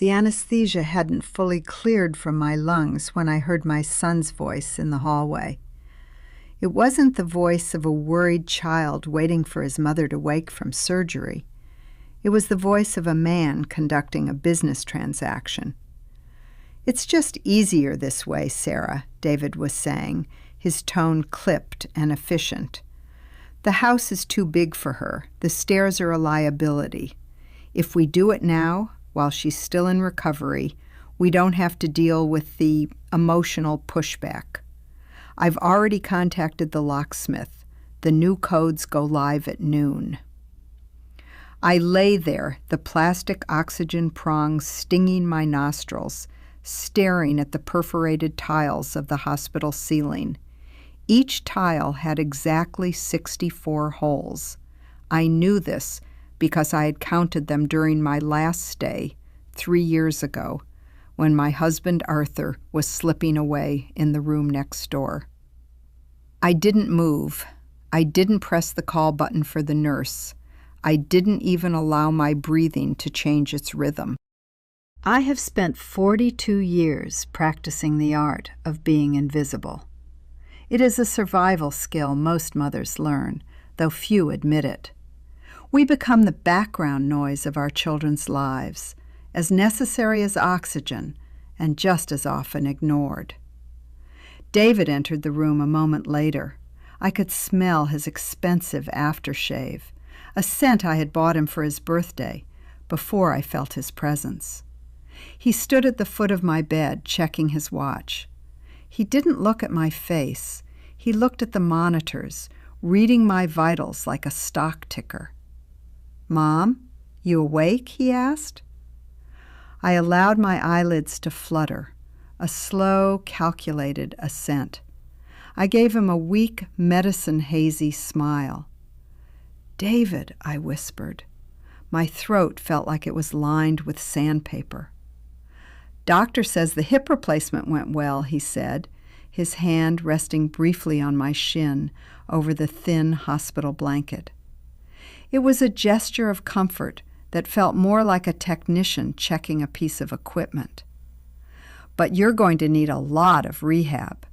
The anesthesia hadn't fully cleared from my lungs when I heard my son's voice in the hallway. It wasn't the voice of a worried child waiting for his mother to wake from surgery. It was the voice of a man conducting a business transaction. "It's just easier this way, Sarah," David was saying, his tone clipped and efficient. "The house is too big for her. The stairs are a liability. If we do it now, while she's still in recovery, we don't have to deal with the emotional pushback. I've already contacted the locksmith. The new codes go live at noon." I lay there, the plastic oxygen prongs stinging my nostrils, staring at the perforated tiles of the hospital ceiling. Each tile had exactly 64 holes. I knew this because I had counted them during my last stay 3 years ago, when my husband Arthur was slipping away in the room next door. I didn't move. I didn't press the call button for the nurse. I didn't even allow my breathing to change its rhythm. I have spent 42 years practicing the art of being invisible. It is a survival skill most mothers learn, though few admit it. We become the background noise of our children's lives, as necessary as oxygen, and just as often ignored. David entered the room a moment later. I could smell his expensive aftershave, a scent I had bought him for his birthday, before I felt his presence. He stood at the foot of my bed, checking his watch. He didn't look at my face. He looked at the monitors, reading my vitals like a stock ticker. "Mom, you awake?" he asked. I allowed my eyelids to flutter, a slow, calculated assent. I gave him a weak, medicine-hazy smile. "David," I whispered. My throat felt like it was lined with sandpaper. "Doctor says the hip replacement went well," he said, his hand resting briefly on my shin over the thin hospital blanket. It was a gesture of comfort that felt more like a technician checking a piece of equipment. "But you're going to need a lot of rehab.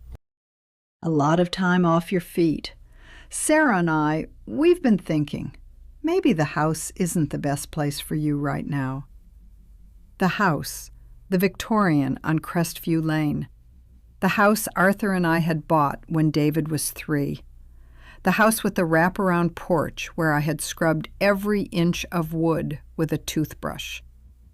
A lot of time off your feet. Sarah and we've been thinking, maybe the house isn't the best place for you right now." The house, the Victorian on Crestview Lane. The house Arthur and I had bought when David was 3. The house with the wraparound porch where I had scrubbed every inch of wood with a toothbrush.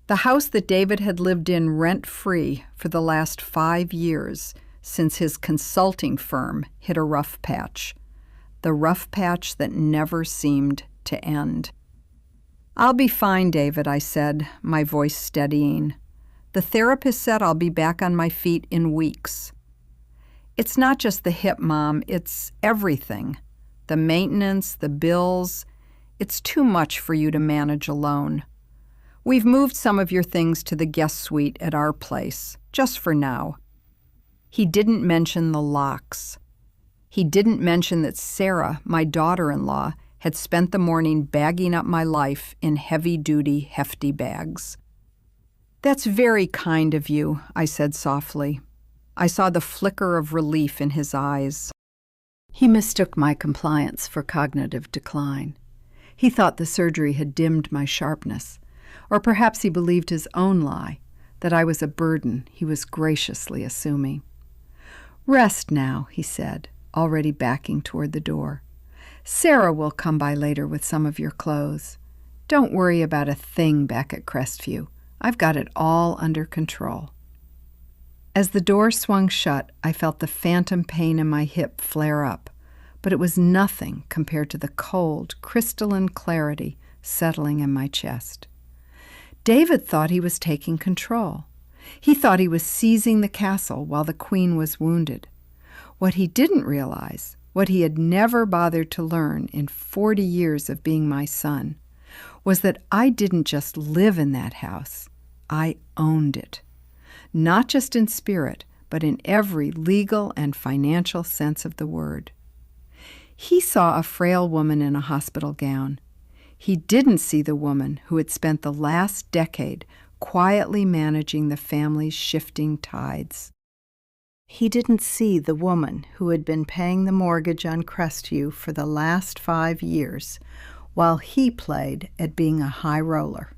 The house that David had lived in rent-free for the last 5 years since his consulting firm hit a rough patch. The rough patch that never seemed to end. "I'll be fine, David," I said, my voice steadying. "The therapist said I'll be back on my feet in weeks." "It's not just the hip, Mom, it's everything. The maintenance, the bills. It's too much for you to manage alone. We've moved some of your things to the guest suite at our place, just for now." He didn't mention the locks. He didn't mention that Sarah, my daughter-in-law, had spent the morning bagging up my life in heavy-duty, hefty bags. "That's very kind of you," I said softly. I saw the flicker of relief in his eyes. He mistook my compliance for cognitive decline. He thought the surgery had dimmed my sharpness, or perhaps he believed his own lie, that I was a burden he was graciously assuming. "Rest now," he said, already backing toward the door. "Sarah will come by later with some of your clothes. Don't worry about a thing back at Crestview. I've got it all under control." As the door swung shut, I felt the phantom pain in my hip flare up, but it was nothing compared to the cold, crystalline clarity settling in my chest. David thought he was taking control. He thought he was seizing the castle while the queen was wounded. What he didn't realize, what he had never bothered to learn in 40 years of being my son, was that I didn't just live in that house. I owned it. Not just in spirit, but in every legal and financial sense of the word. He saw a frail woman in a hospital gown. He didn't see the woman who had spent the last decade quietly managing the family's shifting tides. He didn't see the woman who had been paying the mortgage on Crestview for the last 5 years while he played at being a high roller.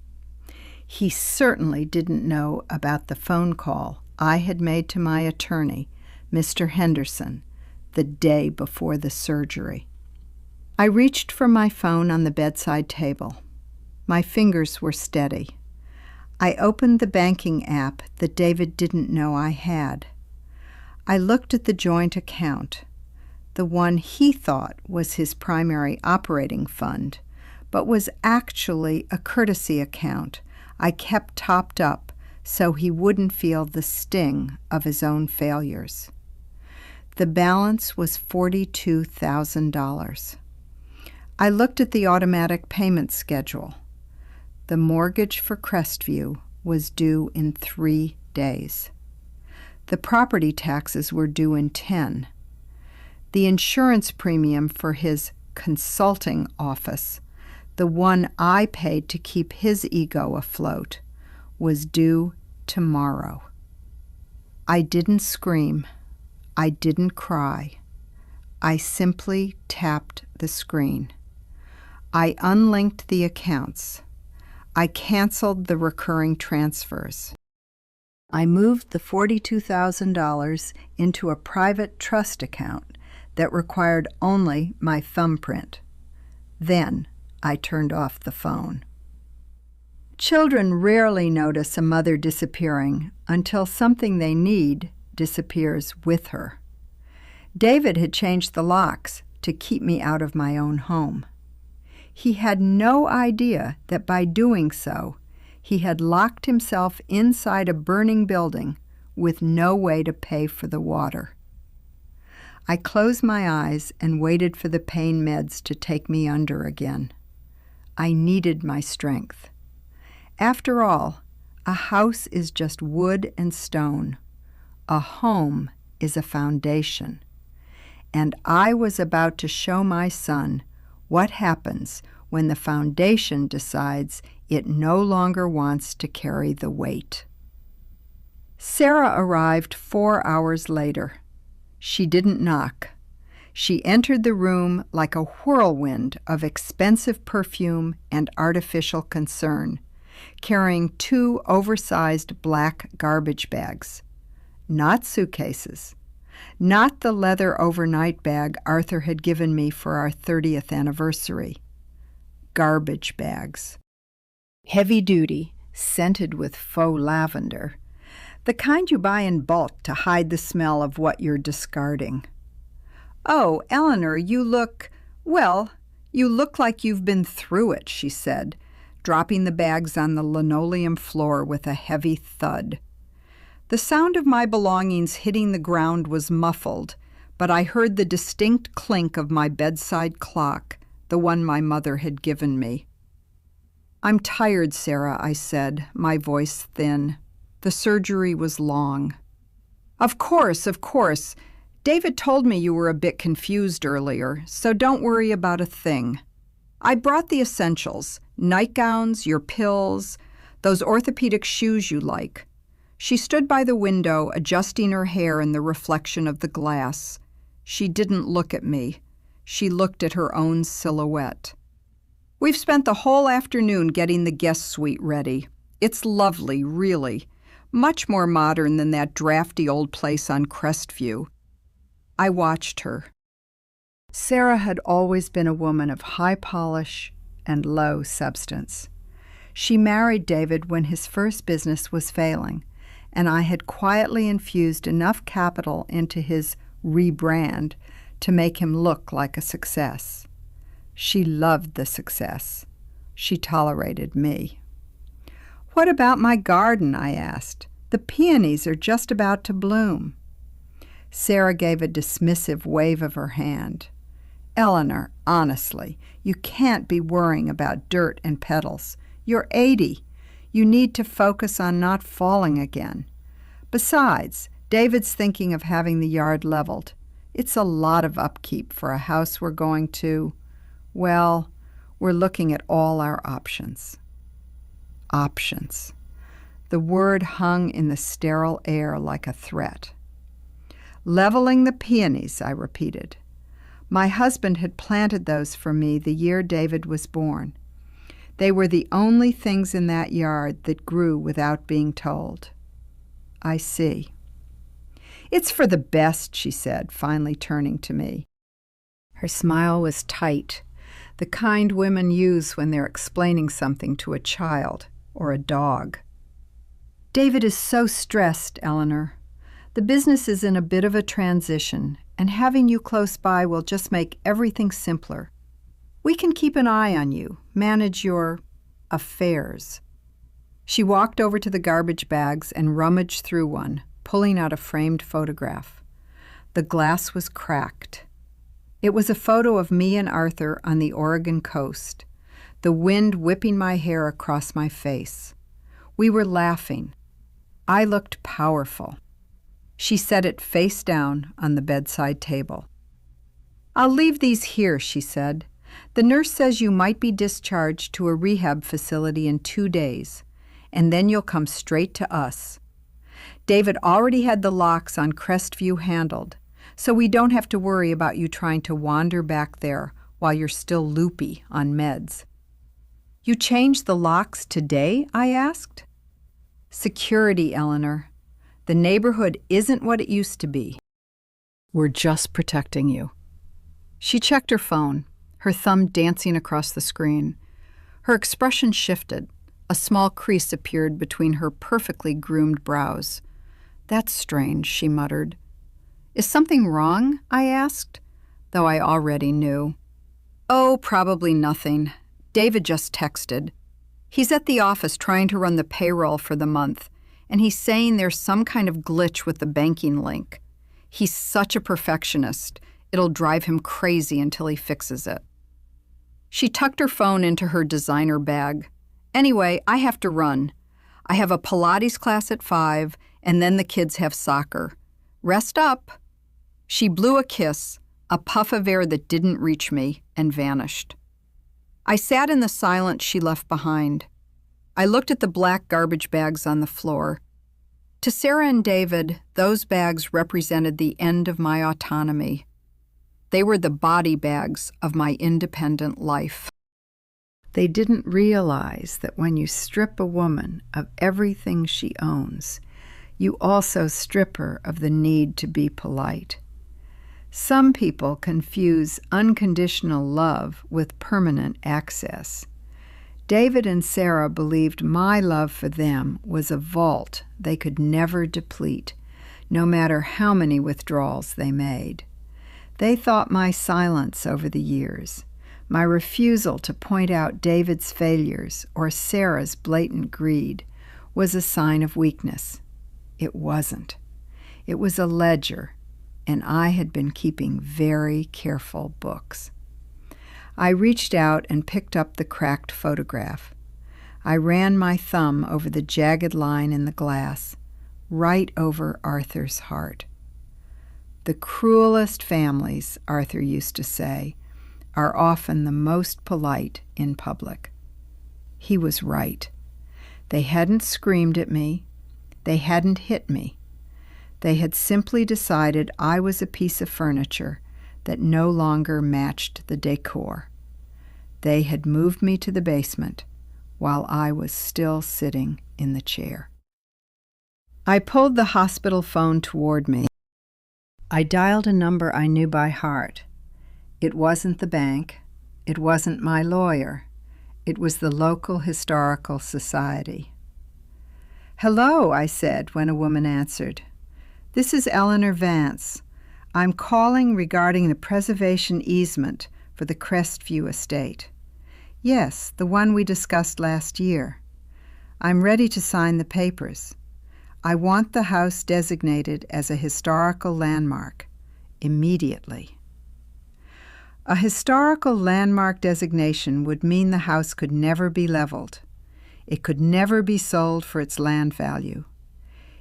He certainly didn't know about the phone call I had made to my attorney, Mr. Henderson, the day before the surgery. I reached for my phone on the bedside table. My fingers were steady. I opened the banking app that David didn't know I had. I looked at the joint account, the one he thought was his primary operating fund, but was actually a courtesy account I kept topped up so he wouldn't feel the sting of his own failures. The balance was $42,000. I looked at the automatic payment schedule. The mortgage for Crestview was due in 3 days. The property taxes were due in 10. The insurance premium for his consulting office, the one I paid to keep his ego afloat, was due tomorrow. I didn't scream. I didn't cry. I simply tapped the screen. I unlinked the accounts. I canceled the recurring transfers. I moved the $42,000 into a private trust account that required only my thumbprint. Then I turned off the phone. Children rarely notice a mother disappearing until something they need disappears with her. David had changed the locks to keep me out of my own home. He had no idea that by doing so, he had locked himself inside a burning building with no way to pay for the water. I closed my eyes and waited for the pain meds to take me under again. I needed my strength. After all, a house is just wood and stone. A home is a foundation. And I was about to show my son what happens when the foundation decides it no longer wants to carry the weight. Sarah arrived 4 hours later. She didn't knock. She entered the room like a whirlwind of expensive perfume and artificial concern, carrying 2 oversized black garbage bags. Not suitcases. Not the leather overnight bag Arthur had given me for our 30th anniversary. Garbage bags. Heavy duty, scented with faux lavender. The kind you buy in bulk to hide the smell of what you're discarding. "Oh, Eleanor, you look like you've been through it," she said, dropping the bags on the linoleum floor with a heavy thud. The sound of my belongings hitting the ground was muffled, but I heard the distinct clink of my bedside clock, the one my mother had given me. "I'm tired, Sarah," I said, my voice thin. The surgery was long. Of course. David told me you were a bit confused earlier, so don't worry about a thing. I brought the essentials, nightgowns, your pills, those orthopedic shoes you like." She stood by the window, adjusting her hair in the reflection of the glass. She didn't look at me. She looked at her own silhouette. "We've spent the whole afternoon getting the guest suite ready. It's lovely, really. Much more modern than that drafty old place on Crestview." I watched her. Sarah had always been a woman of high polish and low substance. She married David when his first business was failing, and I had quietly infused enough capital into his rebrand to make him look like a success. She loved the success. She tolerated me. "What about my garden?" I asked. "The peonies are just about to bloom." Sarah gave a dismissive wave of her hand. "Eleanor, honestly, you can't be worrying about dirt and petals. You're 80. You need to focus on not falling again. Besides, David's thinking of having the yard leveled. It's a lot of upkeep for a house we're going to, we're looking at all our options." Options. The word hung in the sterile air like a threat. Leveling the peonies, I repeated. My husband had planted those for me the year David was born. They were the only things in that yard that grew without being told. I see. It's for the best, she said, finally turning to me. Her smile was tight, the kind women use when they're explaining something to a child or a dog. David is so stressed, Eleanor. The business is in a bit of a transition, and having you close by will just make everything simpler. We can keep an eye on you, manage your affairs. She walked over to the garbage bags and rummaged through one, pulling out a framed photograph. The glass was cracked. It was a photo of me and Arthur on the Oregon coast, the wind whipping my hair across my face. We were laughing. I looked powerful. She set it face down on the bedside table. I'll leave these here, she said. The nurse says you might be discharged to a rehab facility in 2 days, and then you'll come straight to us. David already had the locks on Crestview handled, so we don't have to worry about you trying to wander back there while you're still loopy on meds. You changed the locks today? I asked. Security, Eleanor. The neighborhood isn't what it used to be. We're just protecting you. She checked her phone, her thumb dancing across the screen. Her expression shifted. A small crease appeared between her perfectly groomed brows. That's strange, she muttered. Is something wrong? I asked, though I already knew. Oh, probably nothing. David just texted. He's at the office trying to run the payroll for the month, and he's saying there's some kind of glitch with the banking link. He's such a perfectionist, it'll drive him crazy until he fixes it. She tucked her phone into her designer bag. Anyway, I have to run. I have a Pilates class at 5, and then the kids have soccer. Rest up. She blew a kiss, a puff of air that didn't reach me, and vanished. I sat in the silence she left behind. I looked at the black garbage bags on the floor. To Sarah and David, those bags represented the end of my autonomy. They were the body bags of my independent life. They didn't realize that when you strip a woman of everything she owns, you also strip her of the need to be polite. Some people confuse unconditional love with permanent access. David and Sarah believed my love for them was a vault they could never deplete, no matter how many withdrawals they made. They thought my silence over the years, my refusal to point out David's failures or Sarah's blatant greed, was a sign of weakness. It wasn't. It was a ledger, and I had been keeping very careful books. I reached out and picked up the cracked photograph. I ran my thumb over the jagged line in the glass, right over Arthur's heart. The cruelest families, Arthur used to say, are often the most polite in public. He was right. They hadn't screamed at me. They hadn't hit me. They had simply decided I was a piece of furniture that no longer matched the decor. They had moved me to the basement while I was still sitting in the chair. I pulled the hospital phone toward me. I dialed a number I knew by heart. It wasn't the bank. It wasn't my lawyer. It was the local historical society. "Hello," I said when a woman answered. "This is Eleanor Vance. I'm calling regarding the preservation easement for the Crestview estate." "Yes, the one we discussed last year. I'm ready to sign the papers. I want the house designated as a historical landmark, immediately." A historical landmark designation would mean the house could never be leveled. It could never be sold for its land value.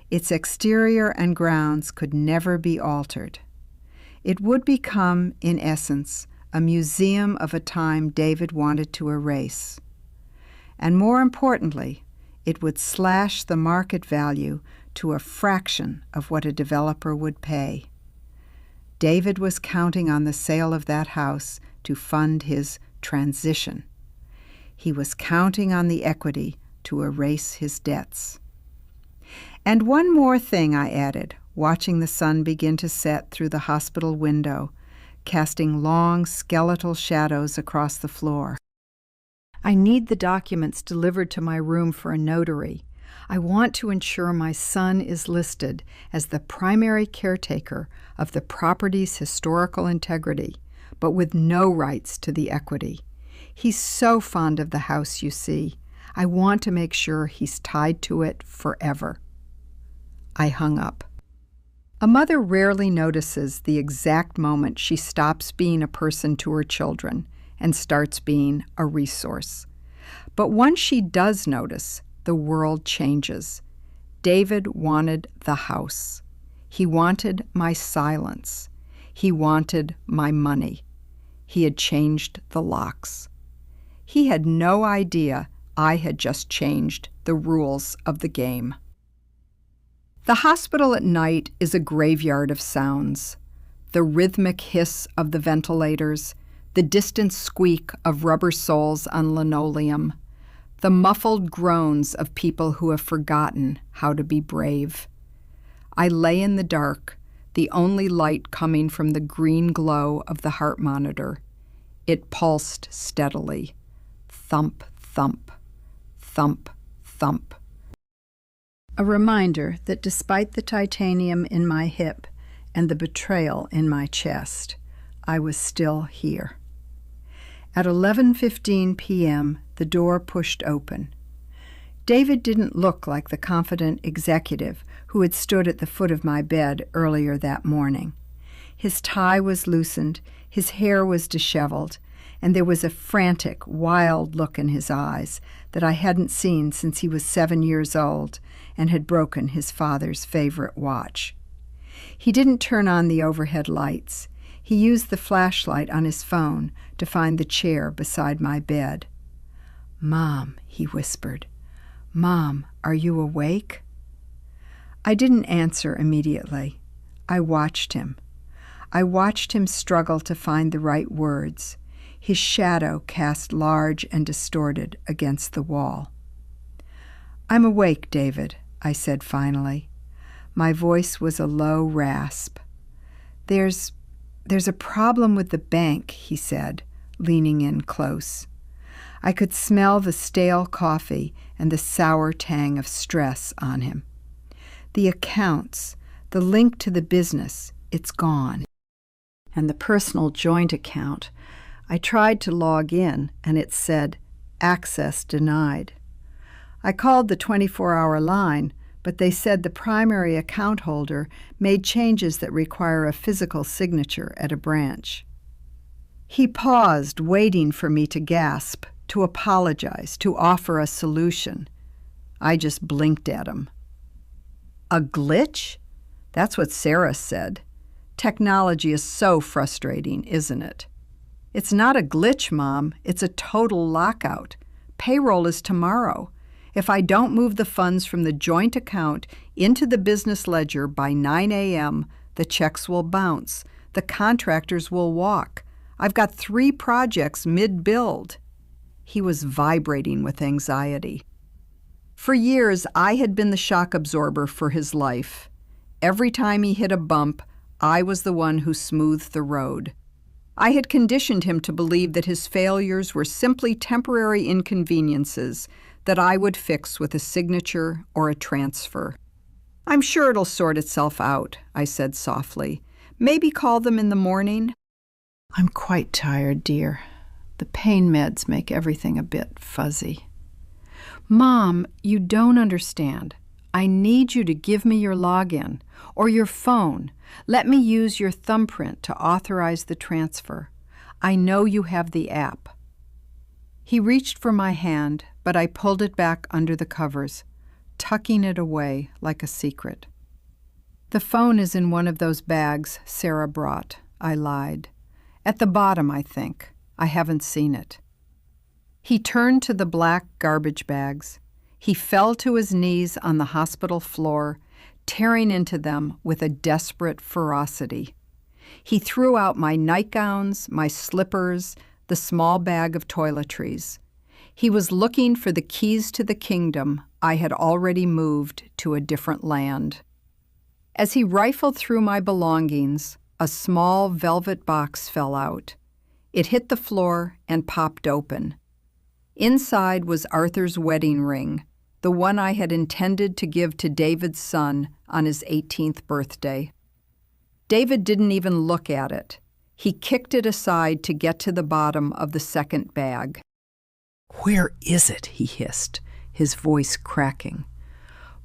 Its exterior and grounds could never be altered. It would become, in essence, a museum of a time David wanted to erase. And more importantly, It would slash the market value to a fraction of what a developer would pay. David was counting on the sale of that house to fund his transition. He was counting on the equity to erase his debts. And one more thing, I added, watching the sun begin to set through the hospital window, casting long skeletal shadows across the floor. I need the documents delivered to my room for a notary. I want to ensure my son is listed as the primary caretaker of the property's historical integrity, but with no rights to the equity. He's so fond of the house, you see. I want to make sure he's tied to it forever. I hung up. A mother rarely notices the exact moment she stops being a person to her children and starts being a resource. But once she does notice, the world changes. David wanted the house. He wanted my silence. He wanted my money. He had changed the locks. He had no idea I had just changed the rules of the game. The hospital at night is a graveyard of sounds. The rhythmic hiss of the ventilators, the distant squeak of rubber soles on linoleum, the muffled groans of people who have forgotten how to be brave. I lay in the dark, the only light coming from the green glow of the heart monitor. It pulsed steadily. Thump, thump, thump, thump. A reminder that despite the titanium in my hip and the betrayal in my chest, I was still here. At 11:15 p.m., the door pushed open. David didn't look like the confident executive who had stood at the foot of my bed earlier that morning. His tie was loosened, his hair was disheveled, and there was a frantic, wild look in his eyes that I hadn't seen since he was 7 years old and had broken his father's favorite watch. He didn't turn on the overhead lights. He used the flashlight on his phone to find the chair beside my bed. "Mom," he whispered. "Mom, are you awake?" I didn't answer immediately. I watched him. I watched him struggle to find the right words, his shadow cast large and distorted against the wall. "I'm awake, David," I said finally. My voice was a low rasp. There's a problem with the bank," he said, leaning in close. I could smell the stale coffee and the sour tang of stress on him. "The accounts, the link to the business, it's gone. And the personal joint account, I tried to log in and it said, 'Access denied.' I called the 24-hour line, but they said the primary account holder made changes that require a physical signature at a branch." He paused, waiting for me to gasp, to apologize, to offer a solution. I just blinked at him. "A glitch?" That's what Sarah said. Technology is so frustrating, isn't it? "It's not a glitch, Mom. It's a total lockout. Payroll is tomorrow. If I don't move the funds from the joint account into the business ledger by 9 a.m., the checks will bounce. The contractors will walk. I've got 3 projects mid-build." He was vibrating with anxiety. For years, I had been the shock absorber for his life. Every time he hit a bump, I was the one who smoothed the road. I had conditioned him to believe that his failures were simply temporary inconveniences that I would fix with a signature or a transfer. "I'm sure it'll sort itself out," I said softly. "Maybe call them in the morning?" "I'm quite tired, dear. The pain meds make everything a bit fuzzy." "Mom, you don't understand. I need you to give me your login or your phone. Let me use your thumbprint to authorize the transfer. I know you have the app." He reached for my hand, but I pulled it back under the covers, tucking it away like a secret. "The phone is in one of those bags Sarah brought," I lied. "At the bottom, I think. I haven't seen it." He turned to the black garbage bags. He fell to his knees on the hospital floor, tearing into them with a desperate ferocity. He threw out my nightgowns, my slippers, the small bag of toiletries. He was looking for the keys to the kingdom I had already moved to a different land. As he rifled through my belongings, a small velvet box fell out. It hit the floor and popped open. Inside was Arthur's wedding ring, the one I had intended to give to David's son on his 18th birthday. David didn't even look at it. He kicked it aside to get to the bottom of the second bag. "Where is it?" he hissed, his voice cracking.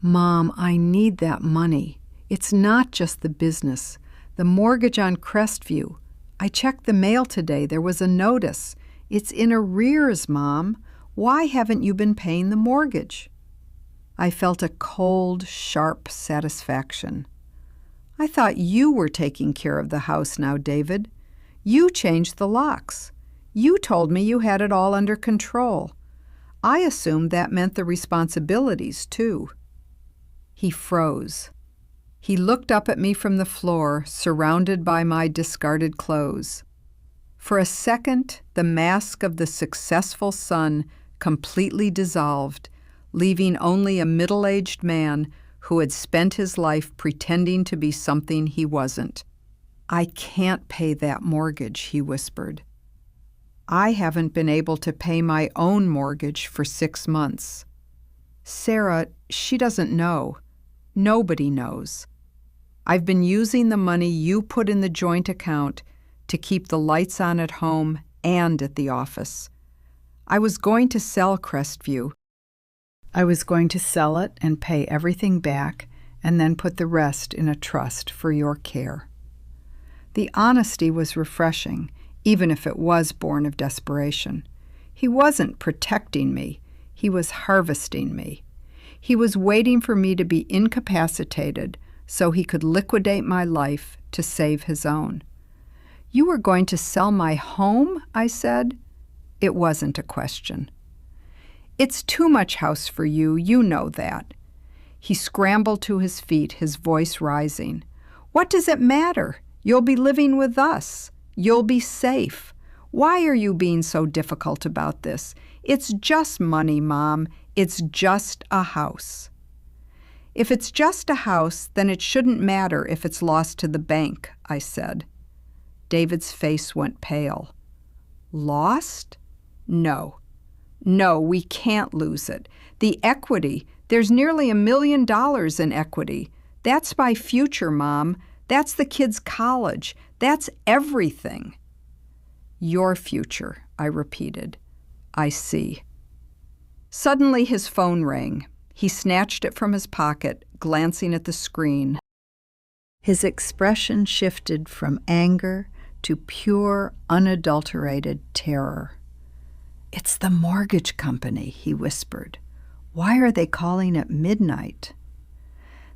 "Mom, I need that money. It's not just the business. The mortgage on Crestview. I checked the mail today. There was a notice. It's in arrears, Mom. Why haven't you been paying the mortgage?" I felt a cold, sharp satisfaction. "I thought you were taking care of the house now, David. You changed the locks. You told me you had it all under control. I assumed that meant the responsibilities, too." He froze. He looked up at me from the floor, surrounded by my discarded clothes. For a second, the mask of the successful son completely dissolved, leaving only a middle-aged man who had spent his life pretending to be something he wasn't. "I can't pay that mortgage," he whispered. "I haven't been able to pay my own mortgage for 6 months. Sarah, she doesn't know. Nobody knows. I've been using the money you put in the joint account to keep the lights on at home and at the office. I was going to sell Crestview. I was going to sell it and pay everything back and then put the rest in a trust for your care." The honesty was refreshing, even if it was born of desperation. He wasn't protecting me. He was harvesting me. He was waiting for me to be incapacitated so he could liquidate my life to save his own. "You were going to sell my home?" I said. It wasn't a question. "It's too much house for you, you know that." He scrambled to his feet, his voice rising. "What does it matter? You'll be living with us. You'll be safe. Why are you being so difficult about this? It's just money, Mom. It's just a house." "If it's just a house, then it shouldn't matter if it's lost to the bank," I said. David's face went pale. "Lost? No. No, we can't lose it. The equity, there's nearly $1 million in equity. That's my future, Mom. That's the kids' college. That's everything." "Your future," I repeated. "I see." Suddenly his phone rang. He snatched it from his pocket, glancing at the screen. His expression shifted from anger to pure, unadulterated terror. "It's the mortgage company," he whispered. "Why are they calling at midnight?"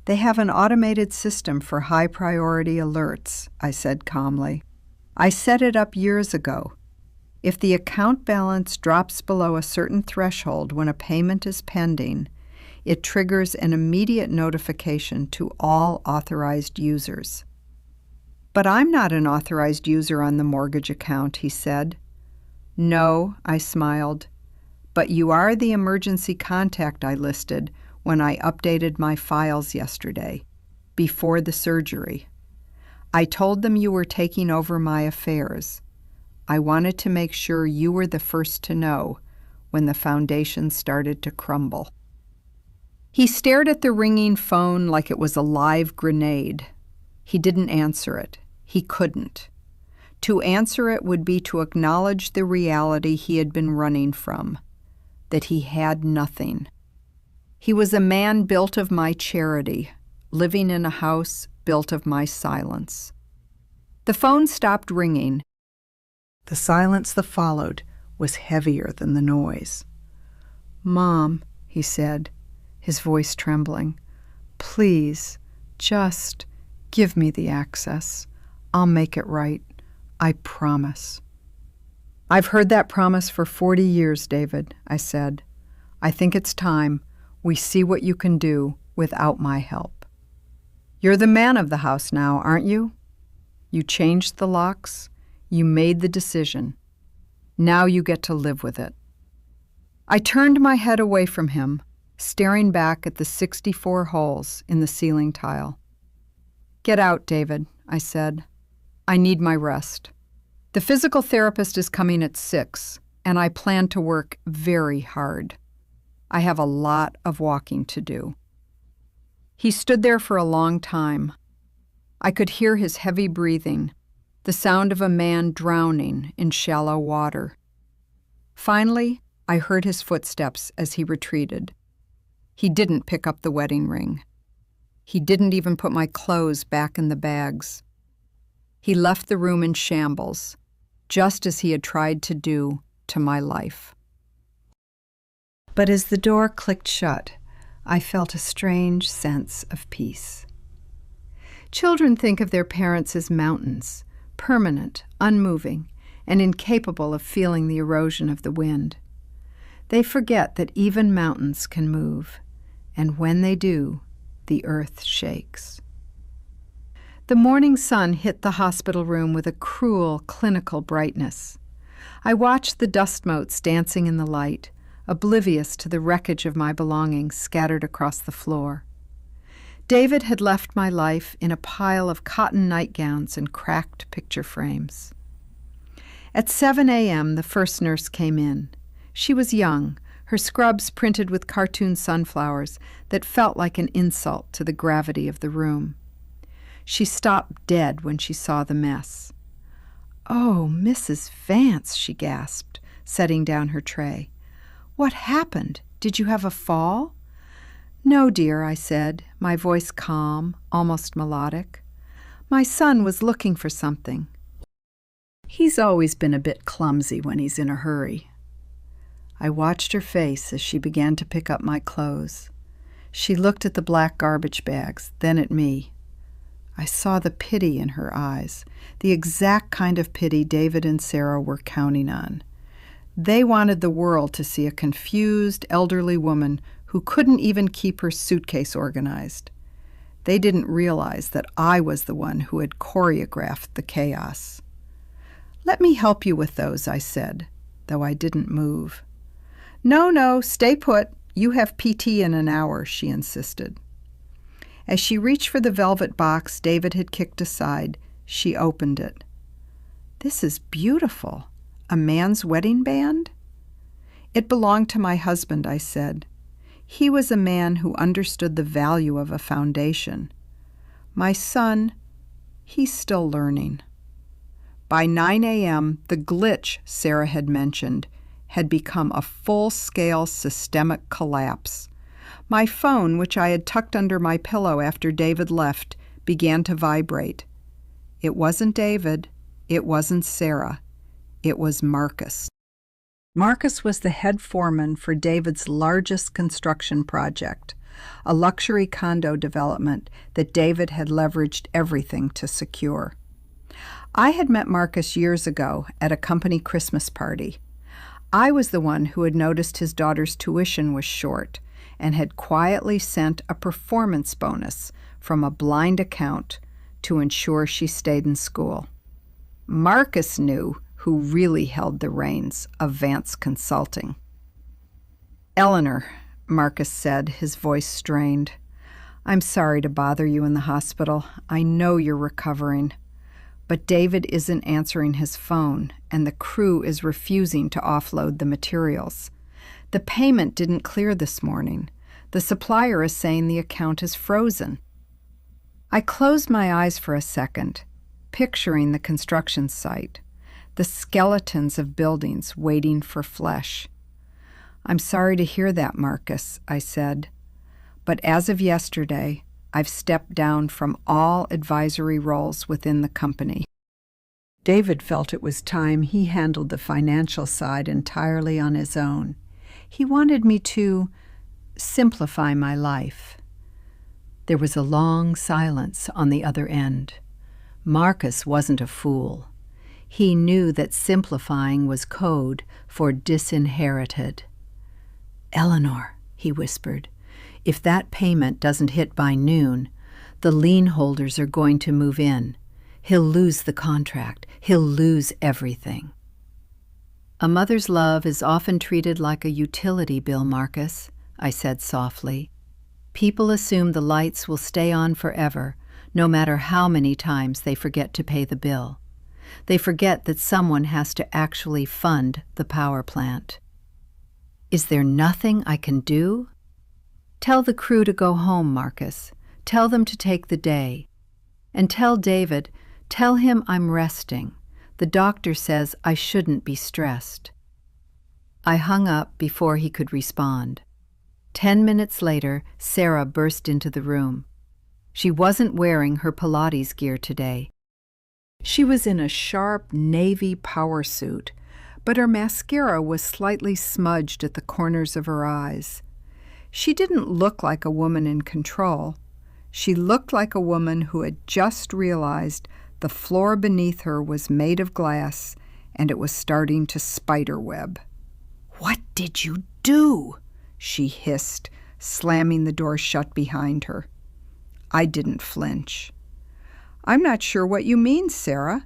"They have an automated system for high-priority alerts," I said calmly. "I set it up years ago. If the account balance drops below a certain threshold when a payment is pending, it triggers an immediate notification to all authorized users." "But I'm not an authorized user on the mortgage account," he said. "No," I smiled, "but you are the emergency contact I listed when I updated my files yesterday, before the surgery. I told them you were taking over my affairs. I wanted to make sure you were the first to know when the foundation started to crumble." He stared at the ringing phone like it was a live grenade. He didn't answer it. He couldn't. To answer it would be to acknowledge the reality he had been running from, that he had nothing. He was a man built of my charity, living in a house built of my silence. The phone stopped ringing. The silence that followed was heavier than the noise. "Mom," he said, his voice trembling, "please, just give me the access. I'll make it right. I promise." "I've heard that promise for 40 years, David," I said. "I think it's time. We see what you can do without my help. You're the man of the house now, aren't you? You changed the locks. You made the decision. Now you get to live with it. I turned my head away from him, staring back at the 64 holes in the ceiling tile. Get out, David, I said. I need my rest. The physical therapist is coming at 6, and I plan to work very hard. I have a lot of walking to do. He stood there for a long time. I could hear his heavy breathing, the sound of a man drowning in shallow water. Finally, I heard his footsteps as he retreated. He didn't pick up the wedding ring. He didn't even put my clothes back in the bags. He left the room in shambles, just as he had tried to do to my life. But as the door clicked shut, I felt a strange sense of peace. Children think of their parents as mountains, permanent, unmoving, and incapable of feeling the erosion of the wind. They forget that even mountains can move, and when they do, the earth shakes. The morning sun hit the hospital room with a cruel, clinical brightness. I watched the dust motes dancing in the light, oblivious to the wreckage of my belongings scattered across the floor. David had left my life in a pile of cotton nightgowns and cracked picture frames. At 7 a.m., the first nurse came in. She was young, her scrubs printed with cartoon sunflowers that felt like an insult to the gravity of the room. She stopped dead when she saw the mess. "Oh, Mrs. Vance," she gasped, setting down her tray. "What happened? Did you have a fall?" "No, dear," I said, my voice calm, almost melodic. "My son was looking for something. He's always been a bit clumsy when he's in a hurry." I watched her face as she began to pick up my clothes. She looked at the black garbage bags, then at me. I saw the pity in her eyes, the exact kind of pity David and Sarah were counting on. They wanted the world to see a confused, elderly woman who couldn't even keep her suitcase organized. They didn't realize that I was the one who had choreographed the chaos. "Let me help you with those," I said, though I didn't move. No, stay put. You have PT in an hour," she insisted. As she reached for the velvet box David had kicked aside, she opened it. "This is beautiful. A man's wedding band?" "It belonged to my husband," I said. "He was a man who understood the value of a foundation. My son, he's still learning." By 9 a.m., the glitch Sarah had mentioned had become a full-scale systemic collapse. My phone, which I had tucked under my pillow after David left, began to vibrate. It wasn't David. It wasn't Sarah. It was Marcus. Marcus was the head foreman for David's largest construction project, a luxury condo development that David had leveraged everything to secure. I had met Marcus years ago at a company Christmas party. I was the one who had noticed his daughter's tuition was short and had quietly sent a performance bonus from a blind account to ensure she stayed in school. Marcus knew who really held the reins of Vance Consulting. "Eleanor," Marcus said, his voice strained, "I'm sorry to bother you in the hospital. I know you're recovering. But David isn't answering his phone, and the crew is refusing to offload the materials. The payment didn't clear this morning. The supplier is saying the account is frozen." I closed my eyes for a second, picturing the construction site, the skeletons of buildings waiting for flesh. "I'm sorry to hear that, Marcus," I said. "But as of yesterday, I've stepped down from all advisory roles within the company." David felt it was time he handled the financial side entirely on his own. He wanted me to simplify my life. There was a long silence on the other end. Marcus wasn't a fool. He knew that simplifying was code for disinherited. "Eleanor," he whispered, If that payment doesn't hit by noon, the lien holders are going to move in. He'll lose the contract. He'll lose everything. A mother's love is often treated like a utility bill, Marcus, I said softly. People assume the lights will stay on forever, no matter how many times they forget to pay the bill. They forget that someone has to actually fund the power plant. Is there nothing I can do? Tell the crew to go home, Marcus. Tell them to take the day. And tell David, tell him I'm resting. The doctor says I shouldn't be stressed. I hung up before he could respond. 10 minutes later, Sarah burst into the room. She wasn't wearing her Pilates gear today. She was in a sharp navy power suit, but her mascara was slightly smudged at the corners of her eyes. She didn't look like a woman in control. She looked like a woman who had just realized the floor beneath her was made of glass and it was starting to spiderweb. "What did you do?" she hissed, slamming the door shut behind her. I didn't flinch. "I'm not sure what you mean, Sarah.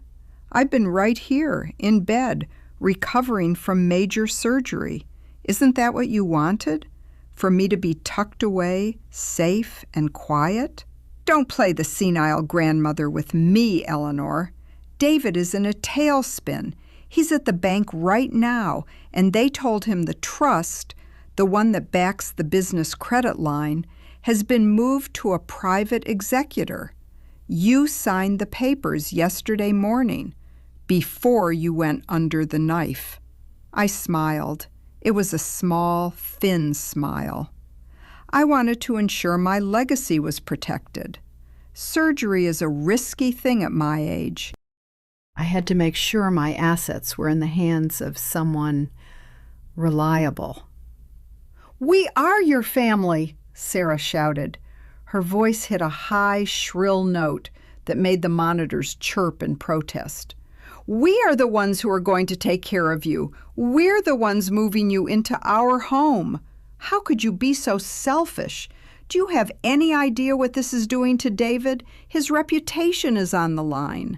I've been right here, in bed, recovering from major surgery. Isn't that what you wanted? For me to be tucked away, safe and quiet? Don't play the senile grandmother with me, Eleanor. David is in a tailspin. He's at the bank right now, and they told him the trust, the one that backs the business credit line, has been moved to a private executor. You signed the papers yesterday morning, before you went under the knife." I smiled. It was a small, thin smile. I wanted to ensure my legacy was protected. Surgery is a risky thing at my age. I had to make sure my assets were in the hands of someone reliable. "We are your family," Sarah shouted. Her voice hit a high, shrill note that made the monitors chirp in protest. "We are the ones who are going to take care of you. We're the ones moving you into our home. How could you be so selfish? Do you have any idea what this is doing to David? His reputation is on the line."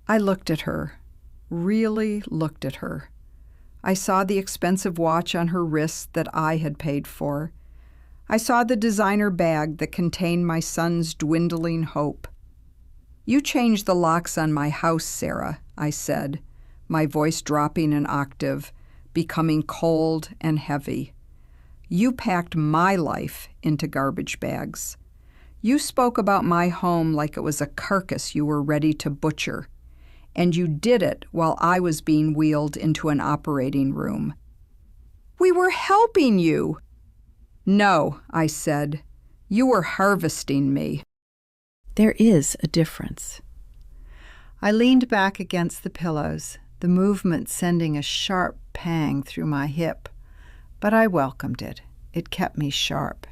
I looked at her, really looked at her. I saw the expensive watch on her wrist that I had paid for. I saw the designer bag that contained my son's dwindling hope. "You changed the locks on my house, Sarah," I said, my voice dropping an octave, becoming cold and heavy. "You packed my life into garbage bags. You spoke about my home like it was a carcass you were ready to butcher, and you did it while I was being wheeled into an operating room. We were helping you." "No," I said. "You were harvesting me." There is a difference. I leaned back against the pillows, the movement sending a sharp pang through my hip, but I welcomed it. It kept me sharp.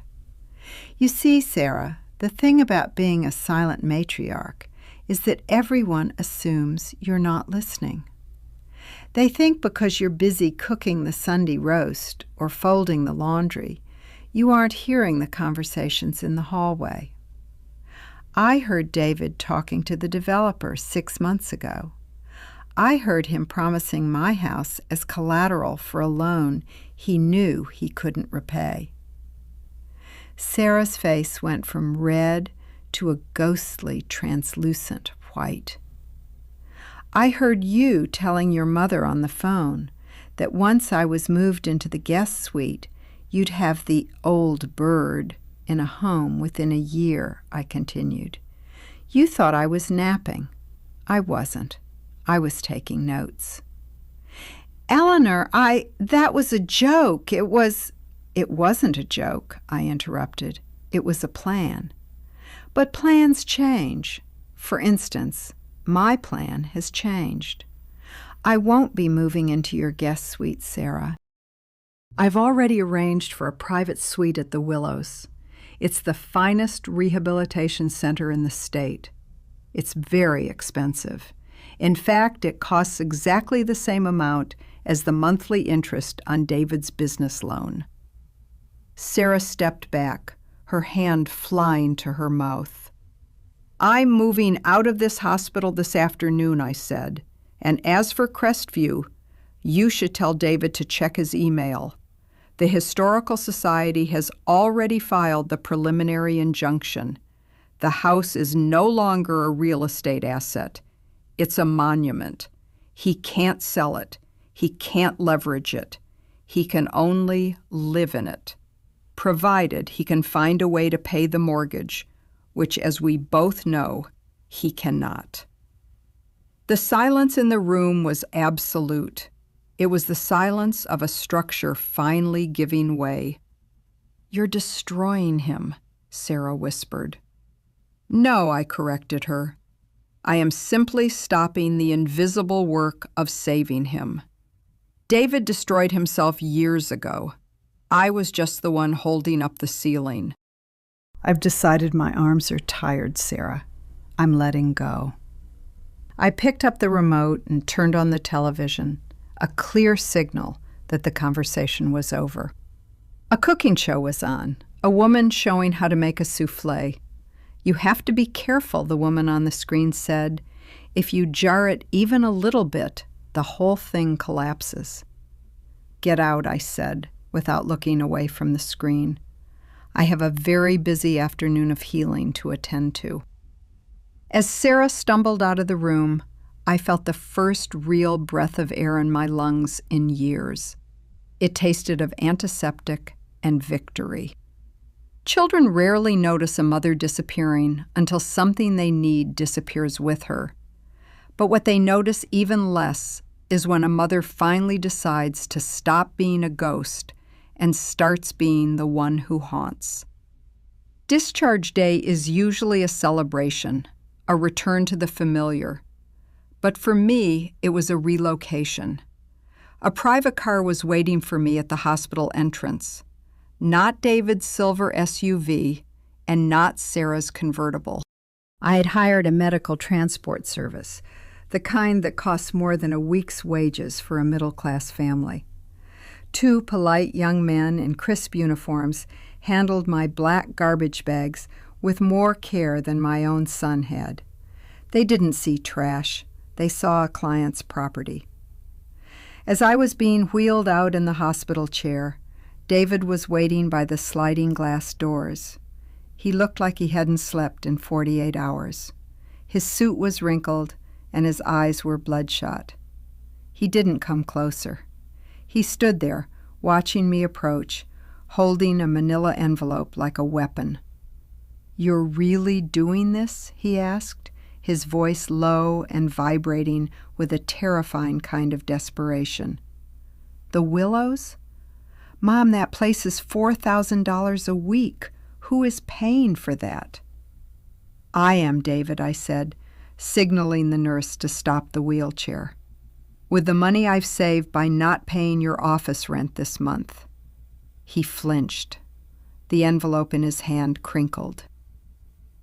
You see, Sarah, the thing about being a silent matriarch is that everyone assumes you're not listening. They think because you're busy cooking the Sunday roast or folding the laundry, you aren't hearing the conversations in the hallway. I heard David talking to the developer 6 months ago. I heard him promising my house as collateral for a loan he knew he couldn't repay. Sarah's face went from red to a ghostly, translucent white. I heard you telling your mother on the phone that once I was moved into the guest suite, you'd have the old bird in a home within a year, I continued. You thought I was napping. I wasn't. I was taking notes. Eleanor, that was a joke. It wasn't a joke, I interrupted. It was a plan. But plans change. For instance, my plan has changed. I won't be moving into your guest suite, Sarah. I've already arranged for a private suite at the Willows. It's the finest rehabilitation center in the state. It's very expensive. In fact, it costs exactly the same amount as the monthly interest on David's business loan. Sarah stepped back, her hand flying to her mouth. "I'm moving out of this hospital this afternoon," I said. "And as for Crestview, you should tell David to check his email. The Historical Society has already filed the preliminary injunction. The house is no longer a real estate asset. It's a monument. He can't sell it. He can't leverage it. He can only live in it, provided he can find a way to pay the mortgage, which, as we both know, he cannot." The silence in the room was absolute. It was the silence of a structure finally giving way. "You're destroying him," Sarah whispered. "No," I corrected her. "I am simply stopping the invisible work of saving him. David destroyed himself years ago. I was just the one holding up the ceiling." "I've decided my arms are tired, Sarah. I'm letting go." I picked up the remote and turned on the television, a clear signal that the conversation was over. A cooking show was on, a woman showing how to make a soufflé. "You have to be careful," the woman on the screen said. "If you jar it even a little bit, the whole thing collapses." "Get out," I said, without looking away from the screen. "I have a very busy afternoon of healing to attend to." As Sarah stumbled out of the room, I felt the first real breath of air in my lungs in years. It tasted of antiseptic and victory. Children rarely notice a mother disappearing until something they need disappears with her. But what they notice even less is when a mother finally decides to stop being a ghost and starts being the one who haunts. Discharge day is usually a celebration, a return to the familiar. But for me, it was a relocation. A private car was waiting for me at the hospital entrance. Not David's silver SUV, and not Sarah's convertible. I had hired a medical transport service, the kind that costs more than a week's wages for a middle-class family. Two polite young men in crisp uniforms handled my black garbage bags with more care than my own son had. They didn't see trash. They saw a client's property. As I was being wheeled out in the hospital chair, David was waiting by the sliding glass doors. He looked like he hadn't slept in 48 hours. His suit was wrinkled, and his eyes were bloodshot. He didn't come closer. He stood there, watching me approach, holding a manila envelope like a weapon. "You're really doing this?" he asked, his voice low and vibrating with a terrifying kind of desperation. "The Willows? Mom, that place is $4,000 a week. Who is paying for that?" "I am, David," I said, signaling the nurse to stop the wheelchair. "With the money I've saved by not paying your office rent this month." He flinched. The envelope in his hand crinkled.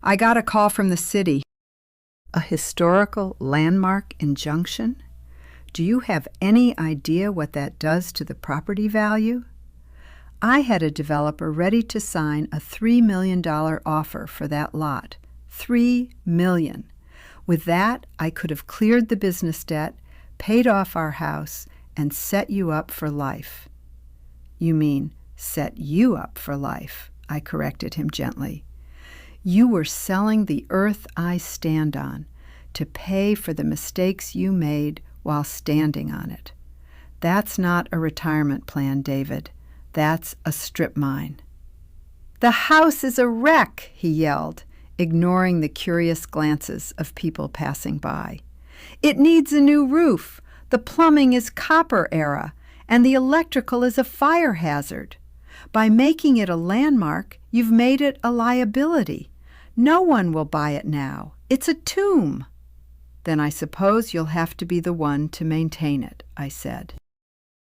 "I got a call from the city." "A historical landmark injunction? Do you have any idea what that does to the property value? I had a developer ready to sign a $3 million offer for that lot. $3 million. With that, I could have cleared the business debt, paid off our house, and set you up for life." "You mean set you up for life," I corrected him gently. "You were selling the earth I stand on to pay for the mistakes you made while standing on it. That's not a retirement plan, David. That's a strip mine." "The house is a wreck," he yelled, ignoring the curious glances of people passing by. "It needs a new roof. The plumbing is copper era, and the electrical is a fire hazard. By making it a landmark, you've made it a liability. No one will buy it now. It's a tomb." "Then I suppose you'll have to be the one to maintain it," I said.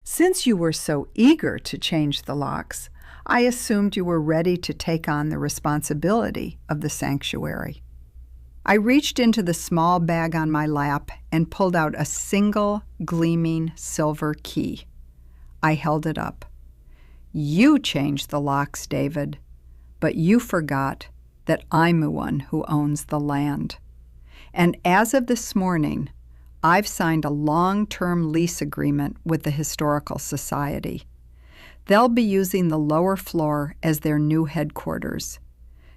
"Since you were so eager to change the locks, I assumed you were ready to take on the responsibility of the sanctuary." I reached into the small bag on my lap and pulled out a single gleaming silver key. I held it up. You changed the locks, David, but you forgot that I'm the one who owns the land. And as of this morning, I've signed a long-term lease agreement with the Historical Society. They'll be using the lower floor as their new headquarters.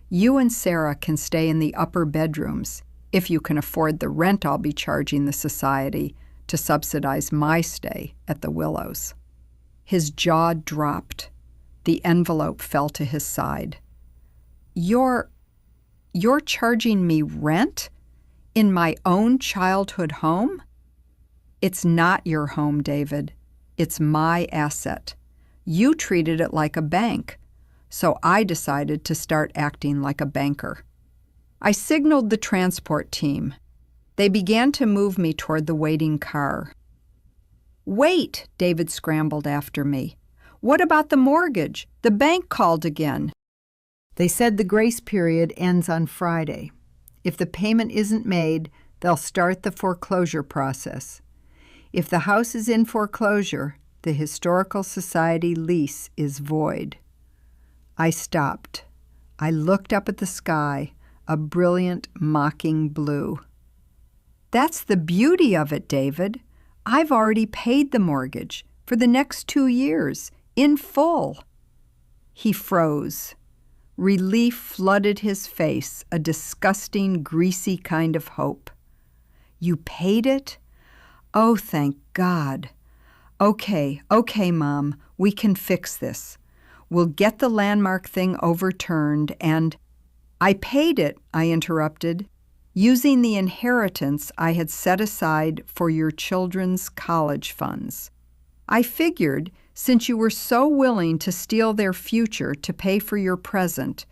You and Sarah can stay in the upper bedrooms if you can afford the rent I'll be charging the society to subsidize my stay at the Willows. His jaw dropped. The envelope fell to his side. You're charging me rent? In my own childhood home? It's not your home, David. It's my asset. You treated it like a bank, so I decided to start acting like a banker. I signaled the transport team. They began to move me toward the waiting car. Wait, David scrambled after me. What about the mortgage? The bank called again. They said the grace period ends on Friday. If the payment isn't made, they'll start the foreclosure process. If the house is in foreclosure, the Historical Society lease is void. I stopped. I looked up at the sky, a brilliant, mocking blue. That's the beauty of it, David. I've already paid the mortgage for the next 2 years, in full. He froze. Relief flooded his face, a disgusting, greasy kind of hope. You paid it? Oh, thank God. Okay, Mom, we can fix this. We'll get the landmark thing overturned and— I paid it, I interrupted, using the inheritance I had set aside for your children's college funds. I figured, since you were so willing to steal their future to pay for your present,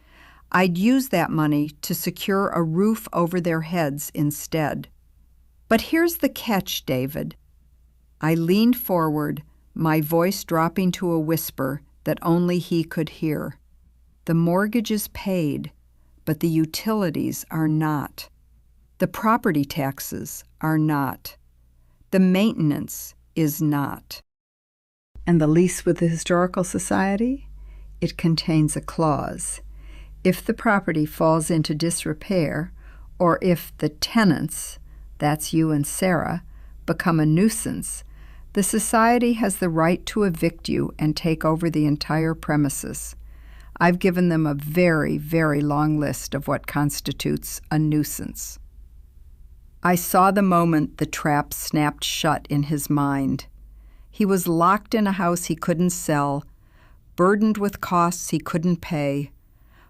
I'd use that money to secure a roof over their heads instead. But here's the catch, David. I leaned forward, my voice dropping to a whisper that only he could hear. The mortgage is paid, but the utilities are not. The property taxes are not. The maintenance is not. And the lease with the Historical Society? It contains a clause. If the property falls into disrepair, or if the tenants, that's you and Sarah, become a nuisance, the society has the right to evict you and take over the entire premises. I've given them a very, very long list of what constitutes a nuisance. I saw the moment the trap snapped shut in his mind. He was locked in a house he couldn't sell, burdened with costs he couldn't pay,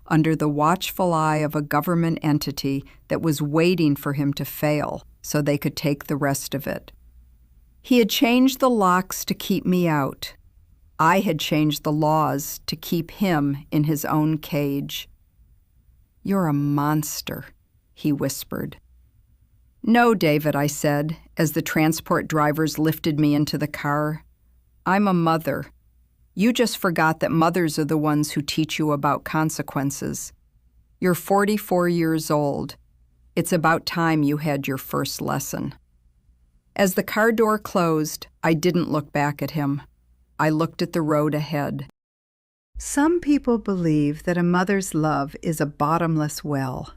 under the watchful eye of a government entity that was waiting for him to fail so they could take the rest of it. He had changed the locks to keep me out. I had changed the laws to keep him in his own cage. You're a monster, he whispered. No, David, I said, as the transport drivers lifted me into the car. I'm a mother. You just forgot that mothers are the ones who teach you about consequences. You're 44 years old. It's about time you had your first lesson. As the car door closed, I didn't look back at him. I looked at the road ahead. Some people believe that a mother's love is a bottomless well.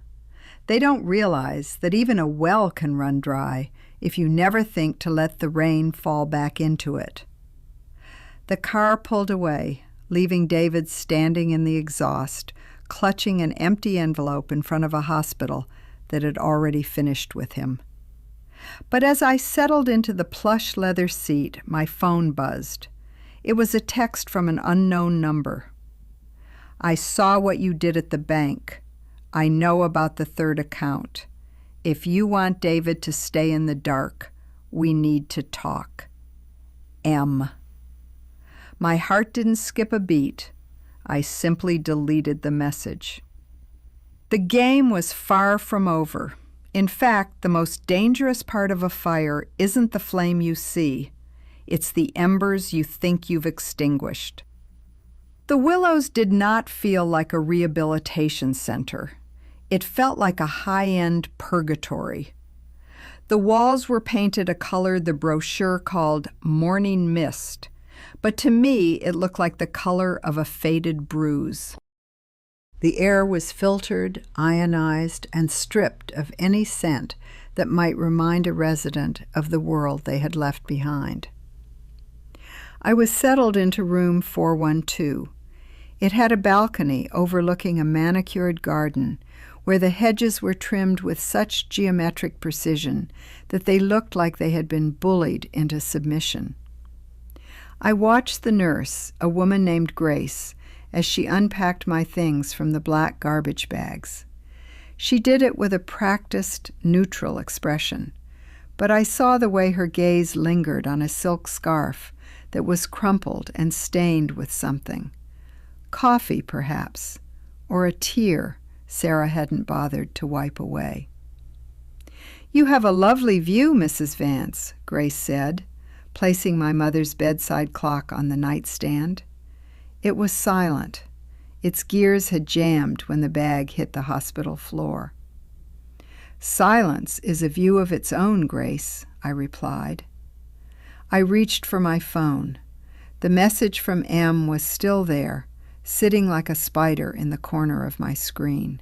They don't realize that even a well can run dry if you never think to let the rain fall back into it. The car pulled away, leaving David standing in the exhaust, clutching an empty envelope in front of a hospital that had already finished with him. But as I settled into the plush leather seat, my phone buzzed. It was a text from an unknown number. I saw what you did at the bank. I know about the third account. If you want David to stay in the dark, we need to talk. M. My heart didn't skip a beat. I simply deleted the message. The game was far from over. In fact, the most dangerous part of a fire isn't the flame you see. It's the embers you think you've extinguished. The Willows did not feel like a rehabilitation center. It felt like a high-end purgatory. The walls were painted a color the brochure called Morning Mist, but to me it looked like the color of a faded bruise. The air was filtered, ionized, and stripped of any scent that might remind a resident of the world they had left behind. I was settled into room 412. It had a balcony overlooking a manicured garden where the hedges were trimmed with such geometric precision that they looked like they had been bullied into submission. I watched the nurse, a woman named Grace, as she unpacked my things from the black garbage bags. She did it with a practiced, neutral expression, but I saw the way her gaze lingered on a silk scarf that was crumpled and stained with something. Coffee, perhaps, or a tear Sarah hadn't bothered to wipe away. "You have a lovely view, Mrs. Vance," Grace said, placing my mother's bedside clock on the nightstand. It was silent. Its gears had jammed when the bag hit the hospital floor. "Silence is a view of its own, Grace," I replied. I reached for my phone. The message from M was still there, sitting like a spider in the corner of my screen.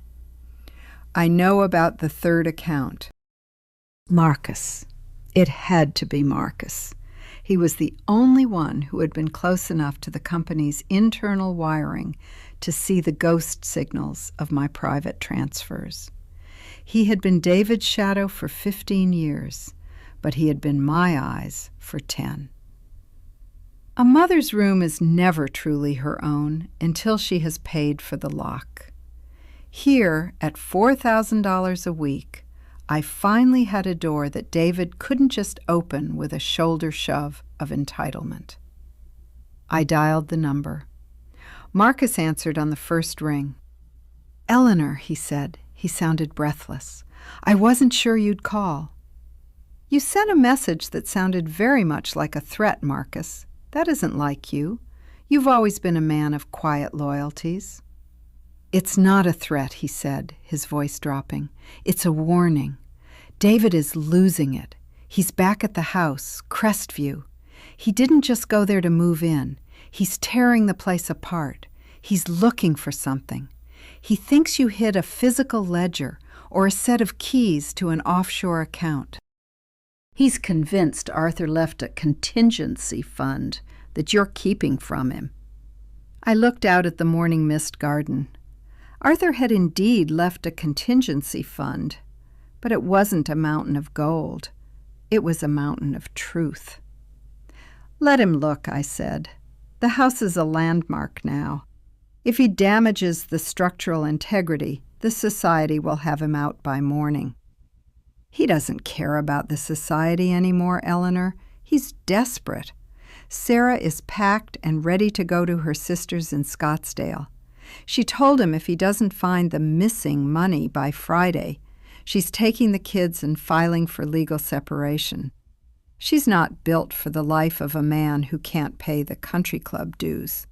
I know about the third account. Marcus. It had to be Marcus. He was the only one who had been close enough to the company's internal wiring to see the ghost signals of my private transfers. He had been David's shadow for 15 years, but he had been my eyes for 10. A mother's room is never truly her own until she has paid for the lock. Here, at $4,000 a week, I finally had a door that David couldn't just open with a shoulder shove of entitlement. I dialed the number. Marcus answered on the first ring. "Eleanor," he said. He sounded breathless. "I wasn't sure you'd call." "You sent a message that sounded very much like a threat, Marcus. That isn't like you. You've always been a man of quiet loyalties." "It's not a threat," he said, his voice dropping. "It's a warning. David is losing it. He's back at the house, Crestview. He didn't just go there to move in. He's tearing the place apart. He's looking for something. He thinks you hid a physical ledger or a set of keys to an offshore account. He's convinced Arthur left a contingency fund that you're keeping from him." I looked out at the morning mist garden. Arthur had indeed left a contingency fund, but it wasn't a mountain of gold. It was a mountain of truth. "Let him look," I said. "The house is a landmark now. If he damages the structural integrity, the society will have him out by morning." "He doesn't care about the society anymore, Eleanor. He's desperate. Sarah is packed and ready to go to her sister's in Scottsdale. She told him if he doesn't find the missing money by Friday, she's taking the kids and filing for legal separation. She's not built for the life of a man who can't pay the country club dues."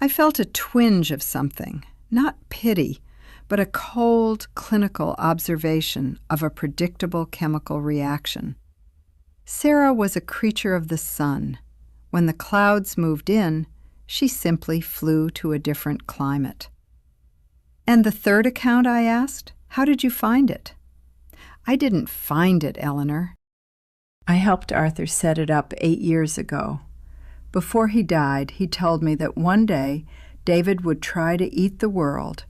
I felt a twinge of something, not pity, but a cold, clinical observation of a predictable chemical reaction. Sarah was a creature of the sun. When the clouds moved in, she simply flew to a different climate. "And the third account?" I asked. "How did you find it?" "I didn't find it, Eleanor. I helped Arthur set it up 8 years ago. Before he died, he told me that one day David would try to eat the world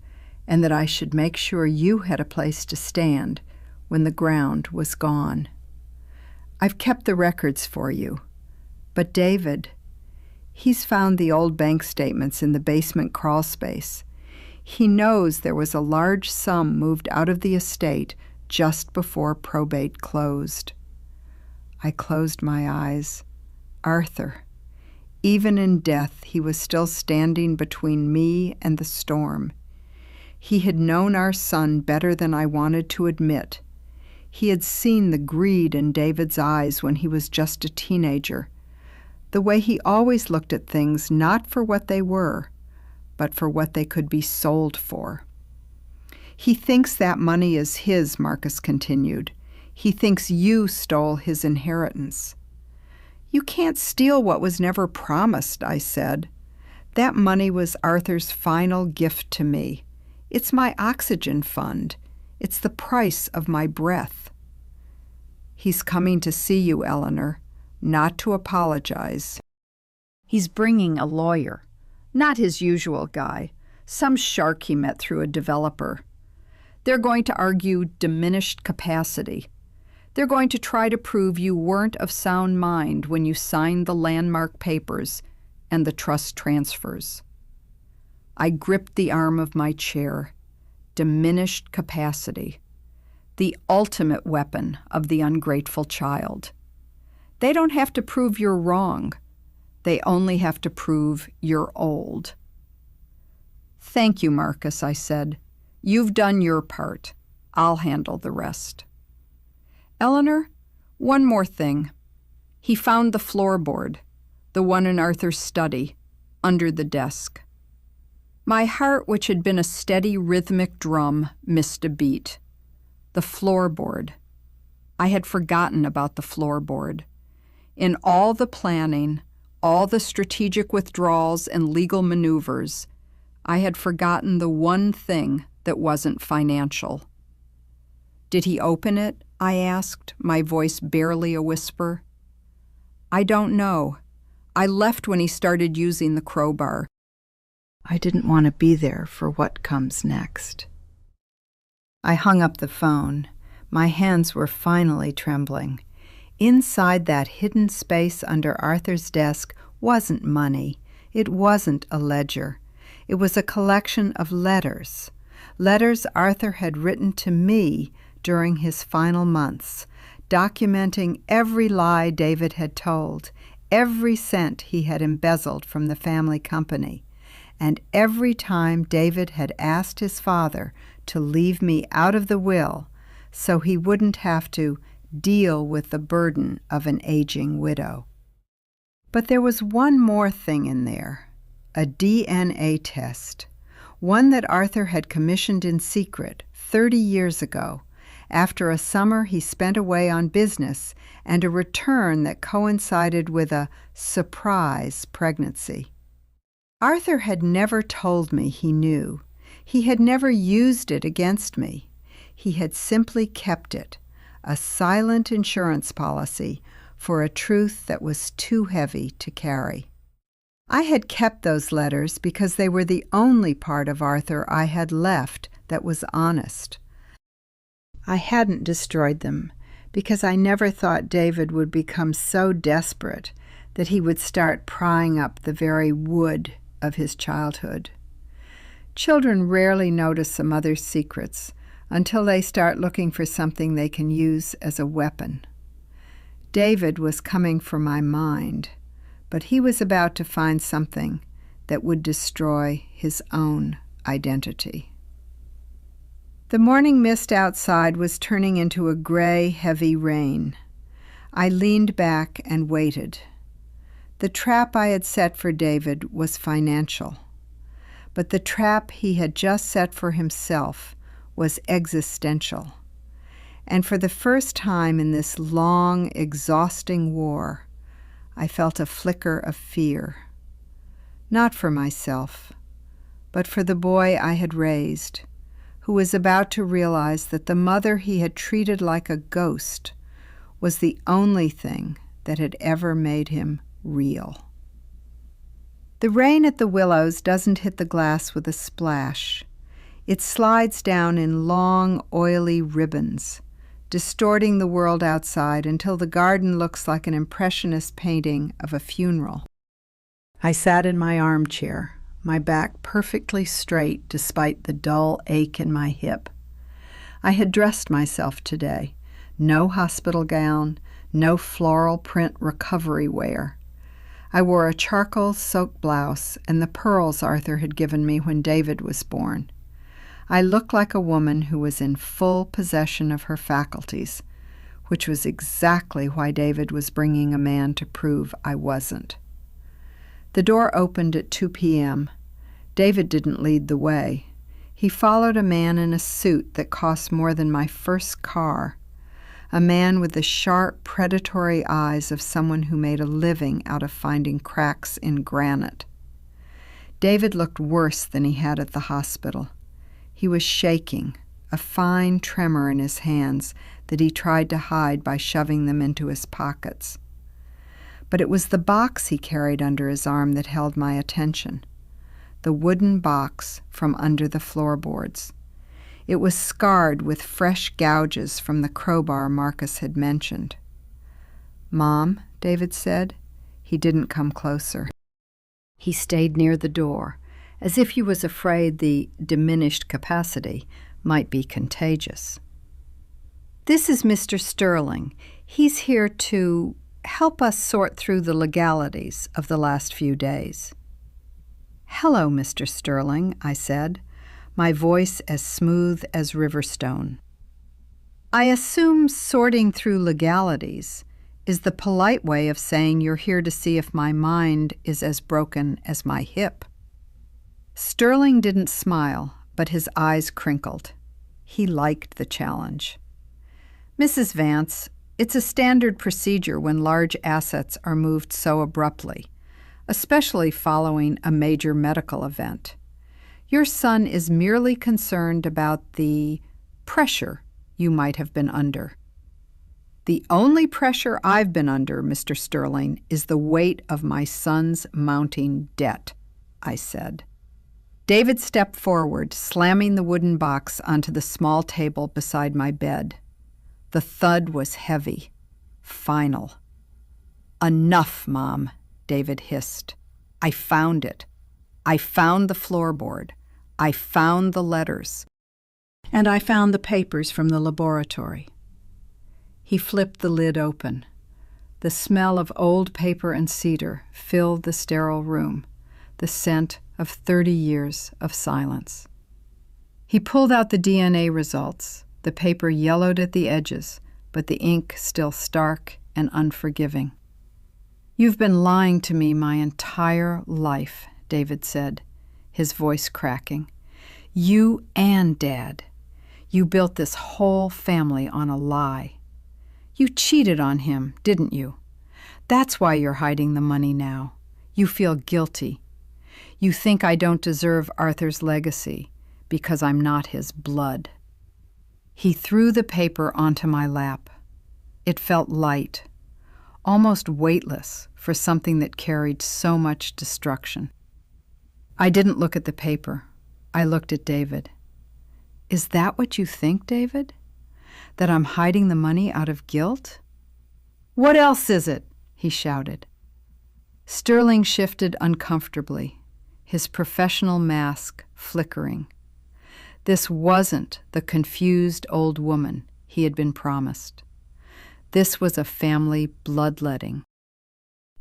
and that I should make sure you had a place to stand when the ground was gone. I've kept the records for you. But David, he's found the old bank statements in the basement crawl space. He knows there was a large sum moved out of the estate just before probate closed." I closed my eyes. Arthur. Even in death, he was still standing between me and the storm. He had known our son better than I wanted to admit. He had seen the greed in David's eyes when he was just a teenager, the way he always looked at things not for what they were, but for what they could be sold for. "He thinks that money is his," Marcus continued. "He thinks you stole his inheritance." You can't steal what was never promised, I said. That money was Arthur's final gift to me. It's my oxygen fund. It's the price of my breath. He's coming to see you, Eleanor, not to apologize. He's bringing a lawyer, not his usual guy, some shark he met through a developer. They're going to argue diminished capacity. They're going to try to prove you weren't of sound mind when you signed the landmark papers and the trust transfers. I gripped the arm of my chair. Diminished capacity. The ultimate weapon of the ungrateful child. They don't have to prove you're wrong. They only have to prove you're old. Thank you, Marcus, I said. You've done your part. I'll handle the rest. Eleanor, one more thing. He found the floorboard, the one in Arthur's study, under the desk. My heart, which had been a steady rhythmic drum, missed a beat. The floorboard. I had forgotten about the floorboard. In all the planning, all the strategic withdrawals and legal maneuvers, I had forgotten the one thing that wasn't financial. Did he open it? I asked, my voice barely a whisper. I don't know. I left when he started using the crowbar. I didn't want to be there for what comes next. I hung up the phone. My hands were finally trembling. Inside that hidden space under Arthur's desk wasn't money. It wasn't a ledger. It was a collection of letters. Letters Arthur had written to me during his final months, documenting every lie David had told, every cent he had embezzled from the family company, and every time David had asked his father to leave me out of the will so he wouldn't have to deal with the burden of an aging widow. But there was one more thing in there, a DNA test, one that Arthur had commissioned in secret 30 years ago, after a summer he spent away on business and a return that coincided with a surprise pregnancy. Arthur had never told me he knew. He had never used it against me. He had simply kept it, a silent insurance policy for a truth that was too heavy to carry. I had kept those letters because they were the only part of Arthur I had left that was honest. I hadn't destroyed them because I never thought David would become so desperate that he would start prying up the very wood of his childhood. Children rarely notice a mother's secrets until they start looking for something they can use as a weapon. David was coming for my mind, but he was about to find something that would destroy his own identity. The morning mist outside was turning into a gray, heavy rain. I leaned back and waited. The trap I had set for David was financial, but the trap he had just set for himself was existential. And for the first time in this long, exhausting war, I felt a flicker of fear. Not for myself, but for the boy I had raised, who was about to realize that the mother he had treated like a ghost was the only thing that had ever made him real. The rain at the Willows doesn't hit the glass with a splash. It slides down in long, oily ribbons, distorting the world outside until the garden looks like an impressionist painting of a funeral. I sat in my armchair, my back perfectly straight despite the dull ache in my hip. I had dressed myself today. No hospital gown, no floral print recovery wear. I wore a charcoal-soaked blouse and the pearls Arthur had given me when David was born. I looked like a woman who was in full possession of her faculties, which was exactly why David was bringing a man to prove I wasn't. The door opened at 2 p.m. David didn't lead the way. He followed a man in a suit that cost more than my first car, a man with the sharp, predatory eyes of someone who made a living out of finding cracks in granite. David looked worse than he had at the hospital. He was shaking, a fine tremor in his hands that he tried to hide by shoving them into his pockets. But it was the box he carried under his arm that held my attention. The wooden box from under the floorboards. It was scarred with fresh gouges from the crowbar Marcus had mentioned. "Mom," David said. He didn't come closer. He stayed near the door, as if he was afraid the diminished capacity might be contagious. "This is Mr. Sterling. He's here to help us sort through the legalities of the last few days." "Hello, Mr. Sterling," I said, my voice as smooth as Riverstone. "I assume sorting through legalities is the polite way of saying you're here to see if my mind is as broken as my hip." Sterling didn't smile, but his eyes crinkled. He liked the challenge. "Mrs. Vance, it's a standard procedure when large assets are moved so abruptly, especially following a major medical event. Your son is merely concerned about the pressure you might have been under." "The only pressure I've been under, Mr. Sterling, is the weight of my son's mounting debt," I said. David stepped forward, slamming the wooden box onto the small table beside my bed. The thud was heavy, final. "Enough, Mom," David hissed. "I found it. I found the floorboard. I found the letters. And I found the papers from the laboratory." He flipped the lid open. The smell of old paper and cedar filled the sterile room, the scent of 30 years of silence. He pulled out the DNA results, the paper yellowed at the edges, but the ink still stark and unforgiving. "You've been lying to me my entire life," David said, his voice cracking. "You and Dad. You built this whole family on a lie. You cheated on him, didn't you? That's why you're hiding the money now. You feel guilty. You think I don't deserve Arthur's legacy because I'm not his blood." He threw the paper onto my lap. It felt light, almost weightless for something that carried so much destruction. I didn't look at the paper. I looked at David. "Is that what you think, David? That I'm hiding the money out of guilt?" "What else is it?" he shouted. Sterling shifted uncomfortably, his professional mask flickering. This wasn't the confused old woman he had been promised. This was a family bloodletting.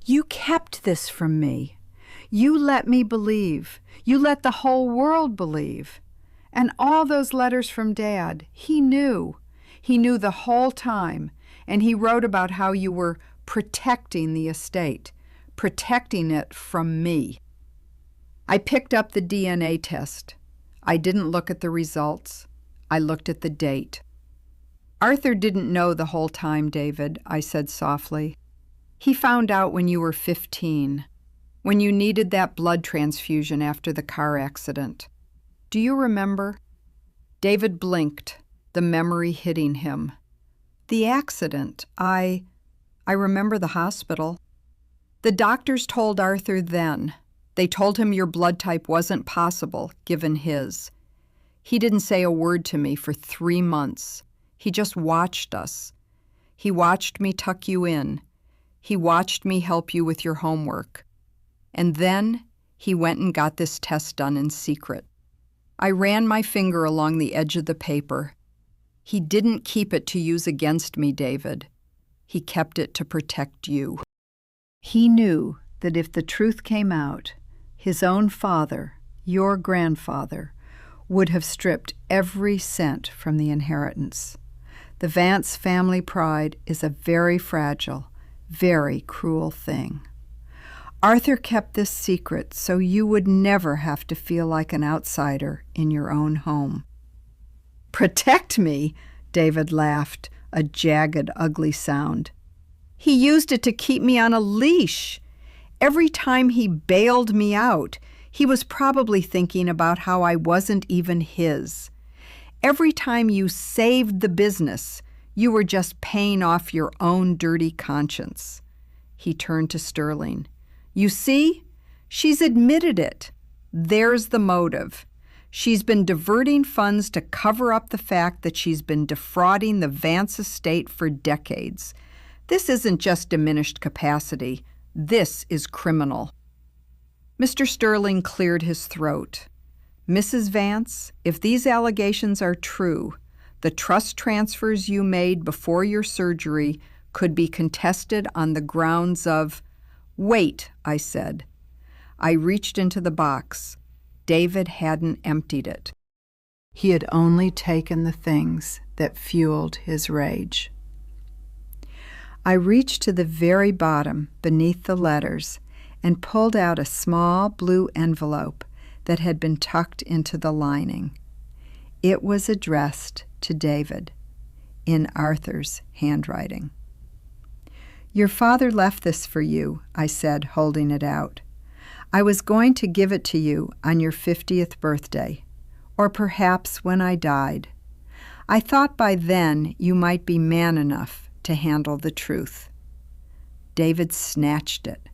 "You kept this from me. You let me believe. You let the whole world believe. And all those letters from Dad, he knew. He knew the whole time, and he wrote about how you were protecting the estate, protecting it from me." I picked up the DNA test. I didn't look at the results. I looked at the date. "Arthur didn't know the whole time, David," I said softly. "He found out when you were 15, when you needed that blood transfusion after the car accident. Do you remember?" David blinked, the memory hitting him. "The accident. I remember the hospital. The doctors told Arthur then. They told him your blood type wasn't possible, given his. He didn't say a word to me for 3 months. He just watched us. He watched me tuck you in. He watched me help you with your homework. And then he went and got this test done in secret. I ran my finger along the edge of the paper. He didn't keep it to use against me, David. He kept it to protect you." He knew that if the truth came out, his own father, your grandfather, would have stripped every cent from the inheritance. The Vance family pride is a very fragile, very cruel thing. Arthur kept this secret so you would never have to feel like an outsider in your own home. "Protect me?" David laughed, a jagged, ugly sound. He used it to keep me on a leash. Every time he bailed me out, he was probably thinking about how I wasn't even his. Every time you saved the business, you were just paying off your own dirty conscience. He turned to Sterling. You see? She's admitted it. There's the motive. She's been diverting funds to cover up the fact that she's been defrauding the Vance estate for decades. This isn't just diminished capacity. This is criminal. Mr. Sterling cleared his throat. Mrs. Vance, if these allegations are true, the trust transfers you made before your surgery could be contested on the grounds of— Wait, I said. I reached into the box. David hadn't emptied it. He had only taken the things that fueled his rage. I reached to the very bottom beneath the letters and pulled out a small blue envelope that had been tucked into the lining. It was addressed to David in Arthur's handwriting. Your father left this for you, I said, holding it out. I was going to give it to you on your 50th birthday, or perhaps when I died. I thought by then you might be man enough to handle the truth. David snatched it.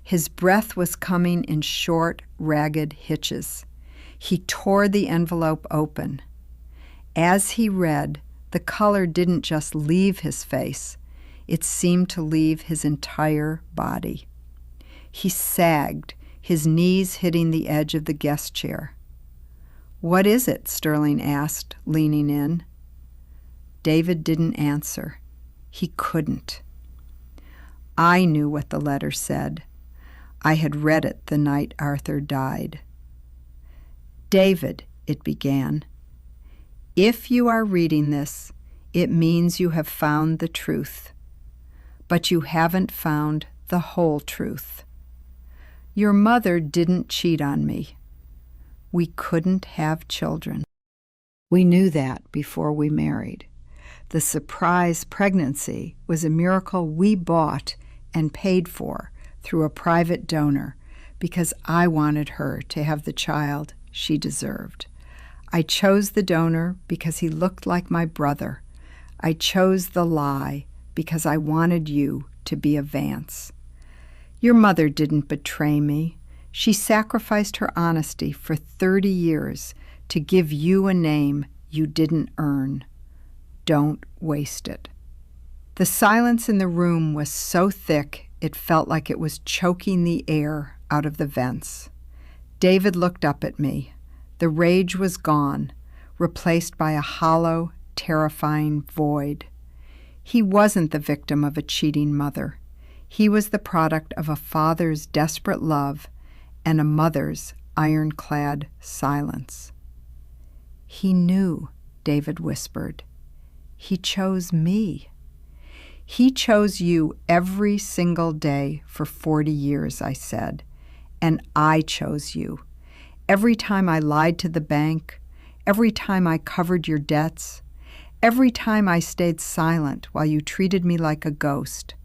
His breath was coming in short, ragged hitches. He tore the envelope open. As he read, the color didn't just leave his face. It seemed to leave his entire body. He sagged, his knees hitting the edge of the guest chair. What is it? Sterling asked, leaning in. David didn't answer. He couldn't. I knew what the letter said. I had read it the night Arthur died. David, it began, if you are reading this, it means you have found the truth. But you haven't found the whole truth. Your mother didn't cheat on me. We couldn't have children. We knew that before we married. The surprise pregnancy was a miracle we bought and paid for through a private donor because I wanted her to have the child she deserved. I chose the donor because he looked like my brother. I chose the lie because I wanted you to be a Vance. Your mother didn't betray me. She sacrificed her honesty for 30 years to give you a name you didn't earn. Don't waste it. The silence in the room was so thick it felt like it was choking the air out of the vents. David looked up at me. The rage was gone, replaced by a hollow, terrifying void. He wasn't the victim of a cheating mother. He was the product of a father's desperate love and a mother's ironclad silence. He knew, David whispered. He chose me. He chose you every single day for 40 years, I said, and I chose you. Every time I lied to the bank, every time I covered your debts, every time I stayed silent while you treated me like a ghost.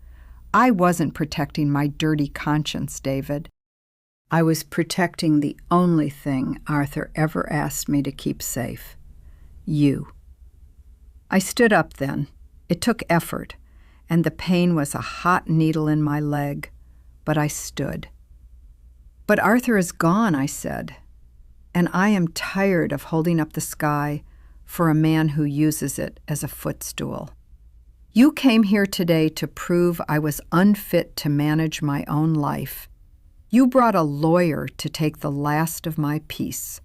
I wasn't protecting my dirty conscience, David. I was protecting the only thing Arthur ever asked me to keep safe. You. I stood up then. It took effort, and the pain was a hot needle in my leg, but I stood. But Arthur is gone, I said, and I am tired of holding up the sky for a man who uses it as a footstool. You came here today to prove I was unfit to manage my own life. You brought a lawyer to take the last of my peace.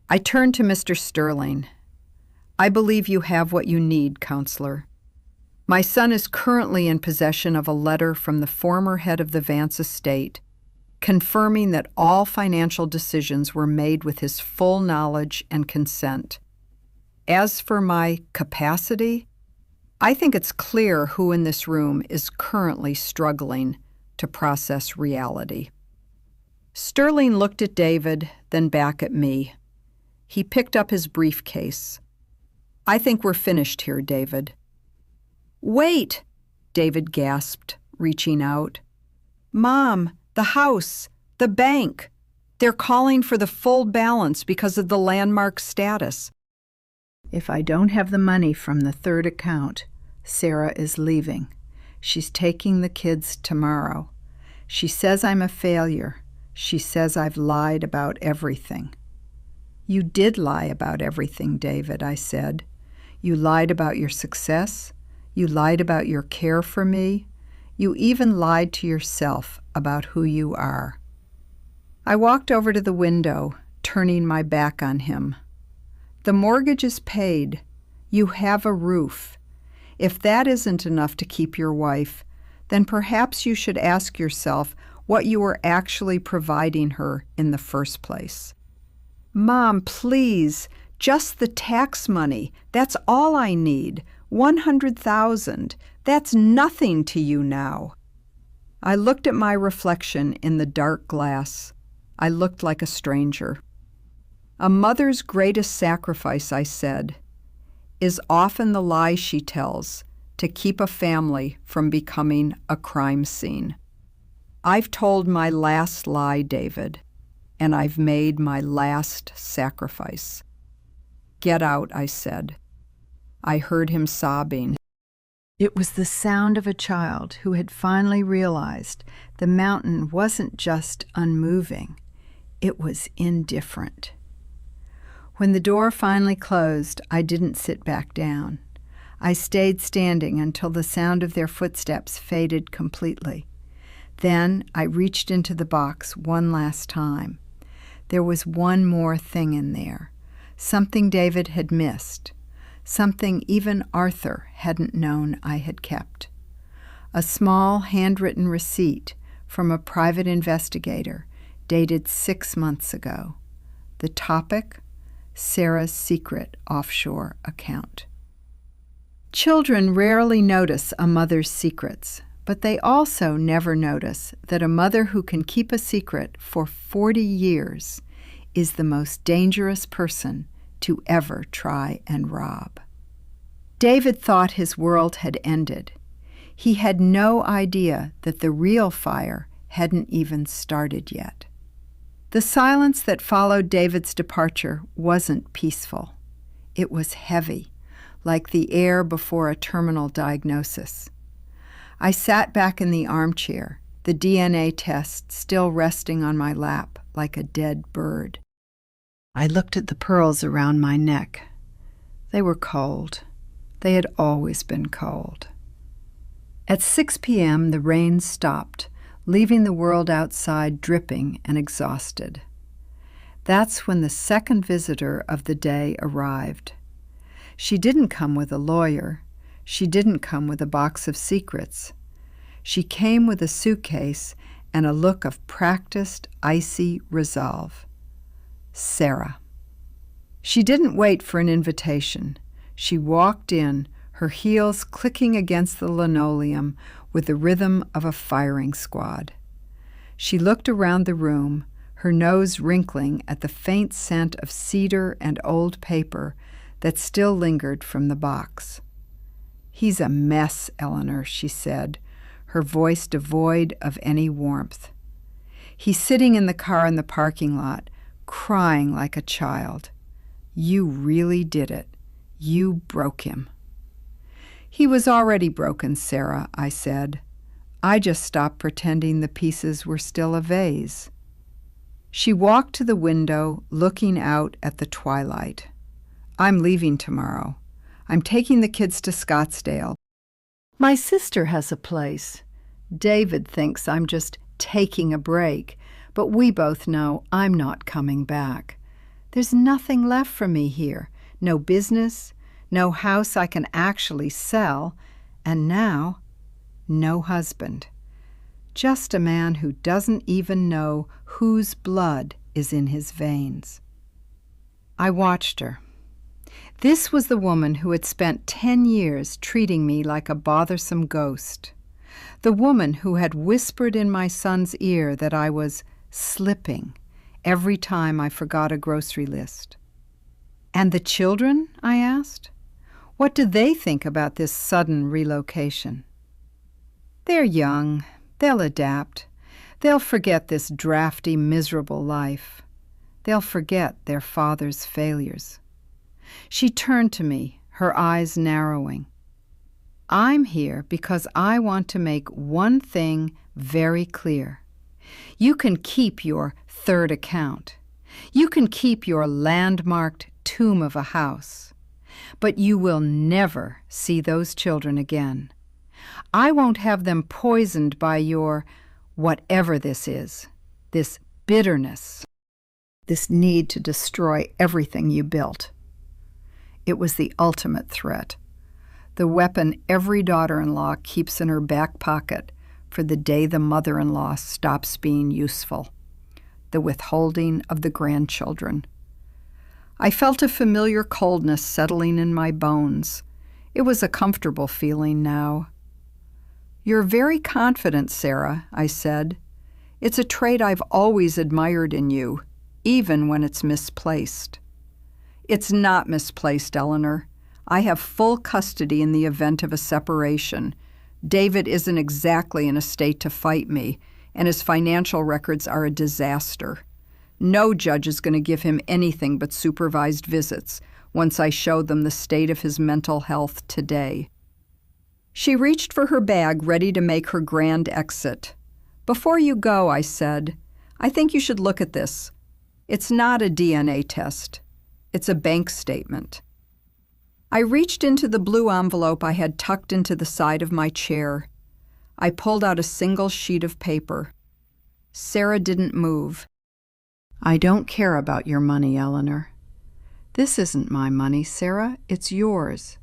I turned to Mr. Sterling. I believe you have what you need, counselor. My son is currently in possession of a letter from the former head of the Vance estate, confirming that all financial decisions were made with his full knowledge and consent. As for my capacity, I think it's clear who in this room is currently struggling to process reality. Sterling looked at David, then back at me. He picked up his briefcase. I think we're finished here, David. "Wait!" David gasped, reaching out. "Mom, the house, the bank. They're calling for the full balance because of the landmark status." If I don't have the money from the third account, Sarah is leaving. She's taking the kids tomorrow. She says I'm a failure. She says I've lied about everything. "You did lie about everything, David," I said. "You lied about your success. You lied about your care for me. You even lied to yourself about who you are." I walked over to the window, turning my back on him. "The mortgage is paid. You have a roof. If that isn't enough to keep your wife, then perhaps you should ask yourself what you were actually providing her in the first place." "Mom, please, just the tax money. That's all I need. 100,000. That's nothing to you now." I looked at my reflection in the dark glass. I looked like a stranger. "A mother's greatest sacrifice," I said, "is often the lie she tells to keep a family from becoming a crime scene." I've told my last lie, David, and I've made my last sacrifice. "Get out," I said. I heard him sobbing. It was the sound of a child who had finally realized the mountain wasn't just unmoving, it was indifferent. When the door finally closed, I didn't sit back down. I stayed standing until the sound of their footsteps faded completely. Then I reached into the box one last time. There was one more thing in there, something David had missed, something even Arthur hadn't known I had kept. A small handwritten receipt from a private investigator dated 6 months ago. The topic: Sarah's secret offshore account. Children rarely notice a mother's secrets, but they also never notice that a mother who can keep a secret for 40 years is the most dangerous person to ever try and rob. David thought his world had ended. He had no idea that the real fire hadn't even started yet. The silence that followed David's departure wasn't peaceful. It was heavy, like the air before a terminal diagnosis. I sat back in the armchair, the DNA test still resting on my lap like a dead bird. I looked at the pearls around my neck. They were cold. They had always been cold. At 6 p.m., the rain stopped, leaving the world outside dripping and exhausted. That's when the second visitor of the day arrived. She didn't come with a lawyer. She didn't come with a box of secrets. She came with a suitcase and a look of practiced, icy resolve. Sarah. She didn't wait for an invitation. She walked in, her heels clicking against the linoleum with the rhythm of a firing squad. She looked around the room, her nose wrinkling at the faint scent of cedar and old paper that still lingered from the box. "He's a mess, Eleanor," she said, her voice devoid of any warmth. "He's sitting in the car in the parking lot, crying like a child. You really did it. You broke him." "He was already broken, Sarah," I said. "I just stopped pretending the pieces were still a vase." She walked to the window, looking out at the twilight. "I'm leaving tomorrow. I'm taking the kids to Scottsdale. My sister has a place. David thinks I'm just taking a break, but we both know I'm not coming back. There's nothing left for me here. No business, no house I can actually sell, and now, no husband. Just a man who doesn't even know whose blood is in his veins." I watched her. This was the woman who had spent 10 years treating me like a bothersome ghost. The woman who had whispered in my son's ear that I was slipping every time I forgot a grocery list. "And the children?" I asked. What do they think about this sudden relocation? They're young. They'll adapt. They'll forget this drafty, miserable life. They'll forget their father's failures. She turned to me, her eyes narrowing. I'm here because I want to make one thing very clear. You can keep your third account. You can keep your landmarked tomb of a house. But you will never see those children again. I won't have them poisoned by your whatever this is, this bitterness, this need to destroy everything you built. It was the ultimate threat, the weapon every daughter-in-law keeps in her back pocket for the day the mother-in-law stops being useful, the withholding of the grandchildren. I felt a familiar coldness settling in my bones. It was a comfortable feeling now. You're very confident, Sarah, I said. It's a trait I've always admired in you, even when it's misplaced. It's not misplaced, Eleanor. I have full custody in the event of a separation. David isn't exactly in a state to fight me, and his financial records are a disaster. No judge is going to give him anything but supervised visits once I show them the state of his mental health today. She reached for her bag, ready to make her grand exit. Before you go, I said, I think you should look at this. It's not a DNA test. It's a bank statement. I reached into the blue envelope I had tucked into the side of my chair. I pulled out a single sheet of paper. Sarah didn't move. I don't care about your money, Eleanor. This isn't my money, Sarah. It's yours.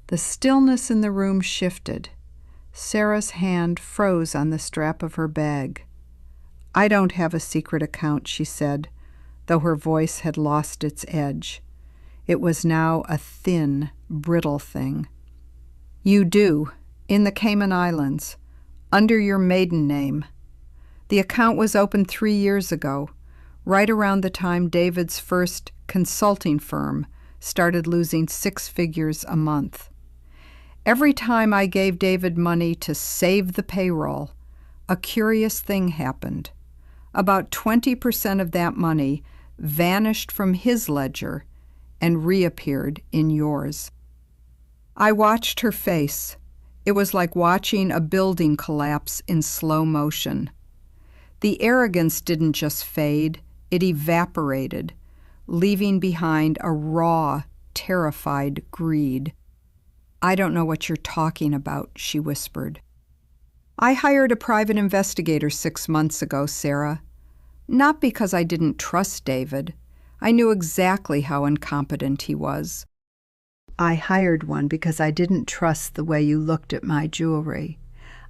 The stillness in the room shifted. Sarah's hand froze on the strap of her bag. I don't have a secret account, she said, though her voice had lost its edge. It was now a thin, brittle thing. You do, in the Cayman Islands, under your maiden name. The account was opened 3 years ago, right around the time David's first consulting firm started losing 6 figures a month. Every time I gave David money to save the payroll, a curious thing happened. About 20% of that money vanished from his ledger and reappeared in yours. I watched her face. It was like watching a building collapse in slow motion. The arrogance didn't just fade, it evaporated, leaving behind a raw, terrified greed. I don't know what you're talking about, she whispered. I hired a private investigator 6 months ago, Sarah. Not because I didn't trust David. I knew exactly how incompetent he was. I hired one because I didn't trust the way you looked at my jewelry.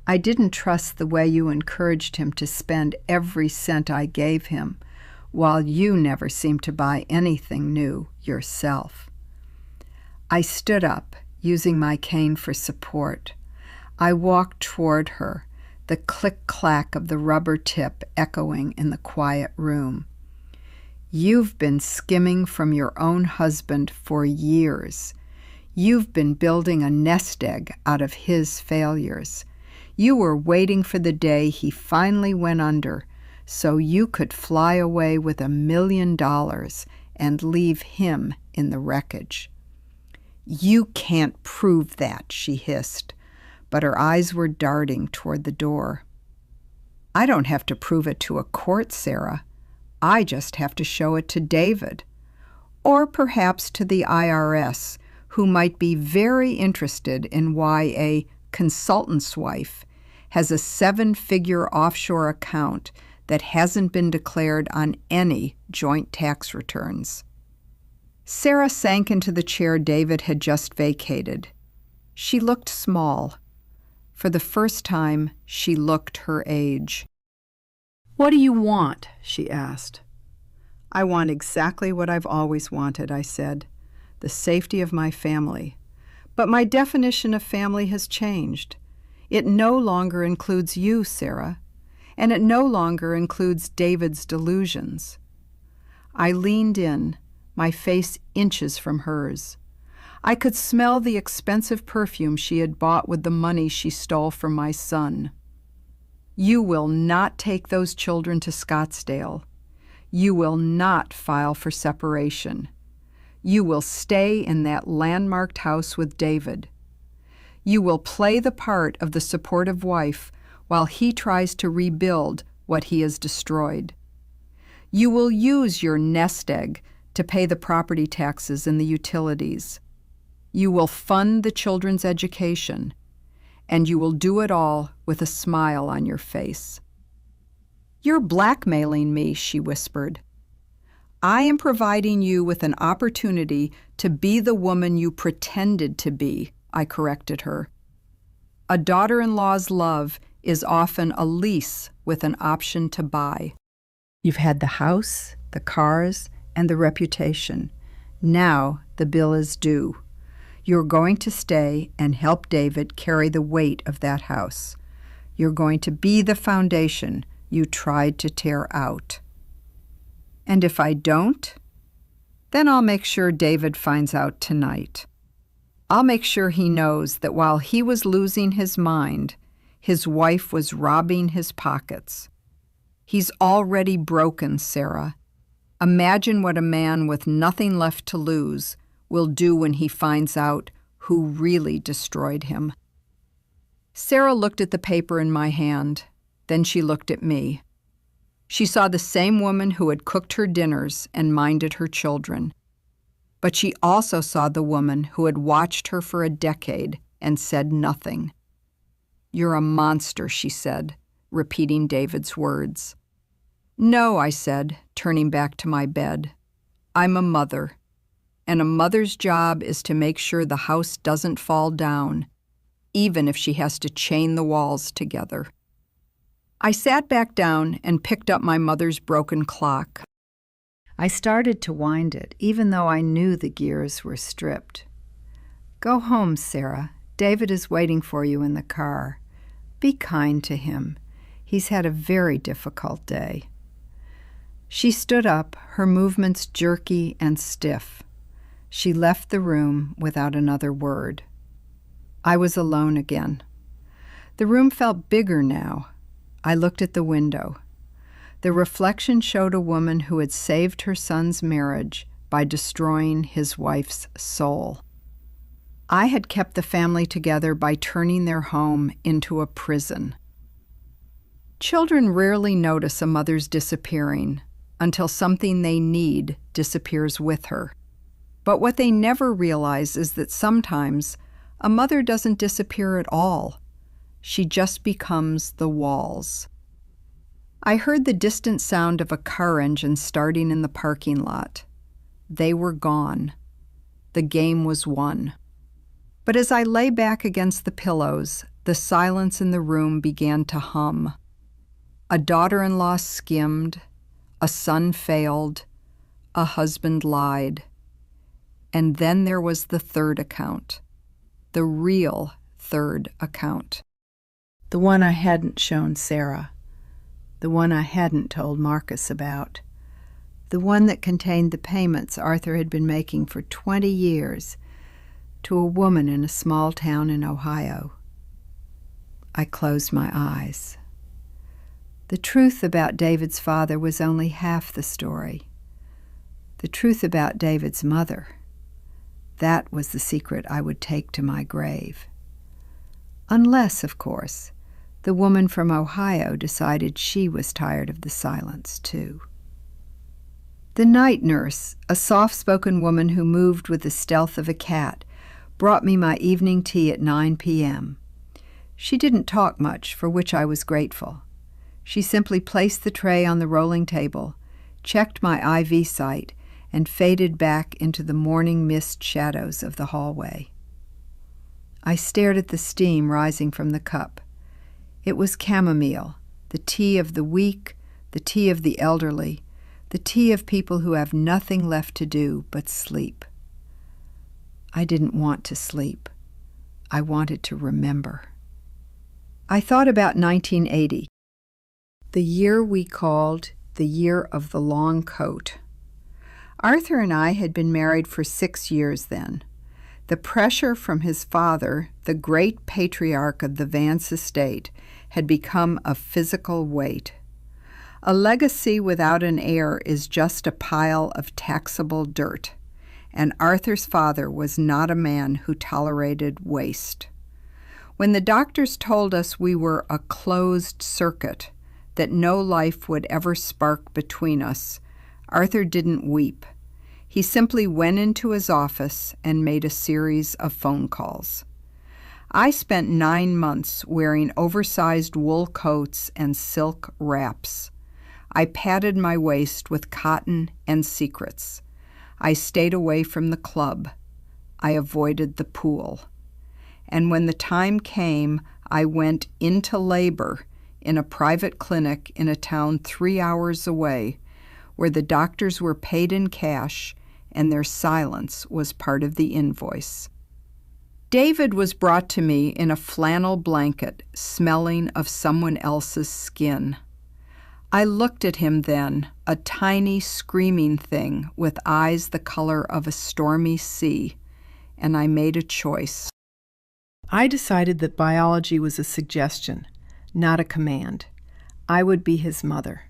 I didn't trust the way you encouraged him to spend every cent I gave him, while you never seemed to buy anything new yourself. I stood up, using my cane for support. I walked toward her, the click-clack of the rubber tip echoing in the quiet room. You've been skimming from your own husband for years. You've been building a nest egg out of his failures. You were waiting for the day he finally went under so you could fly away with $1 million and leave him in the wreckage. You can't prove that, she hissed, but her eyes were darting toward the door. I don't have to prove it to a court, Sarah. I just have to show it to David, or perhaps to the IRS, who might be very interested in why a consultant's wife has a 7-figure offshore account that hasn't been declared on any joint tax returns. Sarah sank into the chair David had just vacated. She looked small. For the first time, she looked her age. "What do you want?" she asked. "I want exactly what I've always wanted," I said, "the safety of my family. But my definition of family has changed. It no longer includes you, Sarah, and it no longer includes David's delusions." I leaned in, my face inches from hers. I could smell the expensive perfume she had bought with the money she stole from my son. You will not take those children to Scottsdale. You will not file for separation. You will stay in that landmarked house with David. You will play the part of the supportive wife while he tries to rebuild what he has destroyed. You will use your nest egg to pay the property taxes and the utilities. You will fund the children's education, and you will do it all with a smile on your face. You're blackmailing me, she whispered. I am providing you with an opportunity to be the woman you pretended to be, I corrected her. A daughter-in-law's love is often a lease with an option to buy. You've had the house, the cars, and the reputation. Now the bill is due. You're going to stay and help David carry the weight of that house. You're going to be the foundation you tried to tear out. And if I don't, then I'll make sure David finds out tonight. I'll make sure he knows that while he was losing his mind, his wife was robbing his pockets. He's already broken, Sarah. Imagine what a man with nothing left to lose will do when he finds out who really destroyed him. Sarah looked at the paper in my hand. Then she looked at me. She saw the same woman who had cooked her dinners and minded her children. But she also saw the woman who had watched her for a decade and said nothing. You're a monster, she said, repeating David's words. No, I said, turning back to my bed. I'm a mother, and a mother's job is to make sure the house doesn't fall down, even if she has to chain the walls together. I sat back down and picked up my mother's broken clock. I started to wind it, even though I knew the gears were stripped. Go home, Sarah. David is waiting for you in the car. Be kind to him. He's had a very difficult day. She stood up, her movements jerky and stiff. She left the room without another word. I was alone again. The room felt bigger now. I looked at the window. The reflection showed a woman who had saved her son's marriage by destroying his wife's soul. I had kept the family together by turning their home into a prison. Children rarely notice a mother's disappearing until something they need disappears with her. But what they never realize is that sometimes a mother doesn't disappear at all. She just becomes the walls. I heard the distant sound of a car engine starting in the parking lot. They were gone. The game was won. But as I lay back against the pillows, the silence in the room began to hum. A daughter-in-law skimmed, a son failed, a husband lied. And then there was the third account, the real third account. The one I hadn't shown Sarah, the one I hadn't told Marcus about, the one that contained the payments Arthur had been making for 20 years to a woman in a small town in Ohio. I closed my eyes. The truth about David's father was only half the story. The truth about David's mother, that was the secret I would take to my grave. Unless, of course, the woman from Ohio decided she was tired of the silence, too. The night nurse, a soft-spoken woman who moved with the stealth of a cat, brought me my evening tea at 9 p.m. She didn't talk much, for which I was grateful. She simply placed the tray on the rolling table, checked my IV site, and faded back into the morning mist shadows of the hallway. I stared at the steam rising from the cup. It was chamomile, the tea of the weak, the tea of the elderly, the tea of people who have nothing left to do but sleep. I didn't want to sleep. I wanted to remember. I thought about 1980, the year we called the year of the long coat. Arthur and I had been married for 6 years then. The pressure from his father, the great patriarch of the Vance estate, had become a physical weight. A legacy without an heir is just a pile of taxable dirt, and Arthur's father was not a man who tolerated waste. When the doctors told us we were a closed circuit, that no life would ever spark between us, Arthur didn't weep. He simply went into his office and made a series of phone calls. I spent 9 months wearing oversized wool coats and silk wraps. I padded my waist with cotton and secrets. I stayed away from the club. I avoided the pool. And when the time came, I went into labor in a private clinic in a town 3 hours away, where the doctors were paid in cash and their silence was part of the invoice. David was brought to me in a flannel blanket, smelling of someone else's skin. I looked at him then, a tiny, screaming thing with eyes the color of a stormy sea, and I made a choice. I decided that biology was a suggestion, not a command. I would be his mother.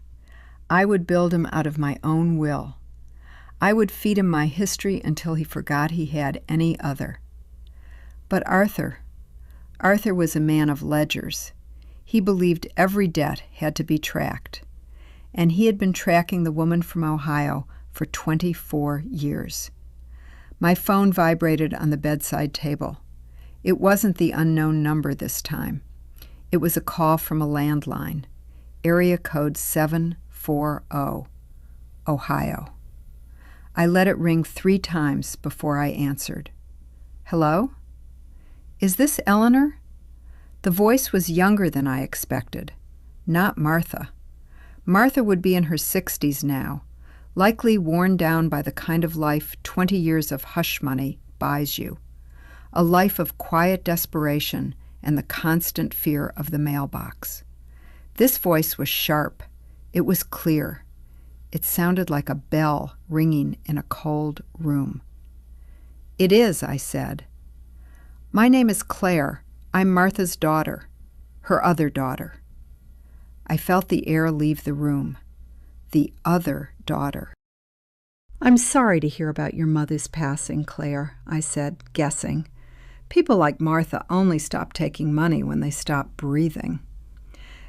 I would build him out of my own will. I would feed him my history until he forgot he had any other. But Arthur was a man of ledgers. He believed every debt had to be tracked. And he had been tracking the woman from Ohio for 24 years. My phone vibrated on the bedside table. It wasn't the unknown number this time. It was a call from a landline, area code 740, Ohio. I let it ring 3 times before I answered. Hello? Is this Eleanor? The voice was younger than I expected. Not Martha. Martha would be in her 60s now, likely worn down by the kind of life 20 years of hush money buys you. A life of quiet desperation and the constant fear of the mailbox. This voice was sharp. It was clear. It sounded like a bell ringing in a cold room. It is, I said. My name is Claire. I'm Martha's daughter, her other daughter. I felt the air leave the room. The other daughter. I'm sorry to hear about your mother's passing, Claire, I said, guessing. People like Martha only stop taking money when they stop breathing.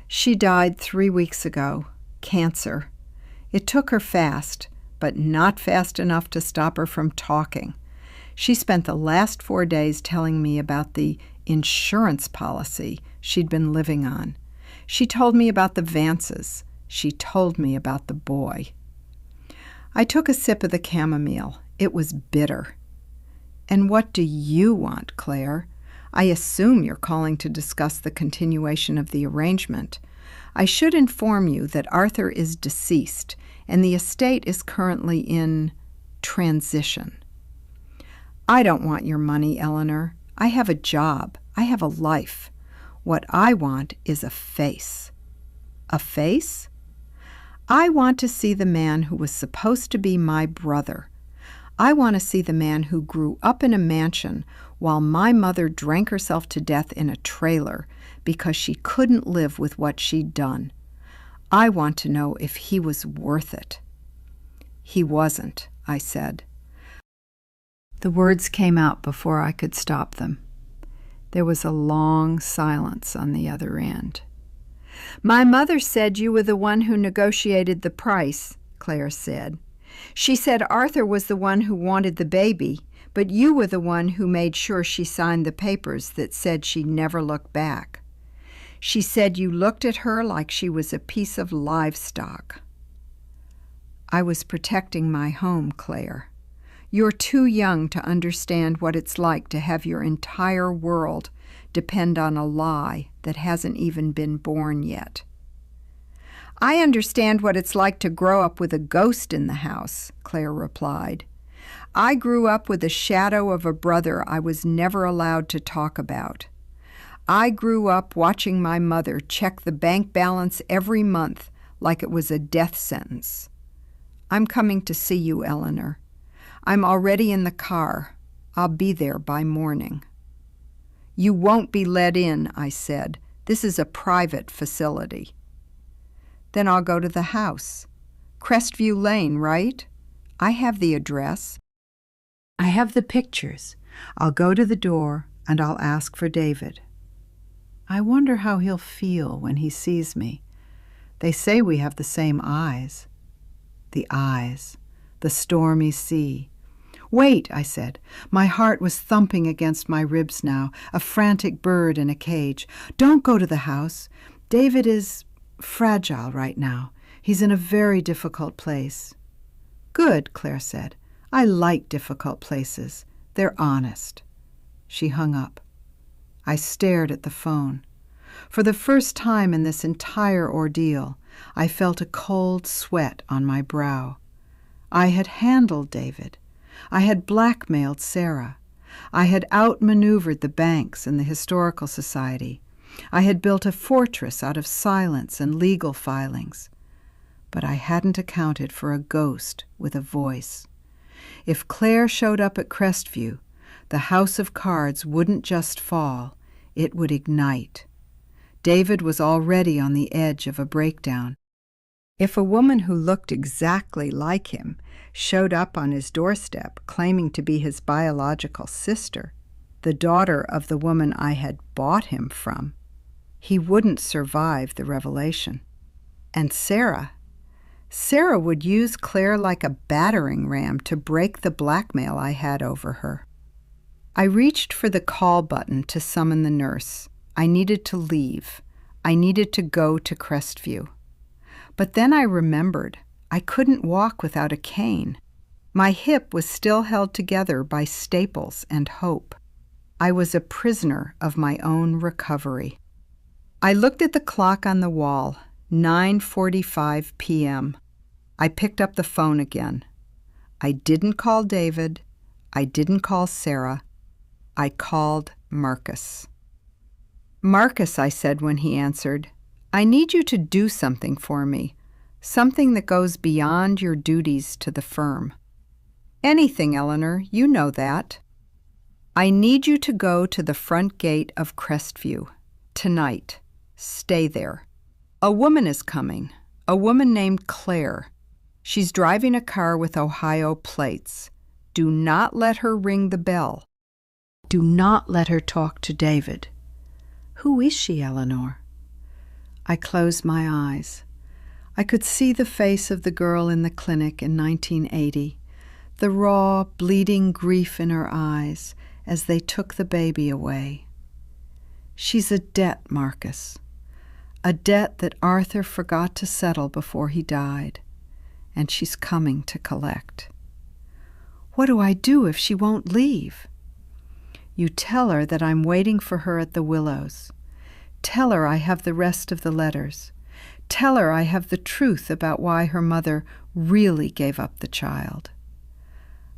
She died 3 weeks ago. Cancer. It took her fast, but not fast enough to stop her from talking. She spent the last 4 days telling me about the insurance policy she'd been living on. She told me about the Vances. She told me about the boy. I took a sip of the chamomile. It was bitter. And what do you want, Claire? I assume you're calling to discuss the continuation of the arrangement. I should inform you that Arthur is deceased, and the estate is currently in transition. I don't want your money, Eleanor. I have a job. I have a life. What I want is a face. A face? I want to see the man who was supposed to be my brother. I want to see the man who grew up in a mansion while my mother drank herself to death in a trailer because she couldn't live with what she'd done. I want to know if he was worth it. He wasn't, I said. The words came out before I could stop them. There was a long silence on the other end. My mother said you were the one who negotiated the price, Claire said. She said Arthur was the one who wanted the baby, but you were the one who made sure she signed the papers that said she'd never look back. She said you looked at her like she was a piece of livestock. I was protecting my home, Claire. You're too young to understand what it's like to have your entire world depend on a lie that hasn't even been born yet. I understand what it's like to grow up with a ghost in the house, Claire replied. I grew up with the shadow of a brother I was never allowed to talk about. I grew up watching my mother check the bank balance every month like it was a death sentence. I'm coming to see you, Eleanor. I'm already in the car. I'll be there by morning." "You won't be let in," I said. "This is a private facility." "Then I'll go to the house. Crestview Lane, right? I have the address. I have the pictures. I'll go to the door and I'll ask for David." I wonder how he'll feel when he sees me. They say we have the same eyes. The eyes, the stormy sea. "Wait," I said. My heart was thumping against my ribs now, a frantic bird in a cage. "Don't go to the house. David is fragile right now. He's in a very difficult place." "Good," Claire said. "I like difficult places. They're honest." She hung up. I stared at the phone. For the first time in this entire ordeal, I felt a cold sweat on my brow. I had handled David. I had blackmailed Sarah. I had outmaneuvered the banks and the Historical Society. I had built a fortress out of silence and legal filings. But I hadn't accounted for a ghost with a voice. If Claire showed up at Crestview, the house of cards wouldn't just fall, it would ignite. David was already on the edge of a breakdown. If a woman who looked exactly like him showed up on his doorstep claiming to be his biological sister, the daughter of the woman I had bought him from, he wouldn't survive the revelation. And Sarah would use Claire like a battering ram to break the blackmail I had over her. I reached for the call button to summon the nurse. I needed to leave. I needed to go to Crestview. But then I remembered I couldn't walk without a cane. My hip was still held together by staples and hope. I was a prisoner of my own recovery. I looked at the clock on the wall, 9:45 p.m. I picked up the phone again. I didn't call David. I didn't call Sarah. I called Marcus. "Marcus," I said when he answered, "I need you to do something for me, something that goes beyond your duties to the firm." "Anything, Eleanor, you know that." "I need you to go to the front gate of Crestview. Tonight. Stay there. A woman is coming, a woman named Claire. She's driving a car with Ohio plates. Do not let her ring the bell. Do not let her talk to David." "Who is she, Eleanor?" I closed my eyes. I could see the face of the girl in the clinic in 1980, the raw, bleeding grief in her eyes as they took the baby away. "She's a debt, Marcus, a debt that Arthur forgot to settle before he died, and she's coming to collect." "What do I do if she won't leave?" "You tell her that I'm waiting for her at the Willows. Tell her I have the rest of the letters. Tell her I have the truth about why her mother really gave up the child."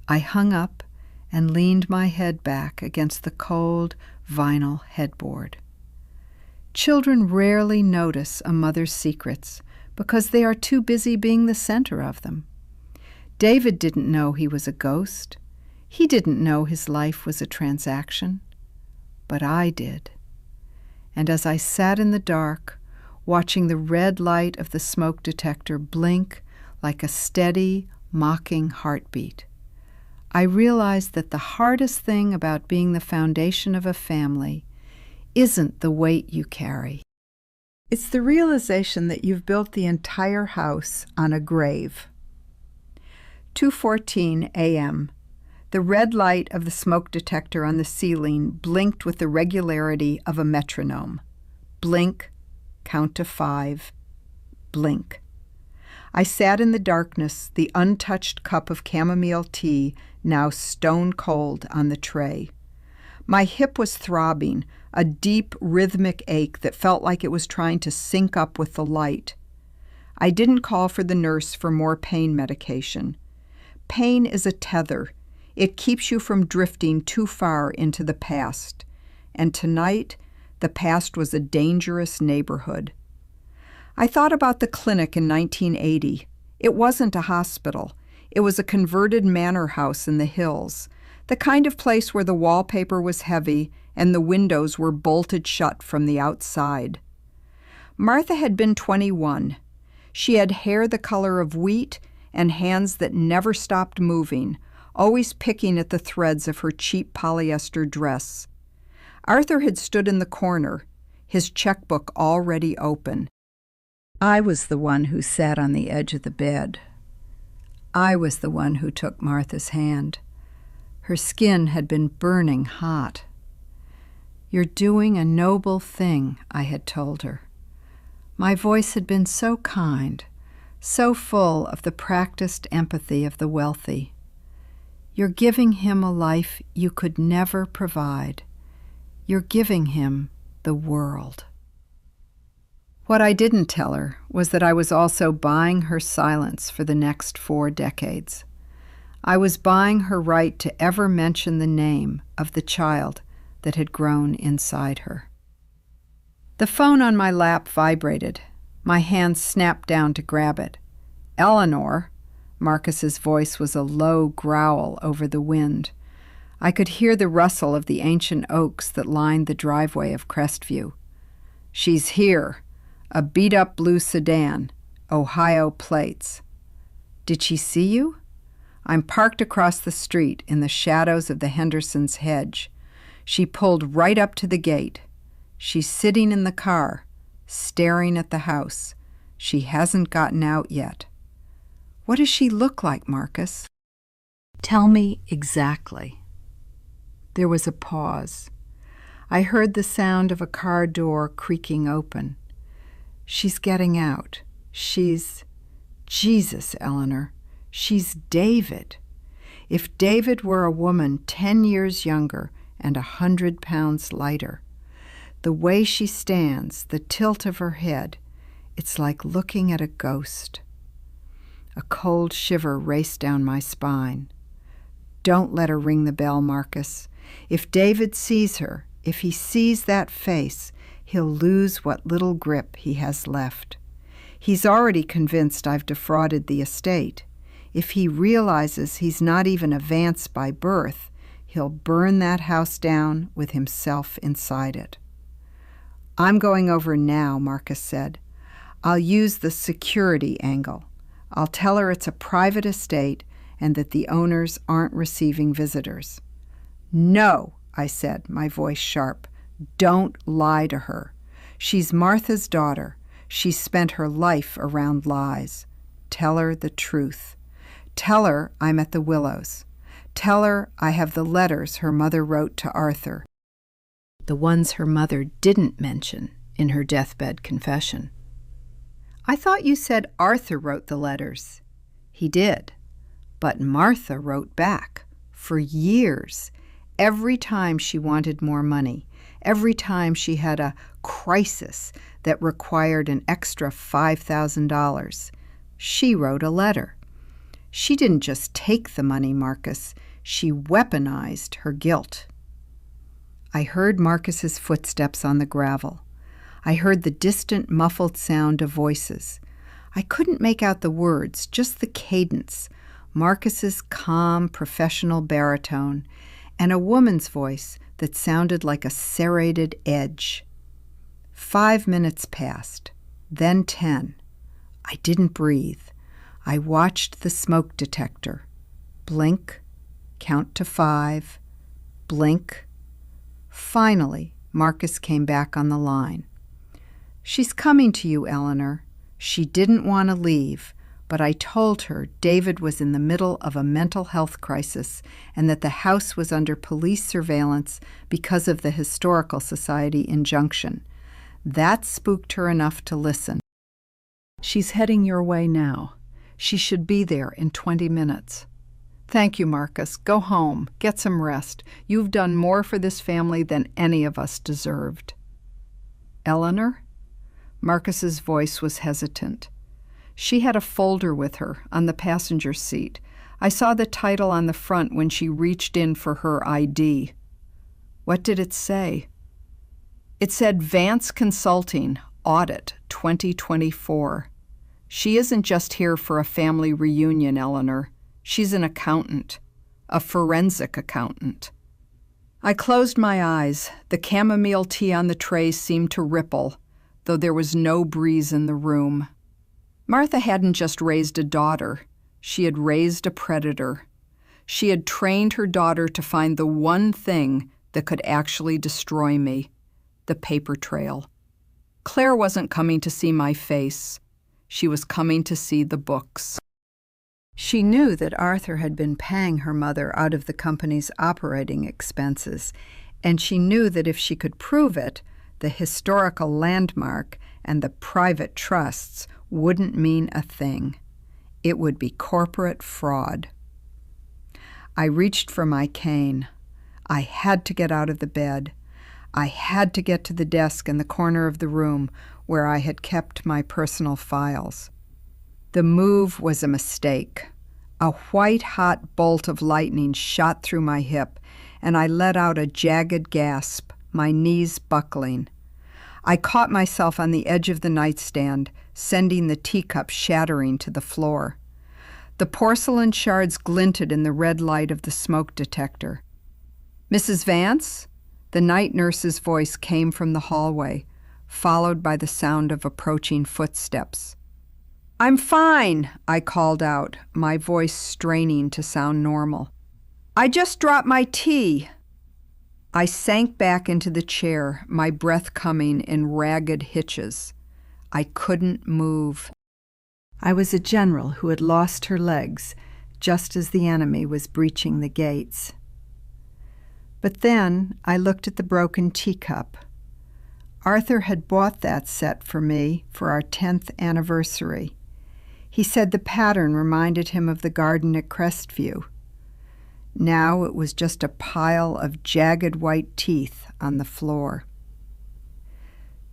I hung up and leaned my head back against the cold vinyl headboard. Children rarely notice a mother's secrets because they are too busy being the center of them. David didn't know he was a ghost. He didn't know his life was a transaction. But I did. And as I sat in the dark, watching the red light of the smoke detector blink like a steady, mocking heartbeat, I realized that the hardest thing about being the foundation of a family isn't the weight you carry. It's the realization that you've built the entire house on a grave. 2:14 a.m. The red light of the smoke detector on the ceiling blinked with the regularity of a metronome. Blink, count to 5, blink. I sat in the darkness, the untouched cup of chamomile tea now stone cold on the tray. My hip was throbbing, a deep rhythmic ache that felt like it was trying to sync up with the light. I didn't call for the nurse for more pain medication. Pain is a tether. It keeps you from drifting too far into the past. And tonight, the past was a dangerous neighborhood. I thought about the clinic in 1980. It wasn't a hospital. It was a converted manor house in the hills. The kind of place where the wallpaper was heavy and the windows were bolted shut from the outside. Martha had been 21. She had hair the color of wheat and hands that never stopped moving, always picking at the threads of her cheap polyester dress. Arthur had stood in the corner, his checkbook already open. I was the one who sat on the edge of the bed. I was the one who took Martha's hand. Her skin had been burning hot. "You're doing a noble thing," I had told her. My voice had been so kind, so full of the practiced empathy of the wealthy. "You're giving him a life you could never provide. You're giving him the world." What I didn't tell her was that I was also buying her silence for the next 4 decades. I was buying her right to ever mention the name of the child that had grown inside her. The phone on my lap vibrated. My hand snapped down to grab it. "Eleanor," Marcus's voice was a low growl over the wind. I could hear the rustle of the ancient oaks that lined the driveway of Crestview. "She's here. A beat-up blue sedan. Ohio plates." "Did she see you?" "I'm parked across the street in the shadows of the Hendersons' hedge. She pulled right up to the gate. She's sitting in the car, staring at the house. She hasn't gotten out yet." "What does she look like, Marcus?" "Tell me exactly." There was a pause. I heard the sound of a car door creaking open. "She's getting out. Jesus, Eleanor, she's David. If David were a woman 10 years younger and 100 pounds lighter. The way she stands, the tilt of her head, it's like looking at a ghost." A cold shiver raced down my spine. "Don't let her ring the bell, Marcus. If David sees her, if he sees that face, he'll lose what little grip he has left. He's already convinced I've defrauded the estate. If he realizes he's not even a Vance by birth, he'll burn that house down with himself inside it." "I'm going over now," Marcus said. "I'll use the security angle. I'll tell her it's a private estate and that the owners aren't receiving visitors." "No," I said, my voice sharp. "Don't lie to her. She's Martha's daughter. She's spent her life around lies. Tell her the truth. Tell her I'm at the Willows. Tell her I have the letters her mother wrote to Arthur. The ones her mother didn't mention in her deathbed confession." "I thought you said Arthur wrote the letters." "He did. But Martha wrote back. For years. Every time she wanted more money. Every time she had a crisis that required an extra $5,000. She wrote a letter. She didn't just take the money, Marcus. She weaponized her guilt." I heard Marcus's footsteps on the gravel. I heard the distant, muffled sound of voices. I couldn't make out the words, just the cadence, Marcus's calm, professional baritone, and a woman's voice that sounded like a serrated edge. 5 minutes passed, then 10. I didn't breathe. I watched the smoke detector. Blink, count to 5, blink. Finally, Marcus came back on the line. "She's coming to you, Eleanor. She didn't want to leave, but I told her David was in the middle of a mental health crisis and that the house was under police surveillance because of the Historical Society injunction. That spooked her enough to listen. She's heading your way now. She should be there in 20 minutes. Thank you, Marcus. Go home. Get some rest. You've done more for this family than any of us deserved." "Eleanor?" Marcus's voice was hesitant. She had a folder with her on the passenger seat. I saw the title on the front when she reached in for her ID. What did it say? It said Vance Consulting, Audit 2024. She isn't just here for a family reunion, Eleanor. She's an accountant. a forensic accountant. I closed my eyes. The chamomile tea on the tray seemed to ripple, though there was no breeze in the room. Martha hadn't just raised a daughter. She had raised a predator. She had trained her daughter to find the one thing that could actually destroy me, the paper trail. Claire wasn't coming to see my face. She was coming to see the books. She knew that Arthur had been paying her mother out of the company's operating expenses, and she knew that if she could prove it, the historical landmark and the private trusts wouldn't mean a thing. It would be corporate fraud. I reached for my cane. I had to get out of the bed. I had to get to the desk in the corner of the room where I had kept my personal files. The move was a mistake. A white-hot bolt of lightning shot through my hip, and I let out a jagged gasp, my knees buckling. I caught myself on the edge of the nightstand, sending the teacup shattering to the floor. The porcelain shards glinted in the red light of the smoke detector. "Mrs. Vance?" The night nurse's voice came from the hallway, followed by the sound of approaching footsteps. "I'm fine," I called out, my voice straining to sound normal. "I just dropped my tea." I sank back into the chair, my breath coming in ragged hitches. I couldn't move. I was a general who had lost her legs just as the enemy was breaching the gates. But then I looked at the broken teacup. Arthur had bought that set for me for our 10th anniversary. He said the pattern reminded him of the garden at Crestview. Now it was just a pile of jagged white teeth on the floor.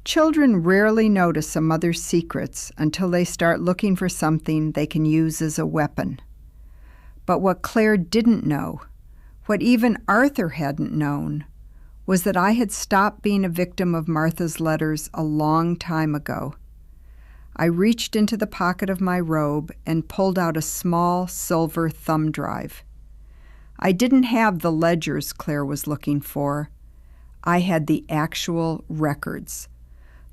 Children rarely notice a mother's secrets until they start looking for something they can use as a weapon. But what Claire didn't know, what even Arthur hadn't known, was that I had stopped being a victim of Martha's letters a long time ago. I reached into the pocket of my robe and pulled out a small silver thumb drive. I didn't have the ledgers Claire was looking for. I had the actual records,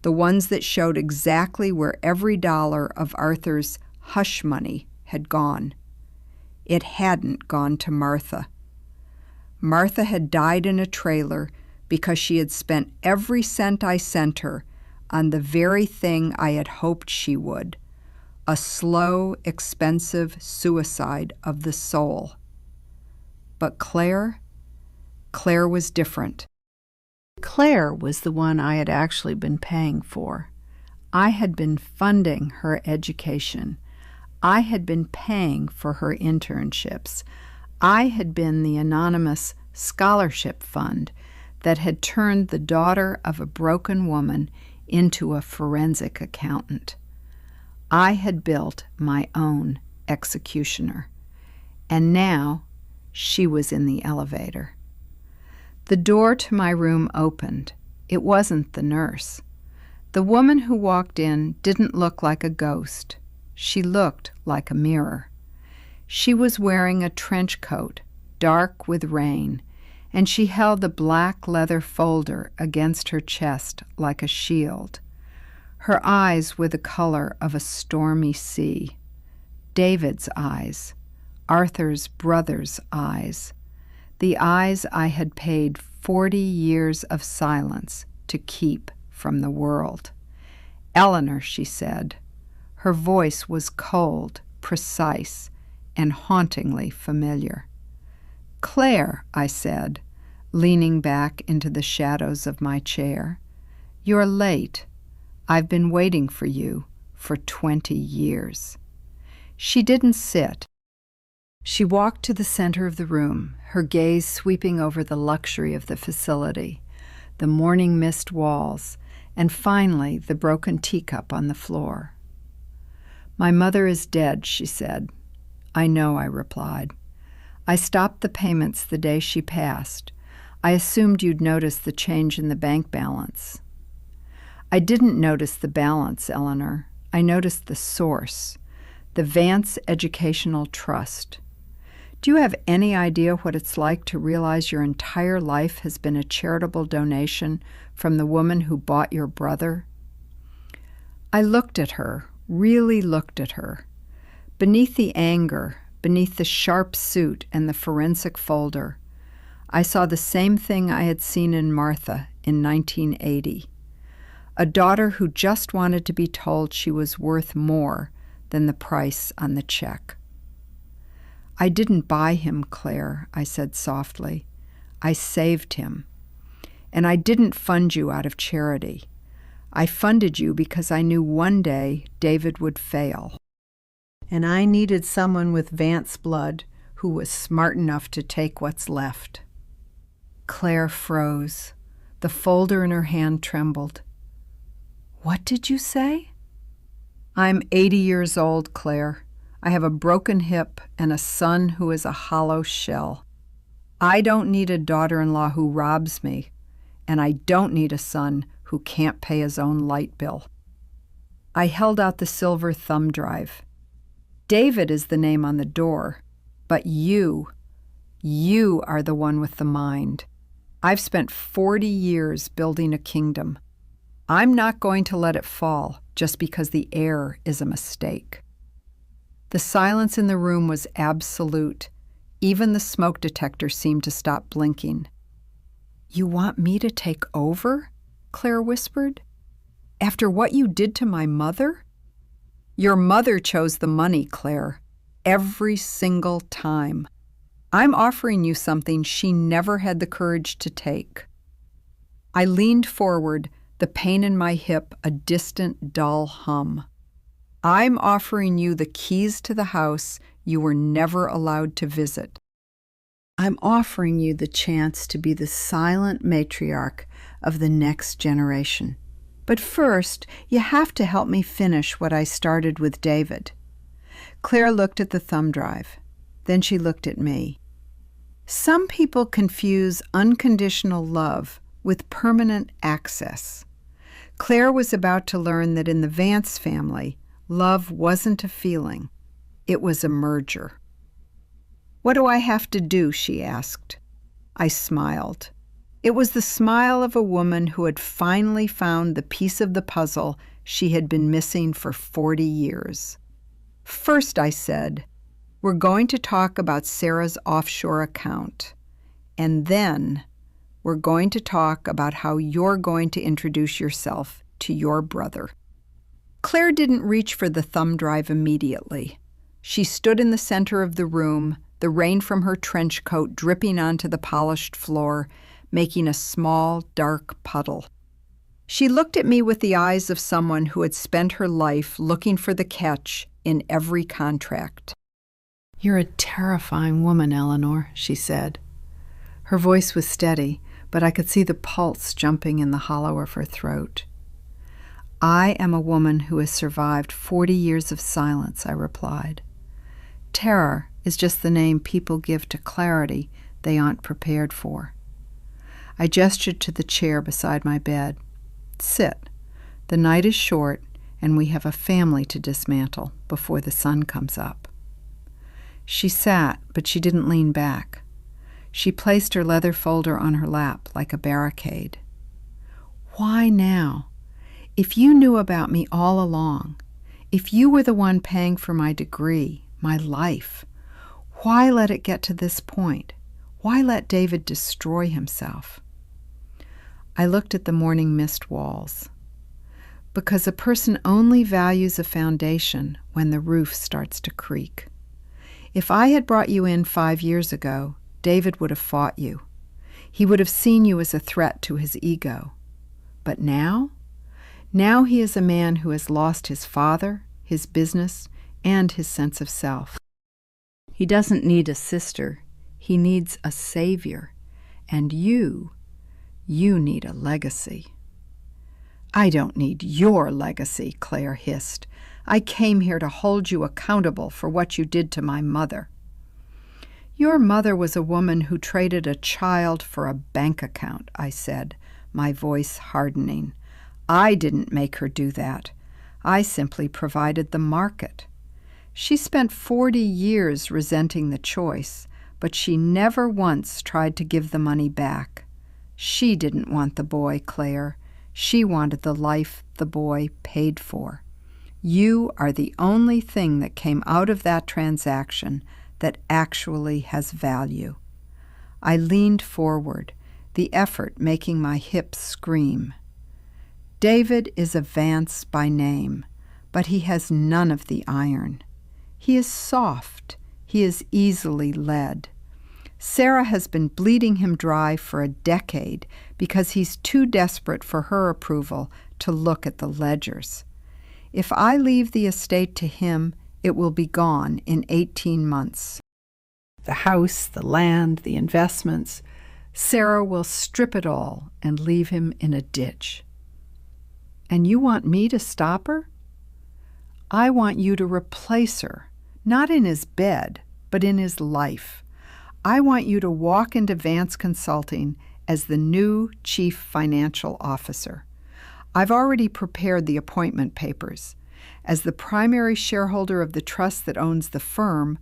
the ones that showed exactly where every dollar of Arthur's hush money had gone. It hadn't gone to Martha. Martha had died in a trailer because she had spent every cent I sent her on the very thing I had hoped she would, a slow, expensive suicide of the soul. But Claire was different. Claire was the one I had actually been paying for. I had been funding her education. I had been paying for her internships. I had been the anonymous scholarship fund that had turned the daughter of a broken woman into a forensic accountant. I had built my own executioner, and now she was in the elevator. The door to my room opened. It wasn't the nurse. The woman who walked in didn't look like a ghost. She looked like a mirror. She was wearing a trench coat, dark with rain, and she held a black leather folder against her chest like a shield. Her eyes were the color of a stormy sea. David's eyes, Arthur's brother's eyes, the eyes I had paid 40 years of silence to keep from the world. "Eleanor," she said. Her voice was cold, precise, and hauntingly familiar. "Claire," I said, leaning back into the shadows of my chair, "you're late. I've been waiting for you for 20 years." She didn't sit. She walked to the center of the room, her gaze sweeping over the luxury of the facility, the morning mist walls, and finally the broken teacup on the floor. "My mother is dead," she said. "I know," I replied. "I stopped the payments the day she passed. I assumed you'd notice the change in the bank balance." "I didn't notice the balance, Eleanor. I noticed the source, the Vance Educational Trust. Do you have any idea what it's like to realize your entire life has been a charitable donation from the woman who bought your brother? I looked at her, really looked at her. Beneath the anger, beneath the sharp suit and the forensic folder, I saw the same thing I had seen in Martha in 1980. A daughter who just wanted to be told she was worth more than the price on the check. I didn't buy him, Claire, I said softly. I saved him. And I didn't fund you out of charity. I funded you because I knew one day David would fail. And I needed someone with Vance blood who was smart enough to take what's left. Claire froze. The folder in her hand trembled. What did you say? I'm 80 years old, Claire. I have a broken hip and a son who is a hollow shell. I don't need a daughter-in-law who robs me, and I don't need a son who can't pay his own light bill. I held out the silver thumb drive. David is the name on the door, but you are the one with the mind. I've spent 40 years building a kingdom. I'm not going to let it fall just because the air is a mistake. The silence in the room was absolute. Even the smoke detector seemed to stop blinking. You want me to take over? Claire whispered. After what you did to my mother? Your mother chose the money, Claire. Every single time. I'm offering you something she never had the courage to take. I leaned forward, the pain in my hip a distant, dull hum. I'm offering you the keys to the house you were never allowed to visit. I'm offering you the chance to be the silent matriarch of the next generation. But first, you have to help me finish what I started with David. Claire looked at the thumb drive. Then she looked at me. Some people confuse unconditional love with permanent access. Claire was about to learn that in the Vance family, love wasn't a feeling. It was a merger. What do I have to do? She asked. I smiled. It was the smile of a woman who had finally found the piece of the puzzle she had been missing for 40 years. First, I said, we're going to talk about Sarah's offshore account. And then we're going to talk about how you're going to introduce yourself to your brother. Claire didn't reach for the thumb drive immediately. She stood in the center of the room, the rain from her trench coat dripping onto the polished floor, making a small, dark puddle. She looked at me with the eyes of someone who had spent her life looking for the catch in every contract. You're a terrifying woman, Eleanor, she said. Her voice was steady, but I could see the pulse jumping in the hollow of her throat. I am a woman who has survived 40 years of silence, I replied. Terror is just the name people give to clarity they aren't prepared for. I gestured to the chair beside my bed. Sit. The night is short, and we have a family to dismantle before the sun comes up. She sat, but she didn't lean back. She placed her leather folder on her lap like a barricade. Why now? If you knew about me all along, if you were the one paying for my degree, my life, why let it get to this point? Why let David destroy himself? I looked at the morning mist walls. Because a person only values a foundation when the roof starts to creak. If I had brought you in 5 years ago, David would have fought you. He would have seen you as a threat to his ego. But now? Now he is a man who has lost his father, his business, and his sense of self. He doesn't need a sister. He needs a savior. And you need a legacy. I don't need your legacy, Claire hissed. I came here to hold you accountable for what you did to my mother. Your mother was a woman who traded a child for a bank account, I said, my voice hardening. I didn't make her do that. I simply provided the market. She spent 40 years resenting the choice, but she never once tried to give the money back. She didn't want the boy, Claire. She wanted the life the boy paid for. You are the only thing that came out of that transaction that actually has value. I leaned forward, the effort making my hips scream. David is a Vance by name, but he has none of the iron. He is soft. He is easily led. Sarah has been bleeding him dry for a decade because he's too desperate for her approval to look at the ledgers. If I leave the estate to him, it will be gone in 18 months. The house, the land, the investments. Sarah will strip it all and leave him in a ditch. And you want me to stop her? I want you to replace her, not in his bed, but in his life. I want you to walk into Vance Consulting as the new chief financial officer. I've already prepared the appointment papers. As the primary shareholder of the trust that owns the firm,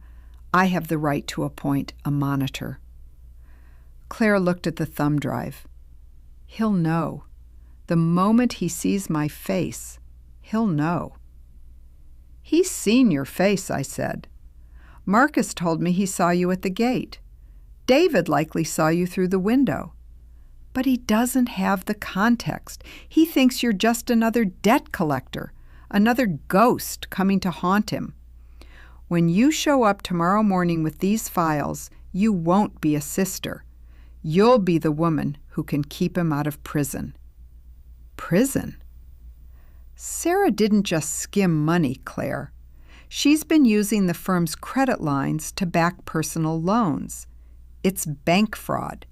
I have the right to appoint a monitor. Claire looked at the thumb drive. He'll know. The moment he sees my face, he'll know. He's seen your face, I said. Marcus told me he saw you at the gate. David likely saw you through the window. But he doesn't have the context. He thinks you're just another debt collector, another ghost coming to haunt him. When you show up tomorrow morning with these files, you won't be a sister. You'll be the woman who can keep him out of prison. Prison? Sarah didn't just skim money, Claire. She's been using the firm's credit lines to back personal loans. It's bank fraud.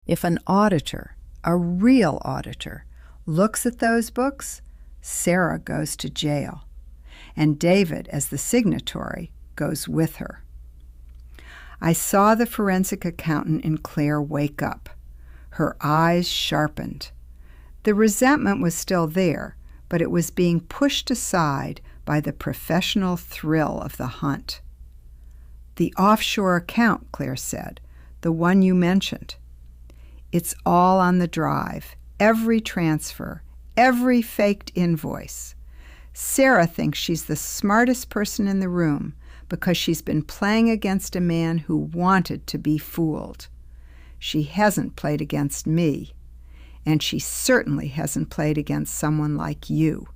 If an auditor, a real auditor, looks at those books, Sarah goes to jail. And David, as the signatory, goes with her. I saw the forensic accountant in Claire wake up. Her eyes sharpened. The resentment was still there, but it was being pushed aside by the professional thrill of the hunt. The offshore account, Claire said, the one you mentioned. It's all on the drive, every transfer, every faked invoice. Sarah thinks she's the smartest person in the room because she's been playing against a man who wanted to be fooled. She hasn't played against me, and she certainly hasn't played against someone like you.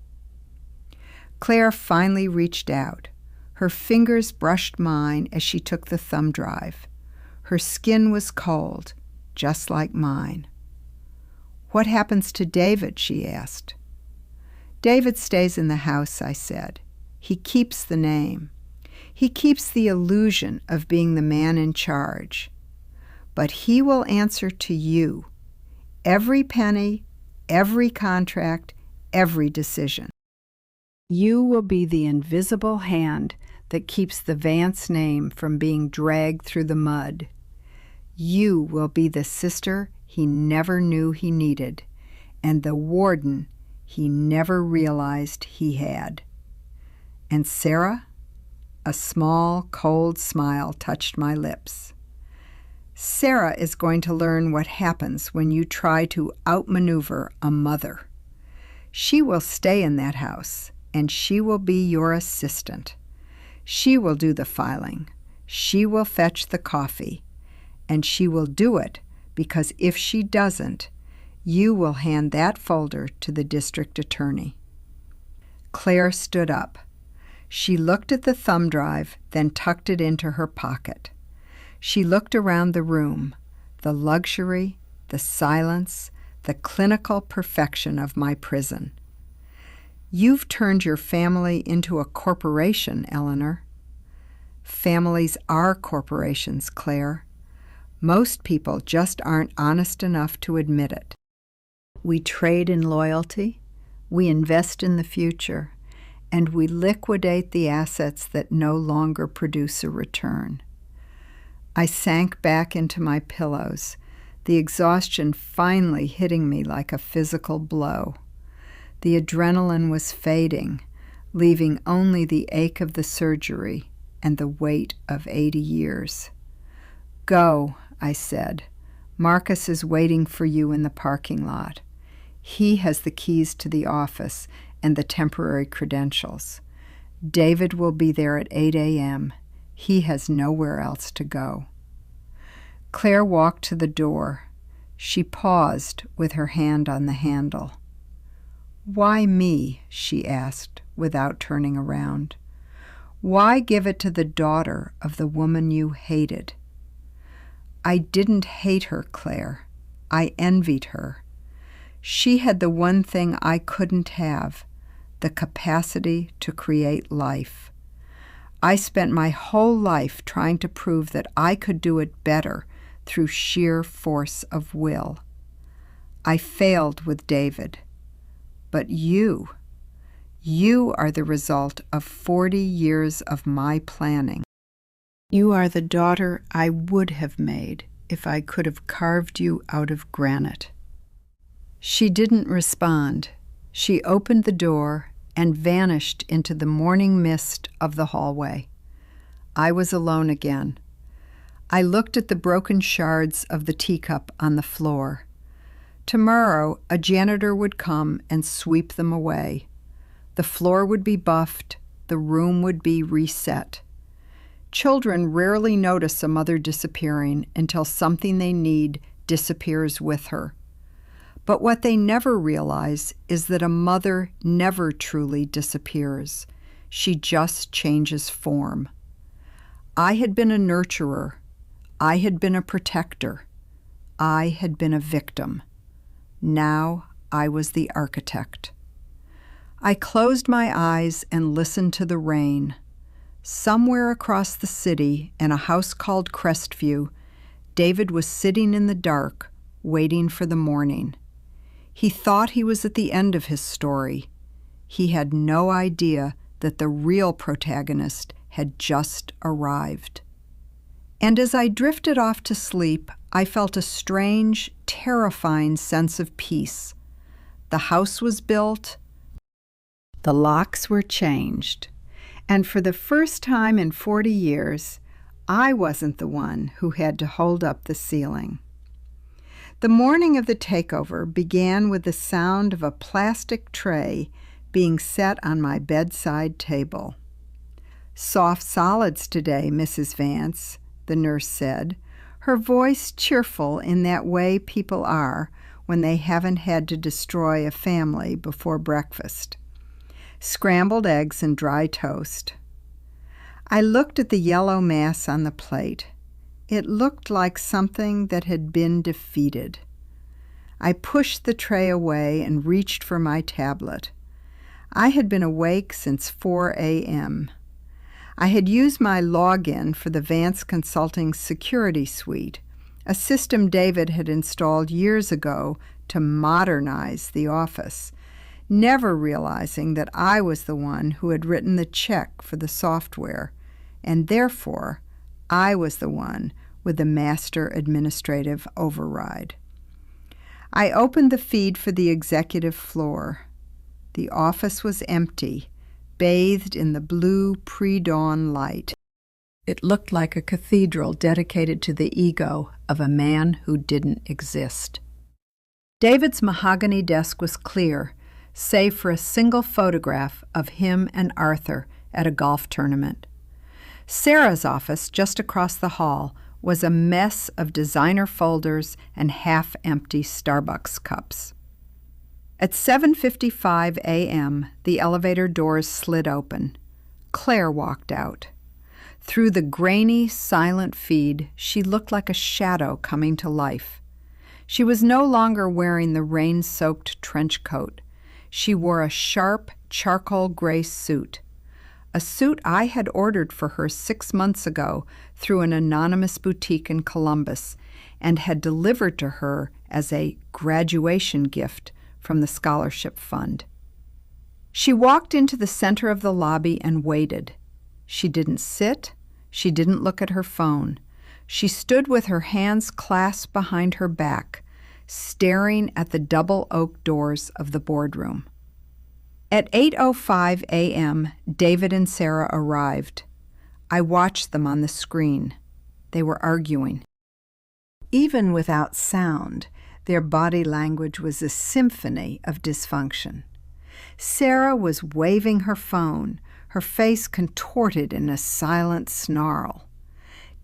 Claire finally reached out. Her fingers brushed mine as she took the thumb drive. Her skin was cold, just like mine. What happens to David? She asked. David stays in the house, I said. He keeps the name. He keeps the illusion of being the man in charge. But he will answer to you. Every penny, every contract, every decision. You will be the invisible hand that keeps the Vance name from being dragged through the mud. You will be the sister he never knew he needed, and the warden he never realized he had. And Sarah? A small, cold smile touched my lips. Sarah is going to learn what happens when you try to outmaneuver a mother. She will stay in that house, and she will be your assistant. She will do the filing. She will fetch the coffee. And she will do it because if she doesn't, you will hand that folder to the district attorney. Claire stood up. She looked at the thumb drive, then tucked it into her pocket. She looked around the room, the luxury, the silence, the clinical perfection of my prison. You've turned your family into a corporation, Eleanor. Families are corporations, Claire. Most people just aren't honest enough to admit it. We trade in loyalty, we invest in the future, and we liquidate the assets that no longer produce a return. I sank back into my pillows, the exhaustion finally hitting me like a physical blow. The adrenaline was fading, leaving only the ache of the surgery and the weight of 80 years. "Go," I said. "Marcus is waiting for you in the parking lot. He has the keys to the office and the temporary credentials. David will be there at 8 a.m. He has nowhere else to go." Claire walked to the door. She paused with her hand on the handle. "Why me?" she asked, without turning around. "Why give it to the daughter of the woman you hated?" "I didn't hate her, Claire. I envied her. She had the one thing I couldn't have, the capacity to create life. I spent my whole life trying to prove that I could do it better through sheer force of will. I failed with David. But you are the result of 40 years of my planning. You are the daughter I would have made if I could have carved you out of granite." She didn't respond. She opened the door and vanished into the morning mist of the hallway. I was alone again. I looked at the broken shards of the teacup on the floor. Tomorrow, a janitor would come and sweep them away. The floor would be buffed, the room would be reset. Children rarely notice a mother disappearing until something they need disappears with her. But what they never realize is that a mother never truly disappears. She just changes form. I had been a nurturer. I had been a protector. I had been a victim. Now I was the architect. I closed my eyes and listened to the rain. Somewhere across the city, in a house called Crestview, David was sitting in the dark, waiting for the morning. He thought he was at the end of his story. He had no idea that the real protagonist had just arrived. And as I drifted off to sleep, I felt a strange, terrifying sense of peace. The house was built, the locks were changed, and for the first time in 40 years, I wasn't the one who had to hold up the ceiling. The morning of the takeover began with the sound of a plastic tray being set on my bedside table. "Soft solids today, Mrs. Vance," the nurse said, her voice cheerful in that way people are when they haven't had to destroy a family before breakfast. "Scrambled eggs and dry toast." I looked at the yellow mass on the plate. It looked like something that had been defeated. I pushed the tray away and reached for my tablet. I had been awake since 4 a.m. I had used my login for the Vance Consulting Security Suite, a system David had installed years ago to modernize the office, never realizing that I was the one who had written the check for the software, and therefore I was the one with the master administrative override. I opened the feed for the executive floor. The office was empty, bathed in the blue pre-dawn light. It looked like a cathedral dedicated to the ego of a man who didn't exist. David's mahogany desk was clear, save for a single photograph of him and Arthur at a golf tournament. Sarah's office, just across the hall, was a mess of designer folders and half-empty Starbucks cups. At 7:55 a.m., the elevator doors slid open. Claire walked out. Through the grainy, silent feed, she looked like a shadow coming to life. She was no longer wearing the rain-soaked trench coat. She wore a sharp, charcoal gray suit, a suit I had ordered for her 6 months ago through an anonymous boutique in Columbus and had delivered to her as a graduation gift from the scholarship fund. She walked into the center of the lobby and waited. She didn't sit. She didn't look at her phone. She stood with her hands clasped behind her back, staring at the double oak doors of the boardroom. At 8:05 a.m., David and Sarah arrived. I watched them on the screen. They were arguing. Even without sound, their body language was a symphony of dysfunction. Sarah was waving her phone, her face contorted in a silent snarl.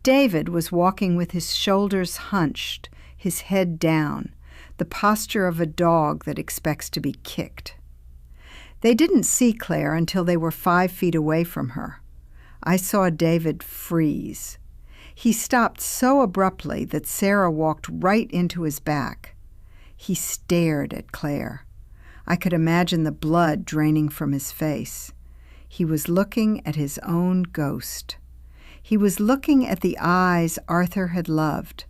David was walking with his shoulders hunched, his head down, the posture of a dog that expects to be kicked. They didn't see Claire until they were 5 feet away from her. I saw David freeze. He stopped so abruptly that Sarah walked right into his back. He stared at Claire. I could imagine the blood draining from his face. He was looking at his own ghost. He was looking at the eyes Arthur had loved,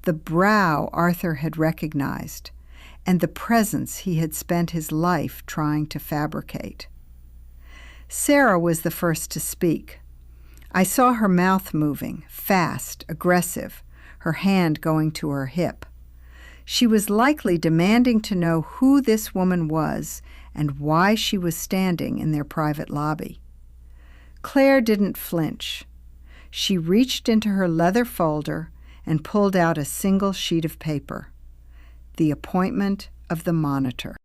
the brow Arthur had recognized, and the presence he had spent his life trying to fabricate. Sarah was the first to speak. I saw her mouth moving, fast, aggressive, her hand going to her hip. She was likely demanding to know who this woman was and why she was standing in their private lobby. Claire didn't flinch. She reached into her leather folder and pulled out a single sheet of paper. The appointment of the monitor.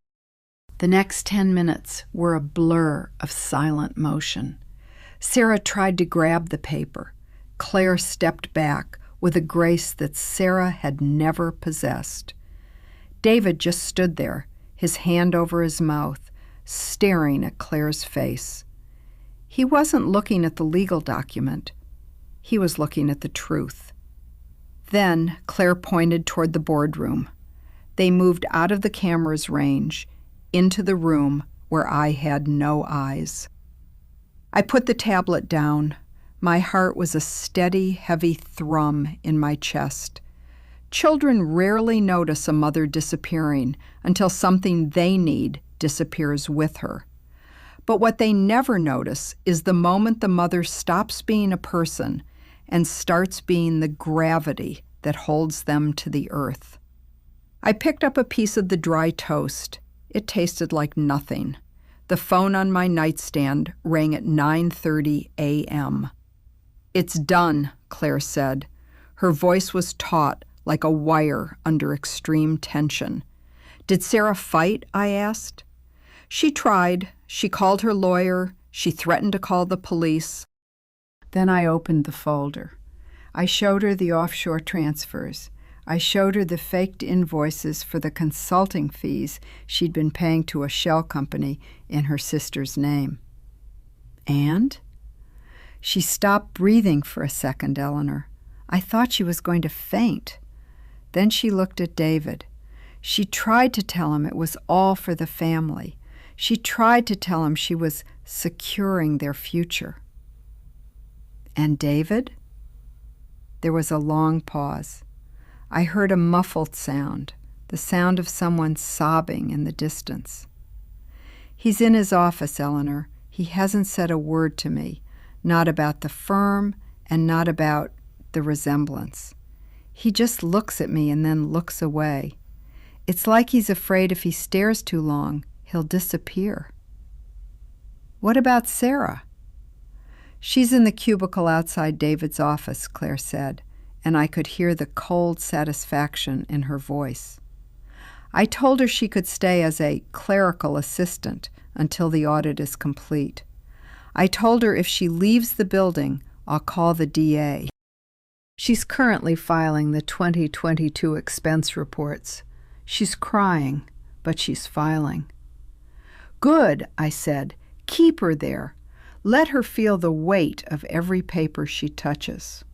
The next 10 minutes were a blur of silent motion. Sarah tried to grab the paper. Claire stepped back with a grace that Sarah had never possessed. David just stood there, his hand over his mouth, staring at Claire's face. He wasn't looking at the legal document. He was looking at the truth. Then Claire pointed toward the boardroom. They moved out of the camera's range, into the room where I had no eyes. I put the tablet down. My heart was a steady, heavy thrum in my chest. Children rarely notice a mother disappearing until something they need disappears with her. But what they never notice is the moment the mother stops being a person and starts being the gravity that holds them to the earth. I picked up a piece of the dry toast. It tasted like nothing. The phone on my nightstand rang at 9:30 a.m. "It's done," Claire said. Her voice was taut, like a wire under extreme tension. "Did Sarah fight?" I asked. "She tried. She called her lawyer. She threatened to call the police." Then I opened the folder. I showed her the offshore transfers. I showed her the faked invoices for the consulting fees she'd been paying to a shell company in her sister's name. And? She stopped breathing for a second, Eleanor. I thought she was going to faint. Then she looked at David. She tried to tell him it was all for the family. She tried to tell him she was securing their future. And David? There was a long pause. I heard a muffled sound, the sound of someone sobbing in the distance. "He's in his office, Eleanor. He hasn't said a word to me, not about the firm and not about the resemblance. He just looks at me and then looks away. It's like he's afraid if he stares too long, he'll disappear." "What about Sarah?" "She's in the cubicle outside David's office," Claire said, and I could hear the cold satisfaction in her voice. "I told her she could stay as a clerical assistant until the audit is complete. I told her if she leaves the building, I'll call the DA. She's currently filing the 2022 expense reports. She's crying, but she's filing." "Good," I said. "Keep her there. Let her feel the weight of every paper she touches."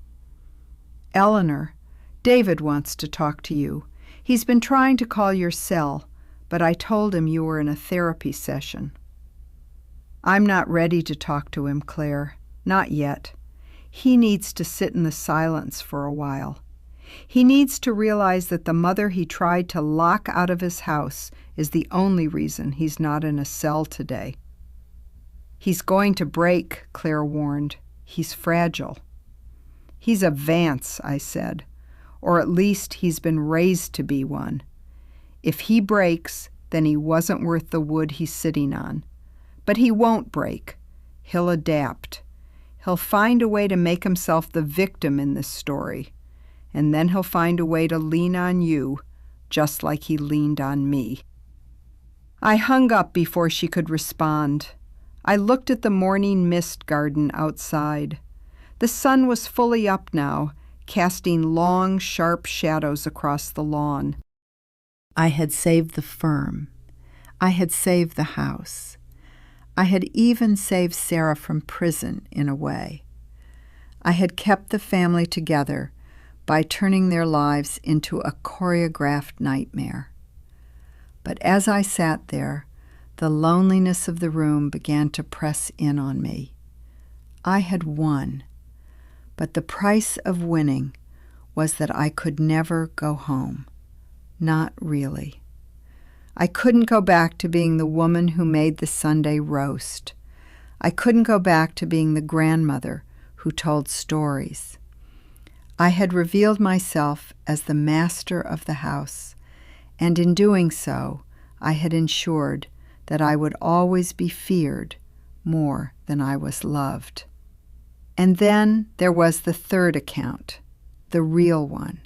"Eleanor, David wants to talk to you. He's been trying to call your cell, but I told him you were in a therapy session." "I'm not ready to talk to him, Claire. Not yet. He needs to sit in the silence for a while. He needs to realize that the mother he tried to lock out of his house is the only reason he's not in a cell today." "He's going to break," Claire warned. "He's fragile." "He's a Vance," I said, "or at least he's been raised to be one. If he breaks, then he wasn't worth the wood he's sitting on. But he won't break. He'll adapt. He'll find a way to make himself the victim in this story. and then he'll find a way to lean on you, just like he leaned on me." I hung up before she could respond. I looked at the morning mist garden outside. The sun was fully up now, casting long, sharp shadows across the lawn. I had saved the firm. I had saved the house. I had even saved Sarah from prison in a way. I had kept the family together by turning their lives into a choreographed nightmare. But as I sat there, the loneliness of the room began to press in on me. I had won, but the price of winning was that I could never go home. Not really. I couldn't go back to being the woman who made the Sunday roast. I couldn't go back to being the grandmother who told stories. I had revealed myself as the master of the house, and in doing so, I had ensured that I would always be feared more than I was loved. And then there was the third account, the real one,